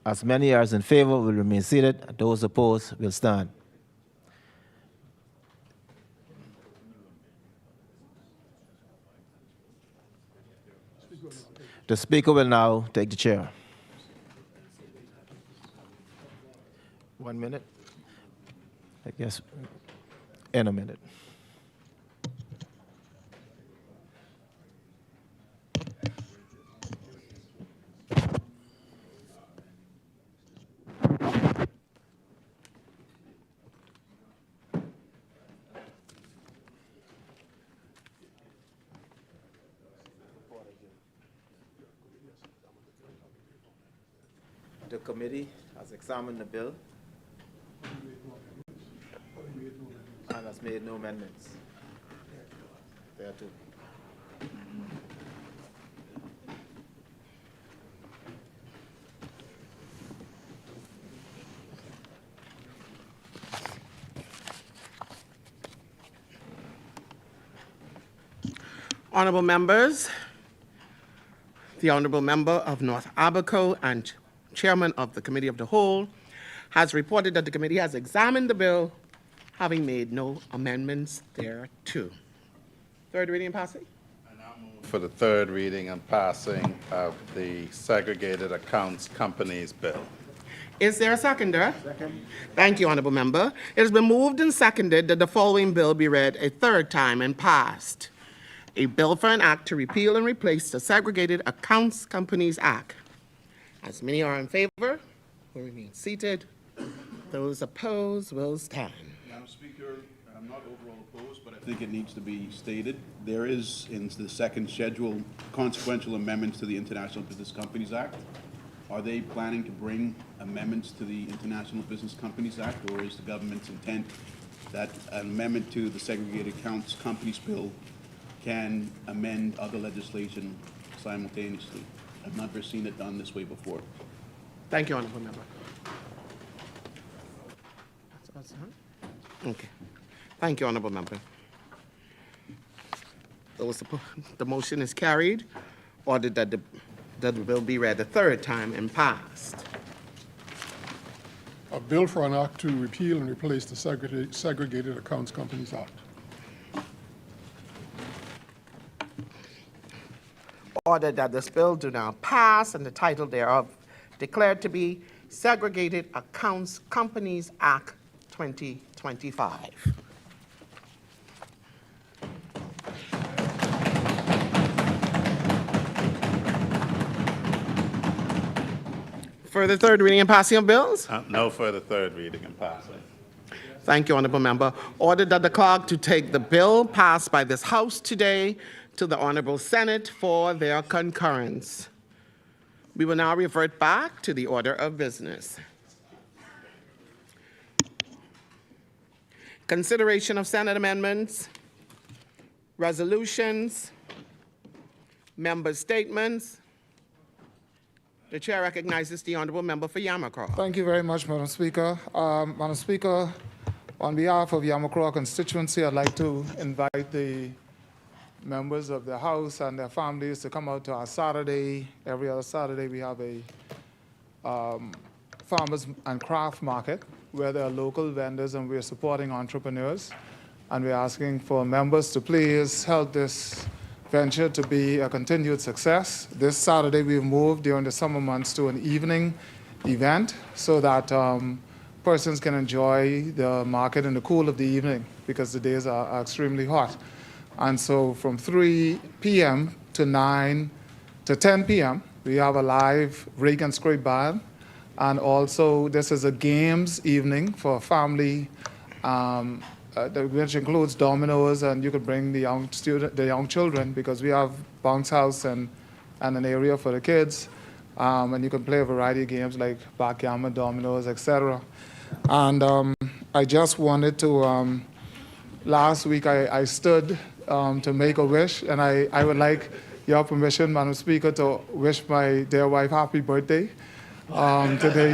As many as in favor will remain seated, and those opposed will stand. The Speaker will now take the chair. 1 minute? I guess in a minute. The committee has examined the bill and has made no amendments thereto. Honorable members, the Honorable Member of North Abaco and Chairman of the Committee of the Whole has reported that the committee has examined the bill, having made no amendments thereto. Third reading and passing. For the third reading and passing of the Segregated Accounts Companies Bill. Is there a seconder? Second. Thank you, Honorable Member. It has been moved and seconded that the following bill be read a third time and passed. A bill for an act to repeal and replace the Segregated Accounts Companies Act. As many are in favor, will remain seated. Those opposed will stand. Madam Speaker, I'm not overall opposed, but I think it needs to be stated. There is, in the second schedule, consequential amendments to the International Business Companies Act. Are they planning to bring amendments to the International Business Companies Act, or is the government's intent that an amendment to the Segregated Accounts Companies Bill can amend other legislation simultaneously? I've never seen it done this way before. Thank you, Honorable Member. Okay. Thank you, Honorable Member. The motion is carried. Ordered that the bill be read a third time and passed. A bill for an act to repeal and replace the Segregated Accounts Companies Act. Ordered that this bill do now pass and the title thereof declared to be Segregated Accounts Companies Act 2025. Further third reading and passing of bills? No further third reading and passing. Thank you, Honorable Member. Ordered that the clerk to take the bill passed by this House today to the Honorable Senate for their concurrence. We will now revert back to the order of business. Consideration of Senate amendments, resolutions, member statements. The chair recognizes the Honorable Member for Yamacraw. Thank you very much, Madam Speaker. Madam Speaker, on behalf of Yamacraw constituency, I'd like to invite the members of the House and their families to come out to our Saturday. Every other Saturday, we have a farmers and craft market where there are local vendors and we're supporting entrepreneurs. And we're asking for members to please help this venture to be a continued success. This Saturday, we've moved during the summer months to an evening event so that persons can enjoy the market in the cool of the evening because the days are extremely hot. And so from 3 p.m. to 9 to 10 p.m., we have a live rake and scrape band. And also, this is a games evening for family, which includes dominoes, and you could bring the young children because we have bounce house and an area for the kids, and you can play a variety of games like backgammon, dominoes, etc. And I just wanted to. Last week, I stood to make a wish, and I would like your permission, Madam Speaker, to wish my dear wife happy birthday today,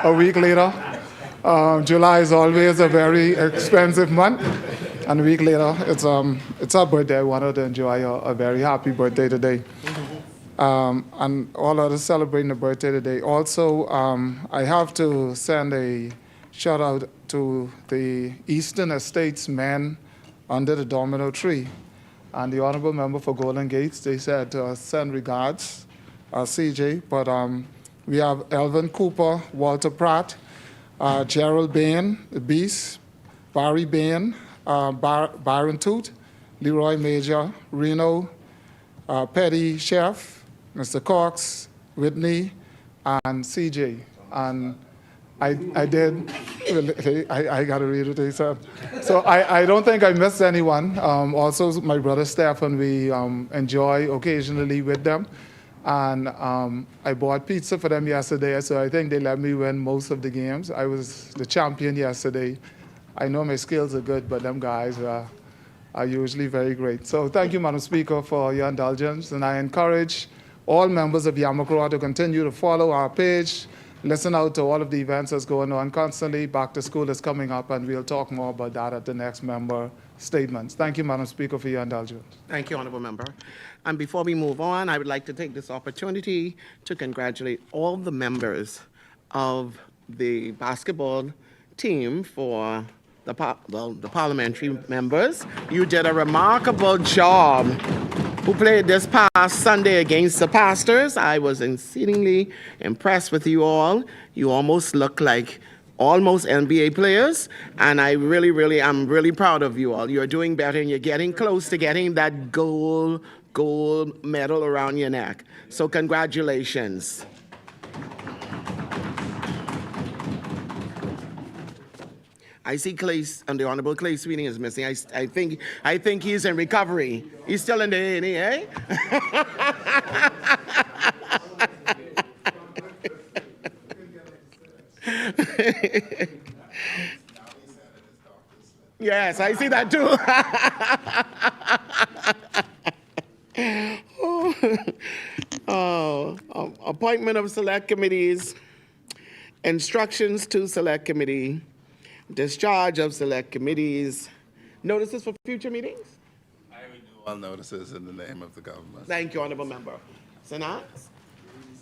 a week later. July is always a very expensive month, and a week later, it's her birthday. I want her to enjoy a very happy birthday today. And all others celebrating the birthday today. Also, I have to send a shout out to the Eastern Estates men under the domino tree. And the Honorable Member for Golden Gates, they said to send regards, CJ, but we have Elvin Cooper, Walter Pratt, Gerald Bain, the Beast, Barry Bain, Byron Toot, Leroy Major, Reno, Petty Chef, Mr. Cox, Whitney, and CJ. And I did, I got to read what they said. So I don't think I missed anyone. Also, my brother Stephen, we enjoy occasionally with them. And I bought pizza for them yesterday, so I think they let me win most of the games. I was the champion yesterday. I know my skills are good, but them guys are usually very great. So thank you, Madam Speaker, for your indulgence. And I encourage all members of Yamacraw to continue to follow our page, listen out to all of the events that's going on constantly. Back to school is coming up, and we'll talk more about that at the next member statements. Thank you, Madam Speaker, for your indulgence. Thank you, Honorable Member. And before we move on, I would like to take this opportunity to congratulate all the members of the basketball team for the parliamentary members. You did a remarkable job. Who played this past Sunday against the Pastors. I was exceedingly impressed with you all. You almost look like almost NBA players, and I'm really proud of you all. You're doing better, and you're getting close to getting that gold medal around your neck. So congratulations. I see Clay, and the Honorable Clay Sweeting is missing. I think he's in recovery. He's still in the A&E, eh? Yes, I see that too. Appointment of select committees, instructions to select committee, discharge of select committees, notices for future meetings? I renew all notices in the name of the government. Thank you, Honorable Member. Senat?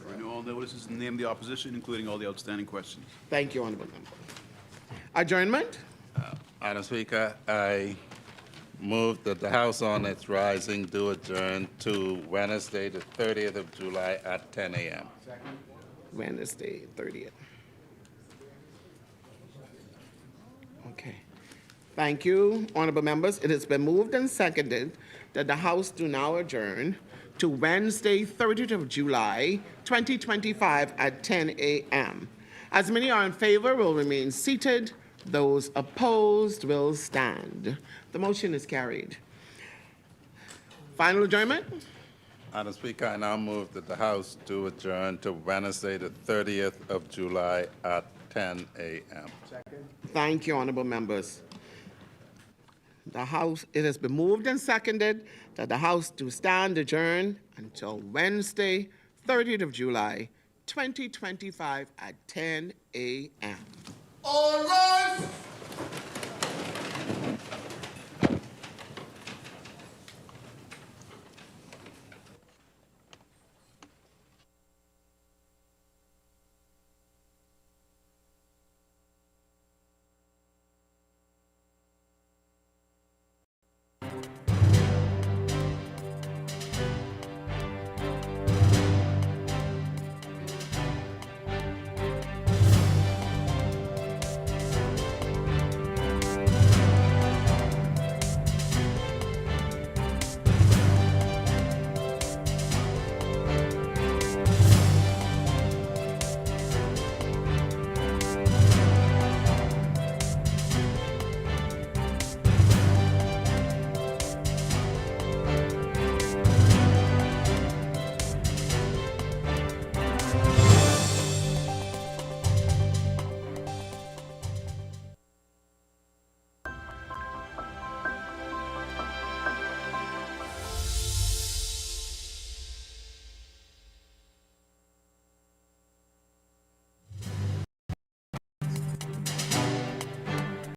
Renew all notices and name the opposition, including all the outstanding questions. Thank you, Honorable Member. Adjournment? Madam Speaker, I move that the House on its rising do adjourn to Wednesday, the 30th of July at 10 a.m. Wednesday, 30th. Okay. Thank you, honorable members. It has been moved and seconded that the House do now adjourn to Wednesday, 30th of July, 2025 at 10 a.m. As many are in favor will remain seated. Those opposed will stand. The motion is carried. Final adjournment? Madam Speaker, I now move that the House do adjourn to Wednesday, the 30th of July at 10 a.m. Thank you, honorable members. It has been moved and seconded that the House do stand adjourned until Wednesday, 30th of July, 2025 at 10 a.m. All rise.